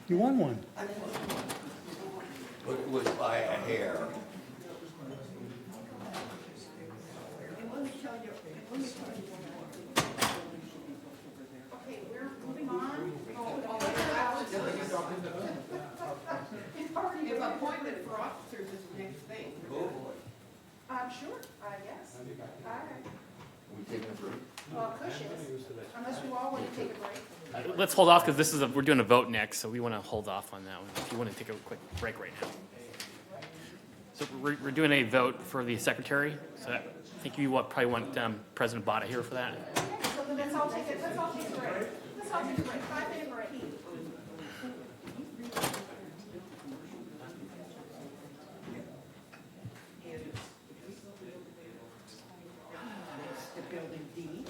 You won one. But it was by a hair. Okay, we're moving on. If appointment for officers is the next thing. Sure, yes. All right. We taking a break? Well, cushions, unless we all want to take a break. Let's hold off because we're doing a vote next, so we want to hold off on that one. If you want to take a quick break right now. So we're doing a vote for the secretary. So I think you probably want President Bada here for that. So then let's all take a break. Let's all take a break, 5-minute break. Building D.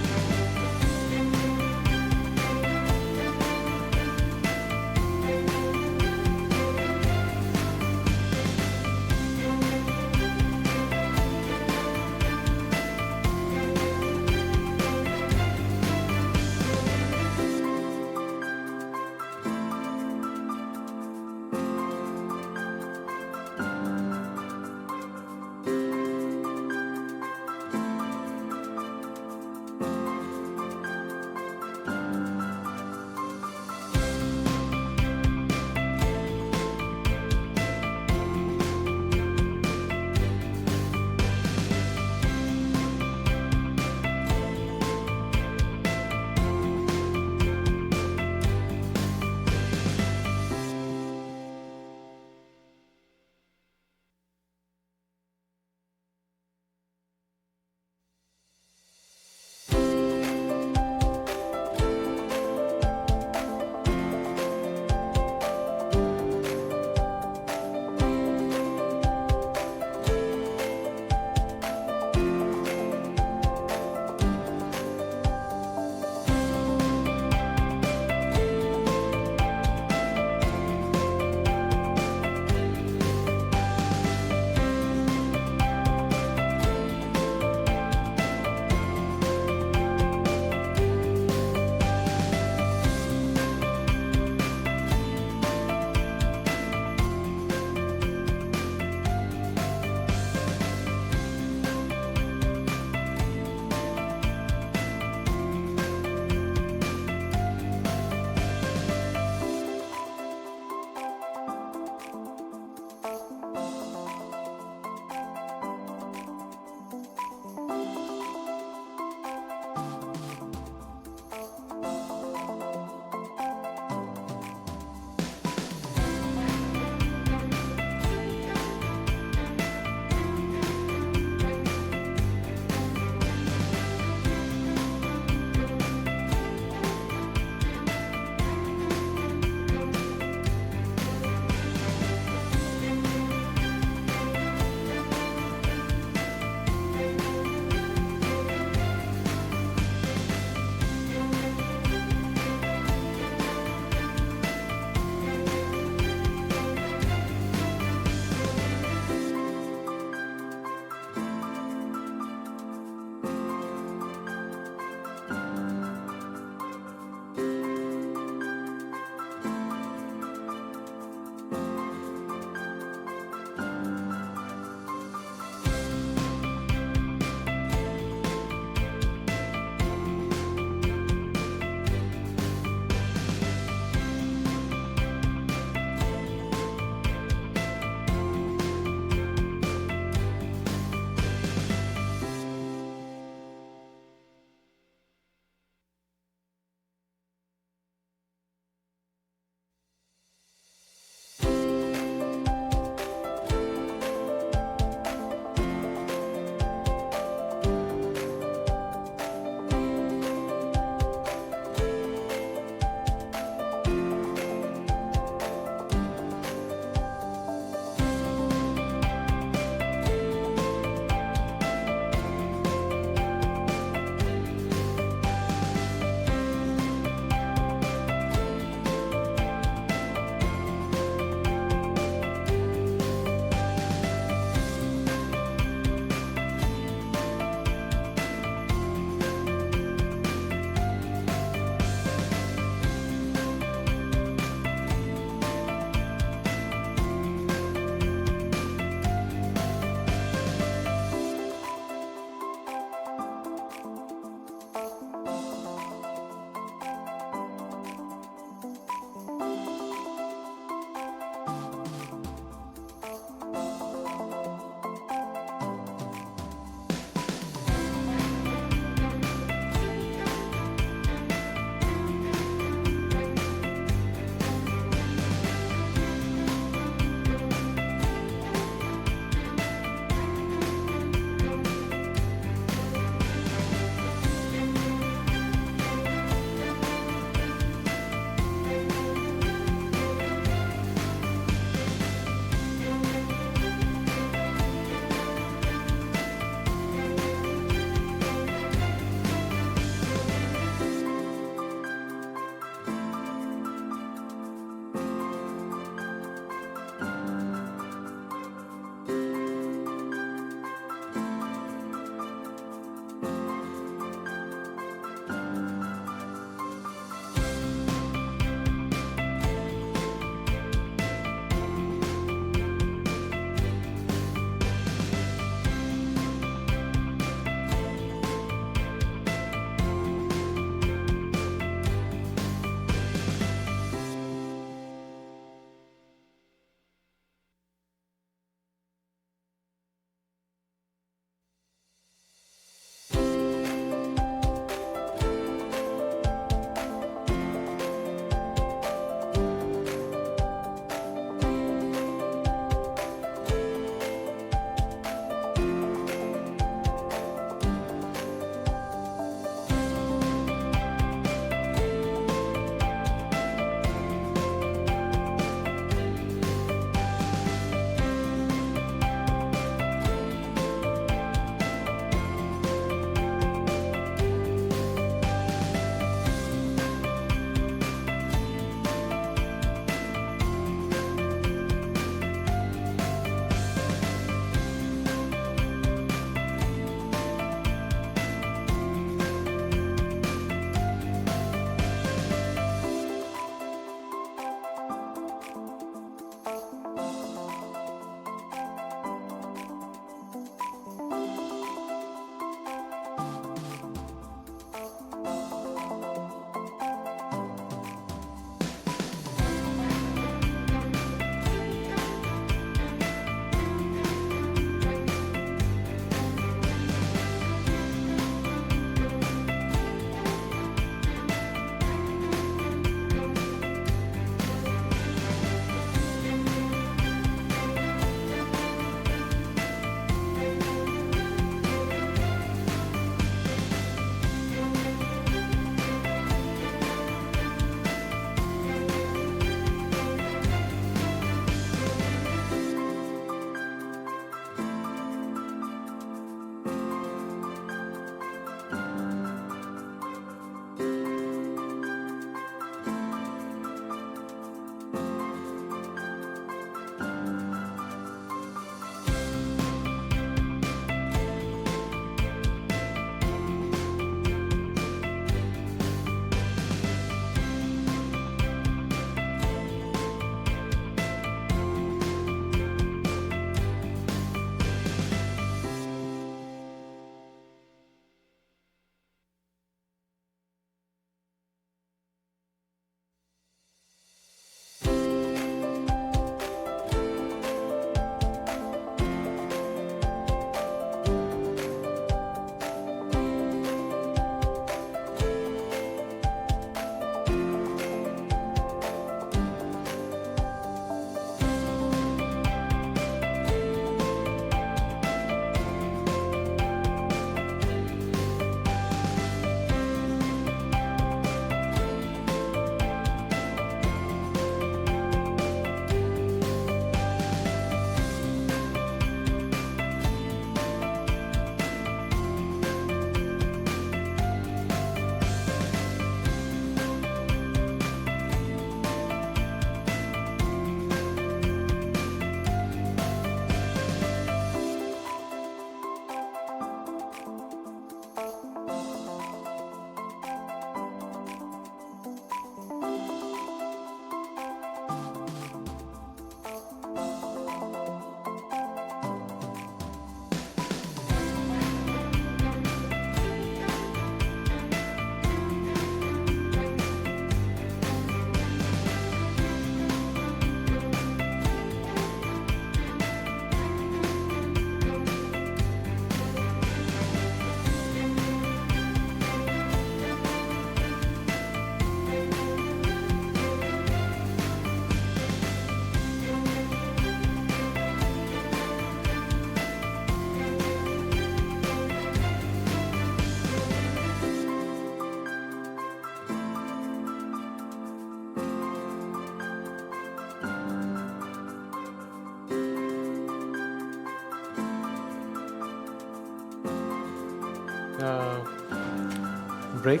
break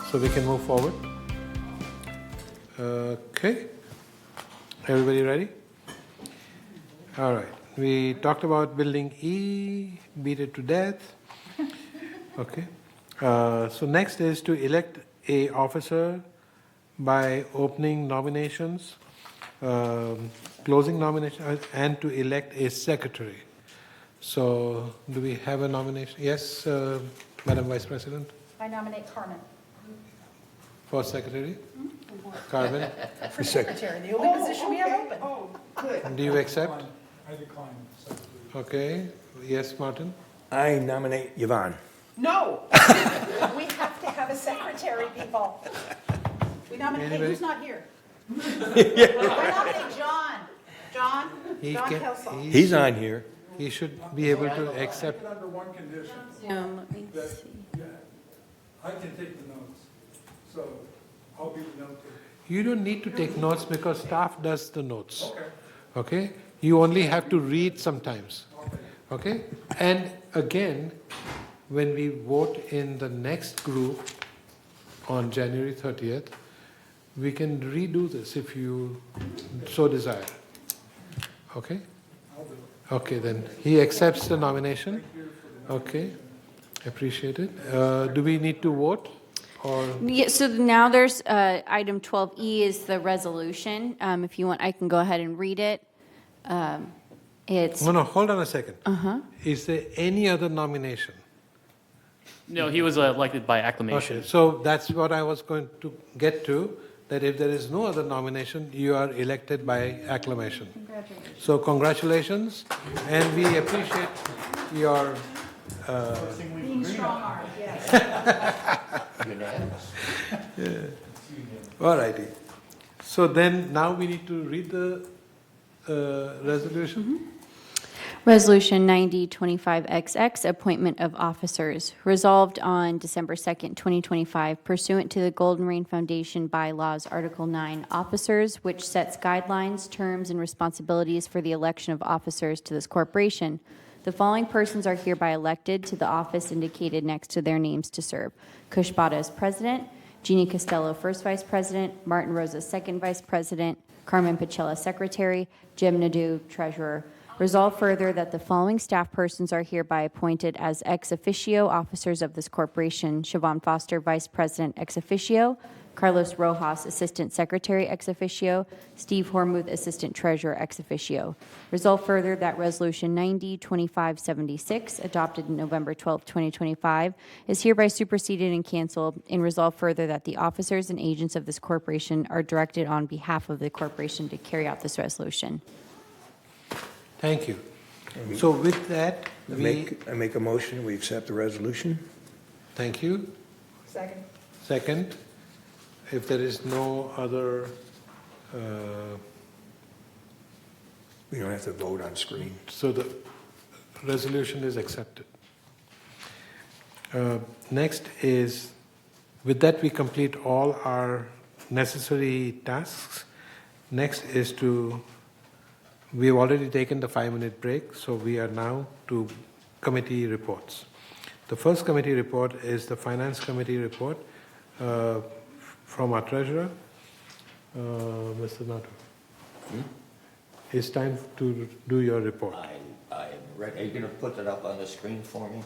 so we can move forward. Okay. Everybody ready? All right. We talked about building E, beat it to death. Okay. So next is to elect a officer by opening nominations, closing nominations, and to elect a secretary. So do we have a nomination? Yes, Madam Vice President? I nominate Carmen. For secretary? Carmen? For secretary, the only position we have open. Oh, good. Do you accept? I decline. Okay. Yes, Martin? I nominate Yvonne. No. We have to have a secretary, people. We nominate, hey, Anybody? who's not here? I nominate John. John Kelsall. He's on here. He should be able to accept. Under one condition. Let me that- see. yeah, I can take the notes, so I'll be the note taker. You don't need to take notes because staff does the notes. Okay. Okay? You only have to read sometimes. Okay? And again, when we vote in the next group on January 30th, we can redo this if you so desire. Okay? Okay, then he accepts the nomination. Okay, appreciate it. Do we need to vote or? Yeah, so now there's item 12E is the resolution. If you want, I can go ahead and read it. It's No, hold on a second. Uh-huh. Is there any other nomination? No, he was elected by acclamation. Okay, so that's what I was going to get to, that if there is no other nomination, you are elected by acclamation. Congratulations. So congratulations, and we appreciate your Being strong-armed, yes. Unanimous. all righty. So then now we need to read the resolution? Resolution 9025XX, appointment of officers. Resolved on December 2nd, 2025, pursuant to the Golden Rain Foundation bylaws, Article 9, officers, which sets guidelines, terms, and responsibilities for the election of officers to this corporation. The following persons are hereby elected to the office indicated next to their names to serve. Kush Bada as president, Jeannie Costello, first vice president, Martin Rosa, second vice president, Carmen Pachella, secretary, Jim Nadeau, treasurer. Resolve further that the following staff persons are hereby appointed as ex officio officers of this corporation: Siobhan Foster, Vice President ex officio; Carlos Rojas, Assistant Secretary ex officio; Steve Hormuth, Assistant Treasurer ex officio. Resolve further that Resolution 902576, adopted November 12, 2025, is hereby superseded and canceled, and resolve further that the officers and agents of this corporation are directed on behalf of the corporation to carry out this resolution. Thank you. So with that, I make a motion, we accept the resolution. thank you. Second. Second, if there is no other, We don't have to vote on screen. so the resolution is accepted. Next is, with that we complete all our necessary tasks. Next is we've already taken the 5-minute break, so we are now to committee reports. The first committee report is the Finance Committee report from our treasurer, Mr. Nato. It's time to do your report. I'm ready. Are you going to put that up on the screen for me?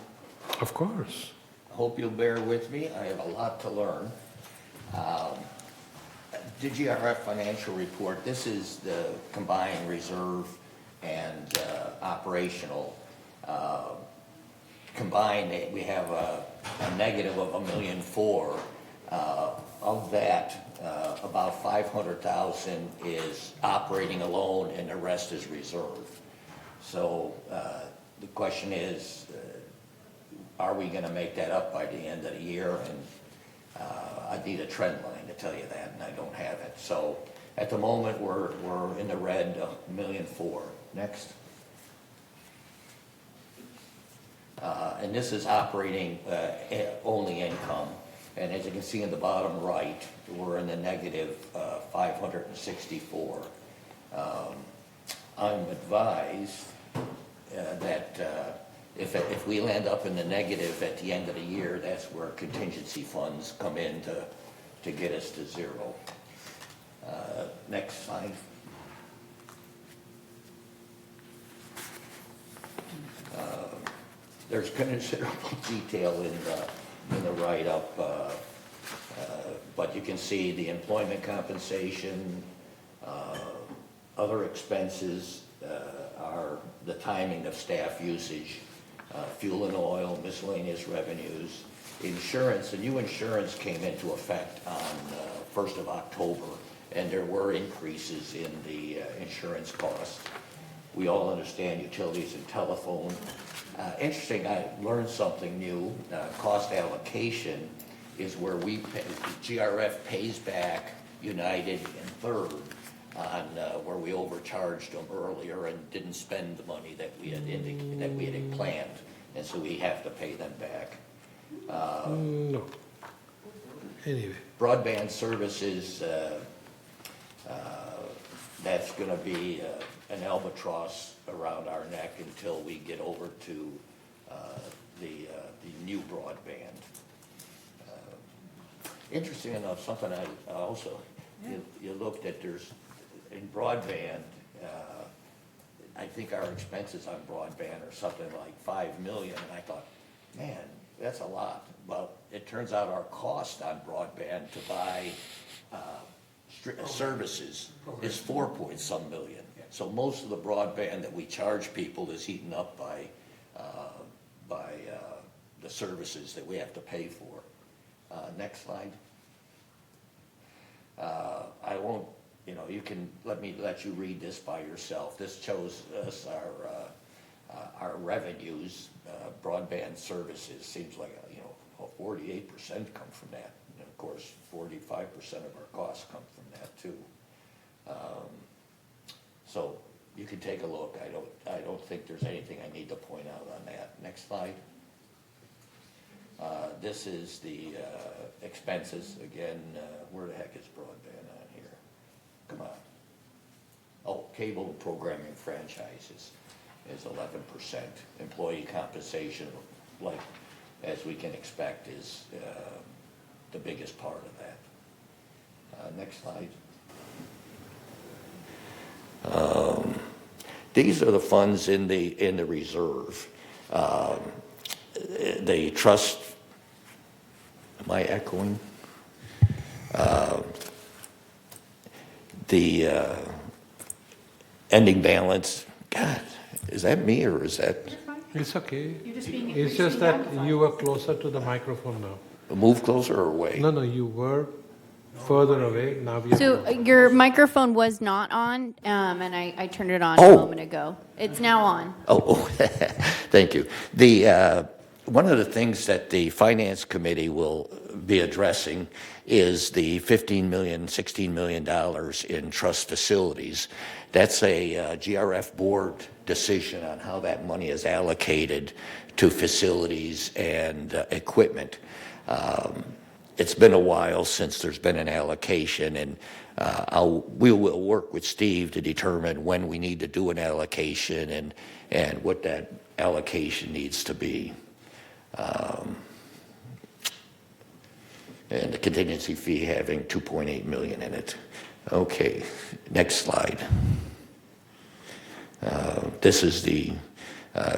Of course. I hope you'll bear with me. I have a lot to learn. The GRF financial report, this is the combined reserve and operational. Combined, we have a negative of $1.4 million. Of that, about $500,000 is operating alone, and the rest is reserve. So the question is, are we going to make that up by the end of the year? And I need a trend line to tell you that, and I don't have it. So at the moment, we're in the red, $1.4 million. Next. And this is operating only income. And as you can see in the bottom right, we're in the negative 564. I'm advised that if we land up in the negative at the end of the year, that's where contingency funds come in to get us to zero. Next slide. There's considerable detail in the write-up, but you can see the employment compensation, other expenses are the timing of staff usage, fuel and oil, miscellaneous revenues, insurance. The new insurance came into effect on 1st of October, and there were increases in the insurance costs. We all understand utilities and telephone. Interesting, I learned something new. Cost allocation is where we pay, GRF pays back United and Third on where we overcharged them earlier and didn't spend the money that we had planned, and so we have to pay them back. No. Anyway. Broadband services, that's going to be an albatross around our neck until we get over to the new broadband. Interesting enough, something I also, you looked at, there's, in broadband, I think our expenses on broadband are something like $5 million, and I thought, man, that's a lot. Well, it turns out our cost on broadband to buy services is 4-point-some million. So most of the broadband that we charge people is eaten up by the services that we have to pay for. Next slide. I won't, you can let you read this by yourself. This shows us our revenues, broadband services. Seems like 48% come from that. And of course, 45% of our costs come from that too. So you can take a look. I don't think there's anything I need to point out on that. Next slide. This is the expenses. Again, where the heck is broadband on here? Come on. Oh, cable programming franchises is 11%. Employee compensation, like as we can expect, is the biggest part of that. Next slide. These are the funds in the reserve. The trust. Am I echoing? The ending balance. God, is that me or is that? It's okay. You're just being It's just that you were closer to the microphone now. Move closer or away? No, you were further away. Now we are So closer. your microphone was not on, and I turned it on a moment ago. It's now on. Oh, thank you. One of the things that the Finance Committee will be addressing is the $15 million, $16 million in trust facilities. That's a GRF board decision on how that money is allocated to facilities and equipment. It's been a while since there's been an allocation, and we will work with Steve to determine when we need to do an allocation and what that allocation needs to be. And the contingency fee having $2.8 million in it. Okay, next slide. This is the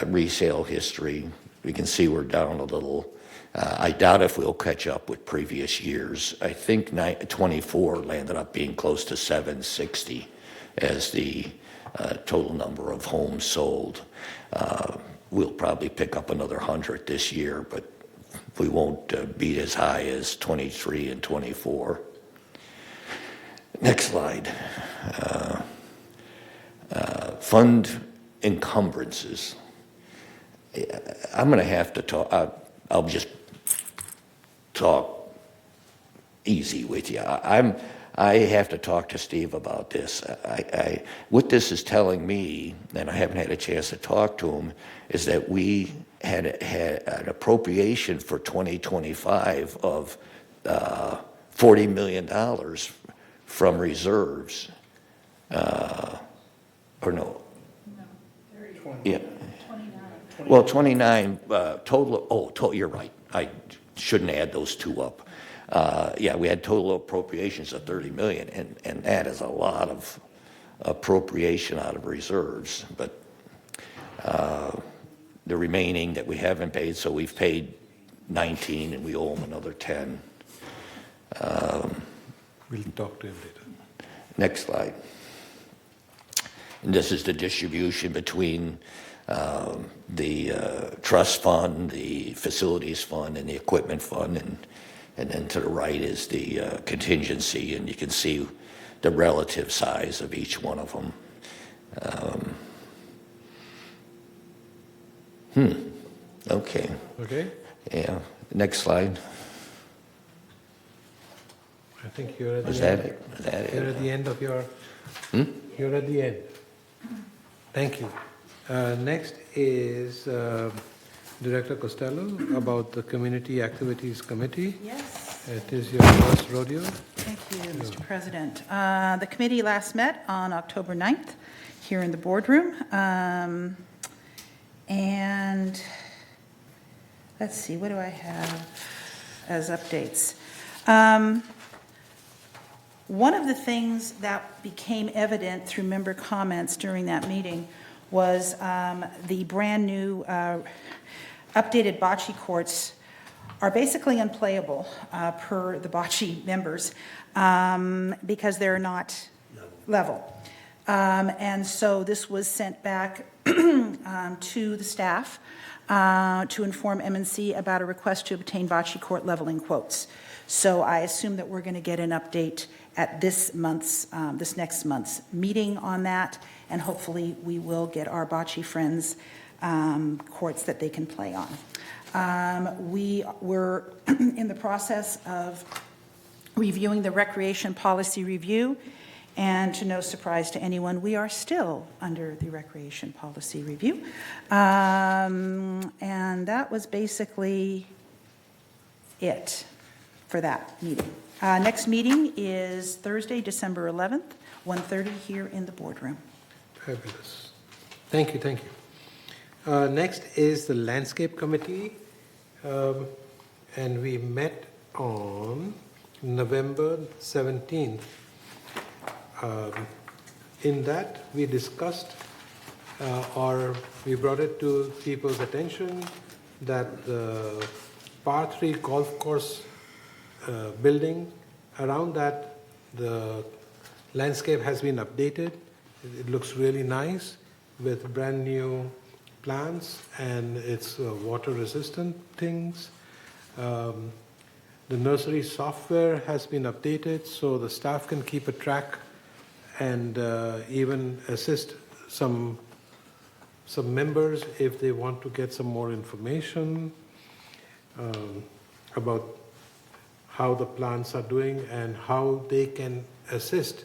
resale history. We can see we're down a little. I doubt if we'll catch up with previous years. I think 24 landed up being close to 760 as the total number of homes sold. We'll probably pick up another 100 this year, but we won't be as high as 23 and 24. Next slide. Fund encumbrances. I'm going to have to talk. I'll just talk easy with you. I have to talk to Steve about this. What this is telling me, and I haven't had a chance to talk to him, is that we had an appropriation for 2025 of $40 million from reserves. Or no? Yeah. Well, 29, total, you're right. I shouldn't add those two up. Yeah, we had total appropriations of 30 million, and that is a lot of appropriation out of reserves. But the remaining that we haven't paid, so we've paid 19 and we owe them another 10. We'll talk to him later. Next slide. And this is the distribution between the trust fund, the facilities fund, and the equipment fund, and then to the right is the contingency, and you can see the relative size of each one of them. Okay. Okay. Yeah. Next slide. I think you're at the Was end. that it? Was that it? You're at the end of your... You're at the end. Thank you. Next is Director Costello about the Community Activities Committee. Yes. It is your first rodeo. Thank you, Mr. President. The committee last met on October 9th here in the boardroom. And let's see, what do I have as updates? One of the things that became evident through member comments during that meeting was the brand-new updated bocce courts are basically unplayable per the bocce members because they're not level. And so this was sent back to the staff to inform MNC about a request to obtain bocce court leveling quotes. So I assume that we're going to get an update at this next month's meeting on that, and hopefully we will get our bocce friends courts that they can play on. We were in the process of reviewing the recreation policy review, and to no surprise to anyone, we are still under the recreation policy review. And that was basically it for that meeting. Next meeting is Thursday, December 11th, 1:30 here in the boardroom. Fabulous. Thank you, thank you. Next is the Landscape Committee, and we met on November 17th. In that, we discussed, or we brought it to people's attention, that the Par 3 golf course building, around that, the landscape has been updated. It looks really nice with brand new plants, and it's water resistant things. The nursery software has been updated so the staff can keep a track and even assist some members if they want to get some more information about how the plants are doing and how they can assist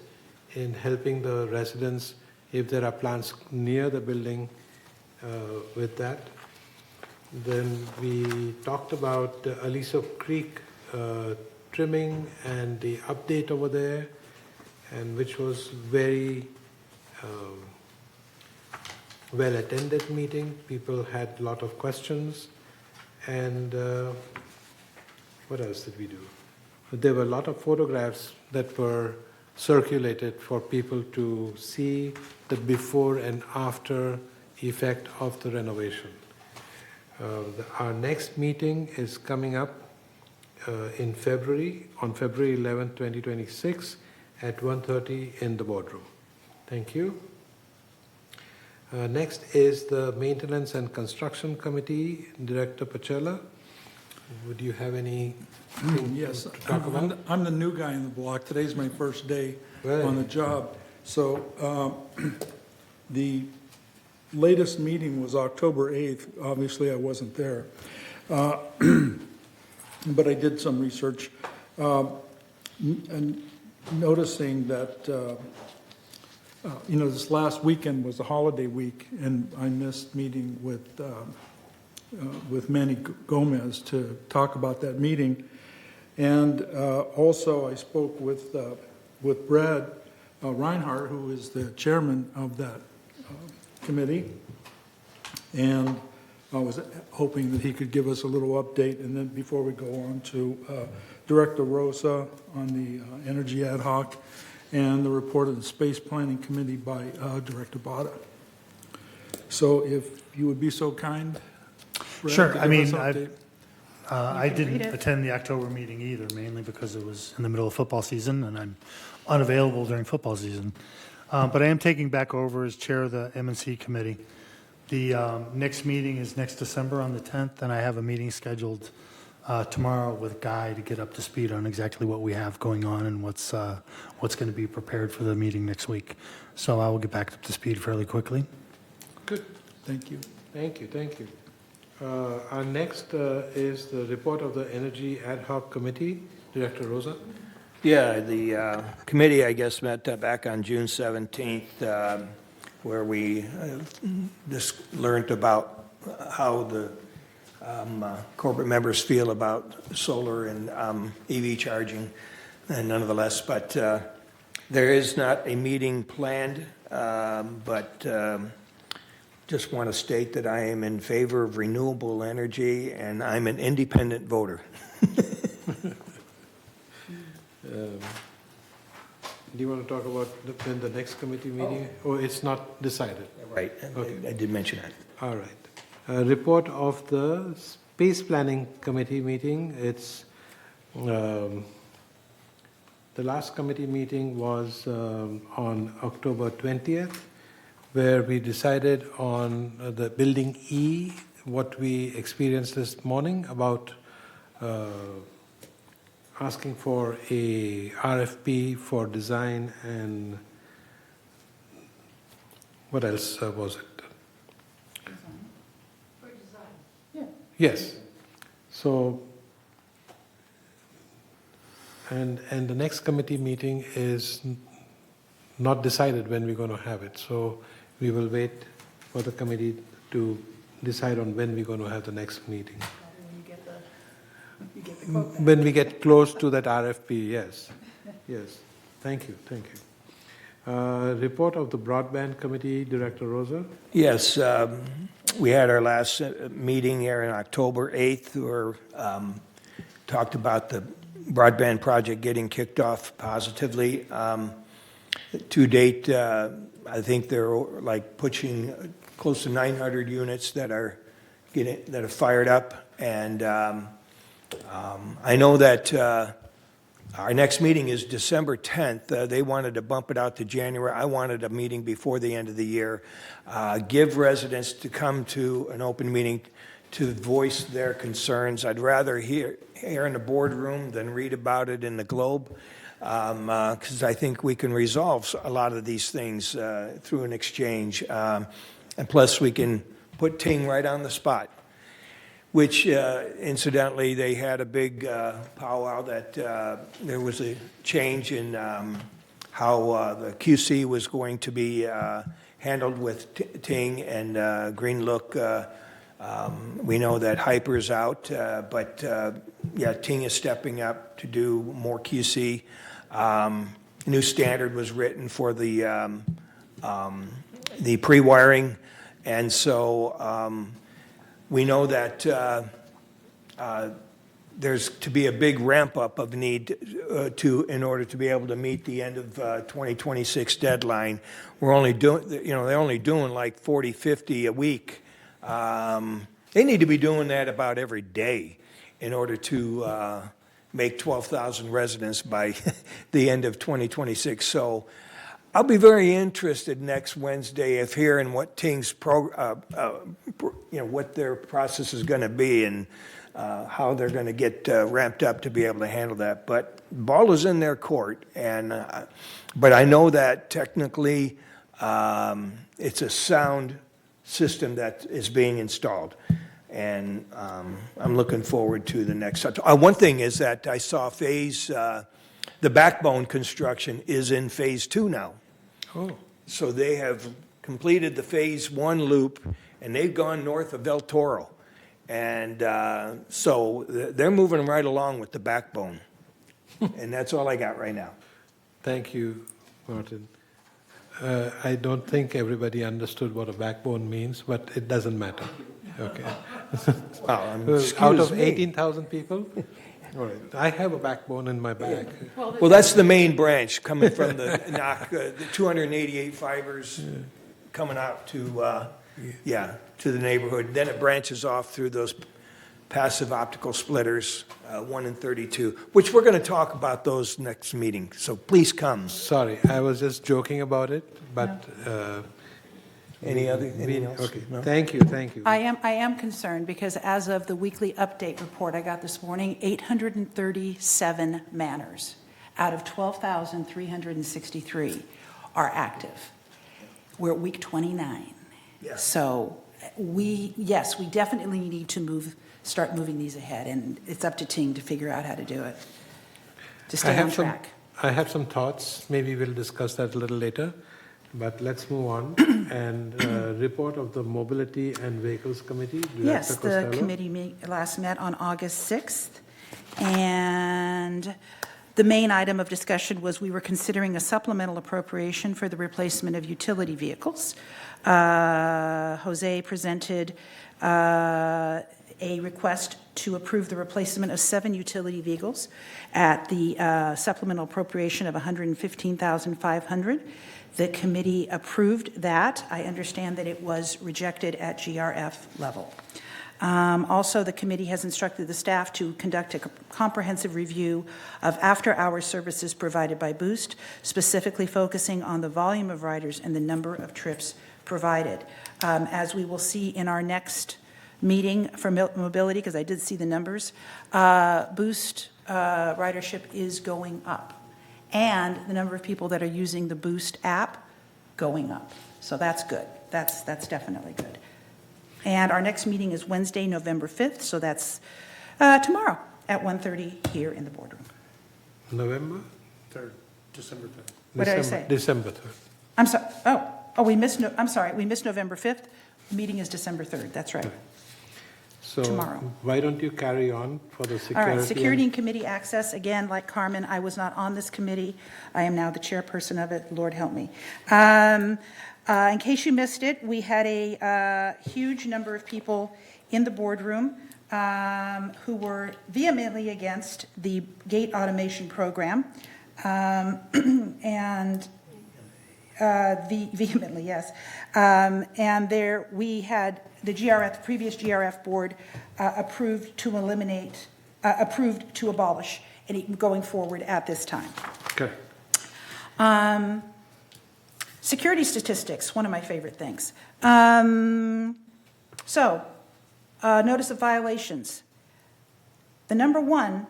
in helping the residents if there are plants near the building with that. Then we talked about the Aliso Creek trimming and the update over there, and which was very well attended meeting. People had a lot of questions. And what else did we do? There were a lot of photographs that were circulated for people to see the before and after effect of the renovation. Our next meeting is coming up in February, on February 11, 2026 at 1:30 in the boardroom. Thank you. Next is the Maintenance and Construction Committee, Director Pachella. Would you have any? Yes, to talk about? I'm the new guy in the block. Today's my first day on the job. So the latest meeting was October 8th. Obviously, I wasn't there. But I did some research and noticing that, this last weekend was a holiday week, and I missed meeting with Manny Gomez to talk about that meeting. And also I spoke with Brad Reinhardt, who is the chairman of that committee. And I was hoping that he could give us a little update, and then before we go on to Director Rosa on the Energy Ad Hoc, and the report of the Space Planning Committee by Director Bada. So if you would be so kind, Brad, Sure. to I give us mean, update. I didn't attend the October meeting either, mainly because it was in the middle of football season, and I'm unavailable during football season. But I am taking back over as chair of the M&C committee. The next meeting is next December on the 10th, and I have a meeting scheduled tomorrow with Guy to get up to speed on exactly what we have going on and what's going to be prepared for the meeting next week. So I will get back up to speed fairly quickly. Good. Thank you. Thank you, thank you. Our next is the report of the Energy Ad Hoc Committee. Director Rosa. Yeah, the committee, I guess, met back on June 17th, where we just learned about how the corporate members feel about solar and EV charging, and nonetheless, but there is not a meeting planned, but just want to state that I am in favor of renewable energy, and I'm an independent voter. Do you want to talk about when the next committee meeting? Oh, it's not decided. Right, Okay. I did mention that. All right. Report of the Space Planning Committee meeting. It's the last committee meeting was on October 20th, where we decided on the building E, what we experienced this morning about asking for a RFP for design and what else was it? For design. Yeah. Yes. So, and the next committee meeting is not decided when we're going to have it. So we will wait for the committee to decide on when we're going to have the next meeting. When we get close to that RFP, yes. Yes. Thank you, thank you. Report of the Broadband Committee, Director Rosa. Yes, we had our last meeting here on October 8th, where talked about the broadband project getting kicked off positively. To date, I think they're like pushing close to 900 units that are fired up, and I know that our next meeting is December 10th. They wanted to bump it out to January. I wanted a meeting before the end of the year. Give residents to come to an open meeting to voice their concerns. I'd rather hear in the boardroom than read about it in the Globe, because I think we can resolve a lot of these things through an exchange. And plus, we can put Ting right on the spot, which incidentally, they had a big powwow that there was a change in how the QC was going to be handled with Ting and Green Look. We know that Hyper's out, but yeah, Ting is stepping up to do more QC. New standard was written for the pre-wiring, and so we know that there's to be a big ramp up of need in order to be able to meet the end of 2026 deadline. We're only doing, they're only doing like 40, 50 a week. They need to be doing that about every day in order to make 12,000 residents by the end of 2026. So I'll be very interested next Wednesday if hearing what Ting's what their process is going to be and how they're going to get ramped up to be able to handle that. But ball is in their court, and but I know that technically it's a sound system that is being installed, and I'm looking forward to the next. One thing is that I saw the backbone construction is in phase 2 now. Oh. So they have completed the phase 1 loop, and they've gone north of El Toro. And so they're moving right along with the backbone. And that's all I got right now. Thank you, Martin. I don't think everybody understood what a backbone means, but it doesn't matter. Okay. Well, Out excuse of me. 18,000 people? All right. I have a backbone in my back. Well, that's the main branch coming from the the 288 fibers coming out to, to the neighborhood. Then it branches off through those passive optical splitters, 1 and 32, which we're going to talk about those next meeting. So please come. Sorry, I was just joking about it, but... Anything else? Okay, thank you, thank you. I am concerned because as of the weekly update report I got this morning, 837 manners out of 12,363 are active. We're at week 29. Yeah. So we definitely need to start moving these ahead, and it's up to Ting to figure out how to do it, to stay on track. I have some thoughts, maybe we'll discuss that a little later, but let's move on. And report of the Mobility and Vehicles Committee, Director Yes, the Costello. committee last met on August 6th, and the main item of discussion was we were considering a supplemental appropriation for the replacement of utility vehicles. Jose presented a request to approve the replacement of 7 utility vehicles at the supplemental appropriation of $115,500. The committee approved that. I understand that it was rejected at GRF level. Also, the committee has instructed the staff to conduct a comprehensive review of after-hours services provided by Boost, specifically focusing on the volume of riders and the number of trips provided. As we will see in our next meeting for mobility, because I did see the numbers, Boost ridership is going up, and the number of people that are using the Boost app going up. So that's good. That's definitely good. And our next meeting is Wednesday, November 5th, so that's tomorrow at 1:30 here in the boardroom. November? 3rd, December 3rd. What did I say? December 3rd. I'm sorry. I'm sorry. We missed November 5th. The meeting is December 3rd. That's right. So Tomorrow. why don't you carry on for the All security? right, security and committee access, again, like Carmen, I was not on this committee. I am now the chairperson of it, Lord help me. In case you missed it, we had a huge number of people in the boardroom who were vehemently against the gate automation program. Vehemently, yes. And there we had the previous GRF board approved to abolish any going forward at this time. Okay. Security statistics, one of my favorite things. Notice of violations. The number one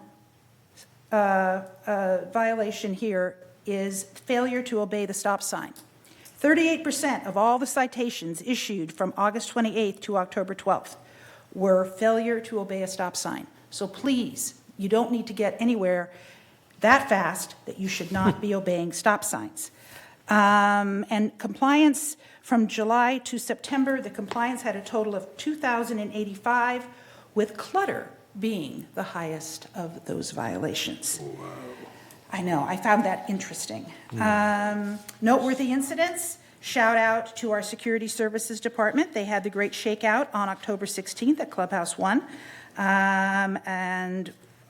violation here is failure to obey the stop sign. 38% of all the citations issued from August 28th to October 12th were failure to obey a stop sign. So please, you don't need to get anywhere that fast that you should not be obeying stop signs. And compliance from July to September, the compliance had a total of 2,085, with clutter being the highest of those violations. Wow. I know, I found that interesting. Noteworthy incidents, shout out to our security services department. They had the great shakeout on October 16th at Clubhouse 1.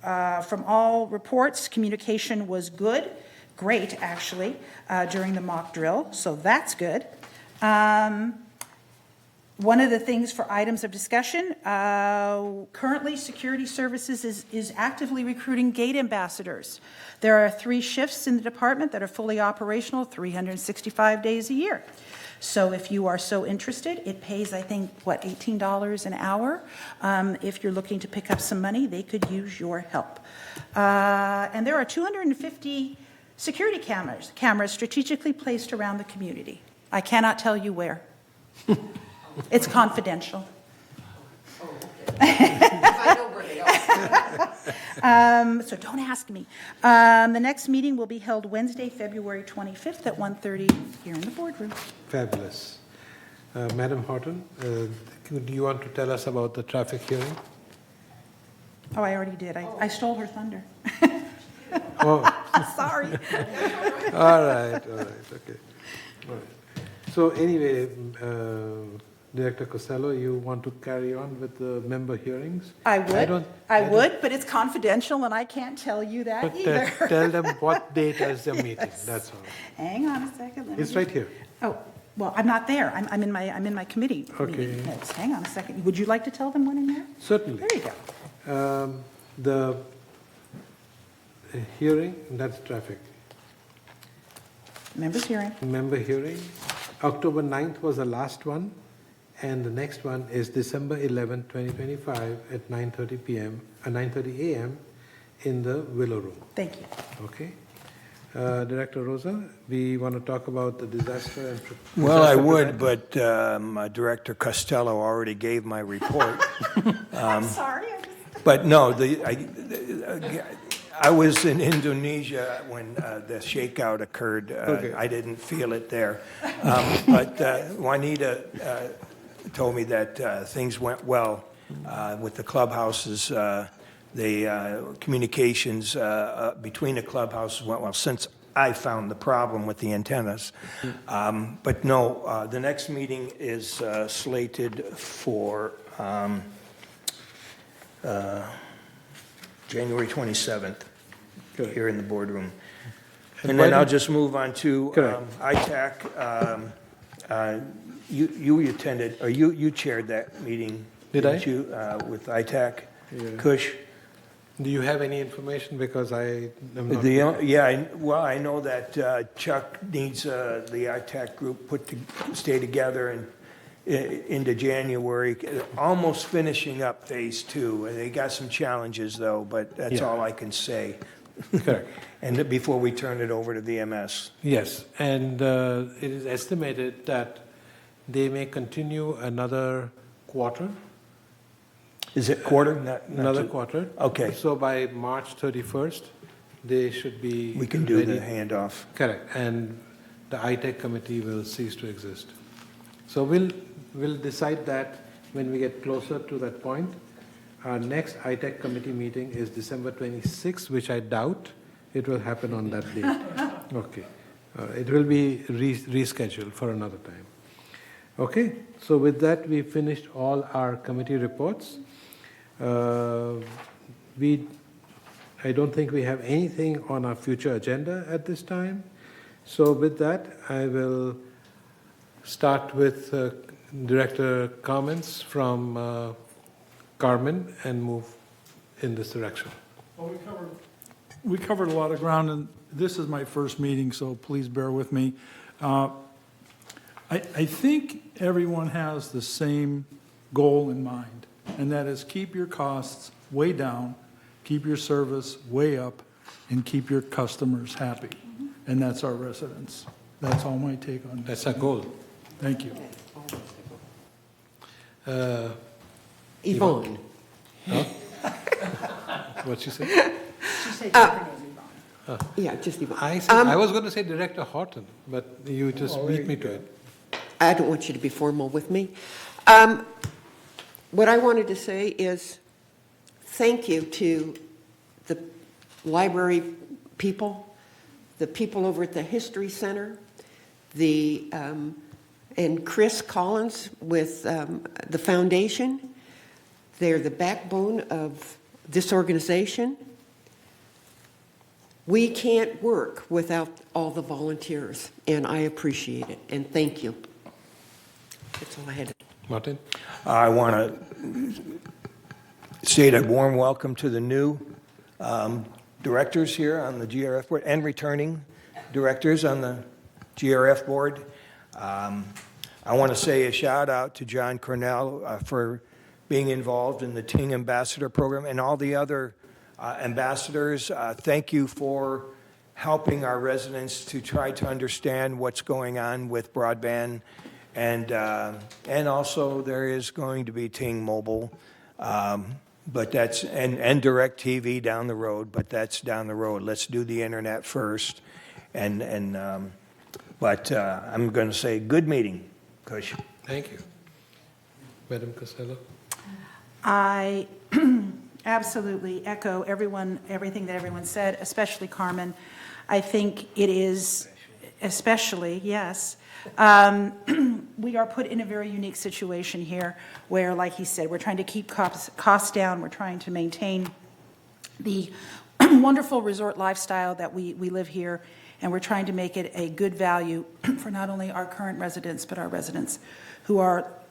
From all reports, communication was good, great actually, during the mock drill, so that's good. One of the things for items of discussion, currently security services is actively recruiting gate ambassadors. There are 3 shifts in the department that are fully operational 365 days a year. So if you are so interested, it pays, I think, $18 an hour. If you're looking to pick up some money, they could use your help. And there are 250 security cameras strategically placed around the community. I cannot tell you where. It's confidential. So don't ask me. The next meeting will be held Wednesday, February 25th at 1:30 here in the boardroom. Fabulous. Madam Horton, do you want to tell us about the traffic hearing? Oh, I already did. I stole her thunder. Oh. Sorry. All right, okay. All right. So anyway, Director Costello, you want to carry on with the member hearings? I would, don't- I don't- would, but it's confidential, and I can't tell you that But either. tell them what date is the meeting, Yes. that's all. Hang on a second. let me It's just- right here. Oh, well, I'm not there. I'm in my committee Okay. meeting minutes. Hang on a second. Would you like to tell them when in there? Certainly. There you go. The hearing, that's traffic. Members hearing. Member hearing, October 9th was the last one, and the next one is December 11th, 2025 at 9:30 p.m., 9:30 a.m. in the Willow Room. Thank you. Okay? Director Rosa, we want to talk about the disaster and... Well, I disaster would, preparedness. but Director Costello already gave my report. I'm sorry. But no, I was in Indonesia when the shakeout occurred. Okay. I didn't feel it there. But Juanita told me that things went well with the clubhouses. The communications between the clubhouses went well since I found the problem with the antennas. But no, the next meeting is slated for January 27th here in the boardroom. And then I'll just move on to ITAC. You attended, or you chaired that meeting. Did I? Didn't you, with ITAC? Kush? Do you have any information? Because I am not... Well, I know that Chuck needs the ITAC group stay together and into January, almost finishing up phase 2. They got some challenges though, but that's all I can say. Correct. And before we turn it over to VMS. Yes, and it is estimated that they may continue another quarter. Is it quarter? Not Another quarter. Okay. So by March 31st, they should be We can do ready. the handoff. Correct, and the ITEC committee will cease to exist. So we'll decide that when we get closer to that point. Our next ITEC committee meeting is December 26th, which I doubt it will happen on that date. Okay. It will be rescheduled for another time. Okay, so with that, we finished all our committee reports. I don't think we have anything on our future agenda at this time. So with that, I will start with director comments from Carmen and move in this direction. Well, we covered a lot of ground, and this is my first meeting, so please bear with me. I think everyone has the same goal in mind, and that is keep your costs way down, keep your service way up, and keep your customers happy. And that's our residents. That's all my take on that. That's our goal. Thank you. Yvonne. Huh? What'd she say? She said your name, Yvonne. Yeah, just Yvonne. I was going to say Director Horton, but you just beat me to it. I don't want you to be formal with me. What I wanted to say is thank you to the library people, the people over at the History Center, and Chris Collins with the foundation. They're the backbone of this organization. We can't work without all the volunteers, and I appreciate it, and thank you. That's all I had. Martin? I want to state a warm welcome to the new directors here on the GRF board and returning directors on the GRF board. I want to say a shout out to John Cornell for being involved in the Ting Ambassador Program and all the other ambassadors. Thank you for helping our residents to try to understand what's going on with broadband. And also there is going to be Ting Mobile, but that's, and Direct TV down the road, but that's down the road. Let's do the internet first. But I'm going to say good meeting, Kush. Thank you. Madam Costello? I absolutely echo everything that everyone said, especially Carmen. I think it is especially, yes. We we are put in a very unique situation here where, like he said, we're trying to keep costs down, we're trying to maintain the wonderful resort lifestyle that we live here, and we're trying to make it a good value for not only our current residents, but our residents who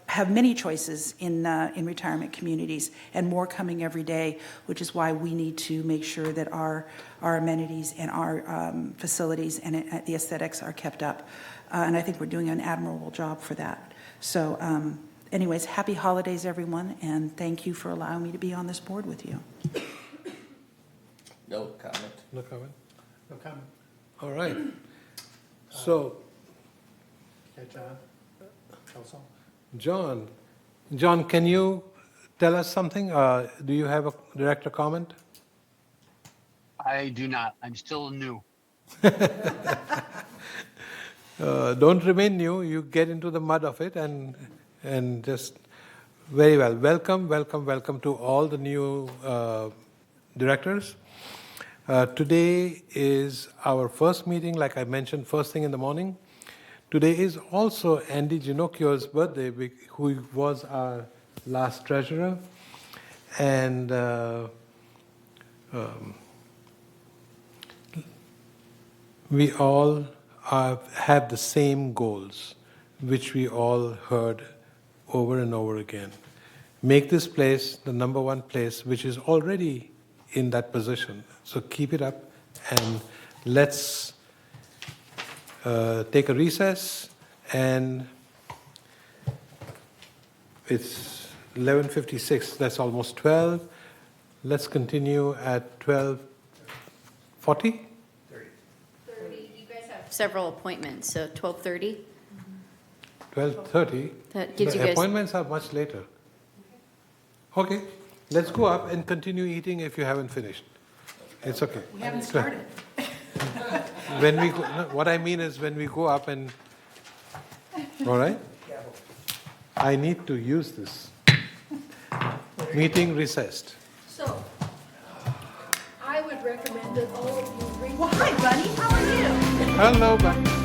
have many choices in retirement communities, and more coming every day, which is why we need to make sure that our amenities and our facilities and the aesthetics are kept up. And I think we're doing an admirable job for that. So anyways, happy holidays, everyone, and thank you for allowing me to be on this board with you. No comment. No comment? No comment. All right. So, Okay, John? Council? John, can you tell us something? Do you have a director comment? I do not. I'm still new. Don't remain new. You get into the mud of it and just very well. Welcome to all the new directors. Today is our first meeting, like I mentioned, first thing in the morning. Today is also Andy Ginocchio's birthday, who was our last treasurer. And we all have the same goals, which we all heard over and over again. Make this place the number one place, which is already in that position. So keep it up, and let's take a recess. And it's 11:56. That's almost 12. Let's continue at 12:40. You guys have several appointments, so 12:30. 12:30. That gives The you guys. appointments are much later. Okay, let's go up and continue eating if you haven't finished. It's okay. We haven't started. When we go, no, what I mean is when we go up and, all right? I need to use this. Meeting recessed. So, I would recommend that all of you read. Well, hi, Bunny. How are you? Hello, bye.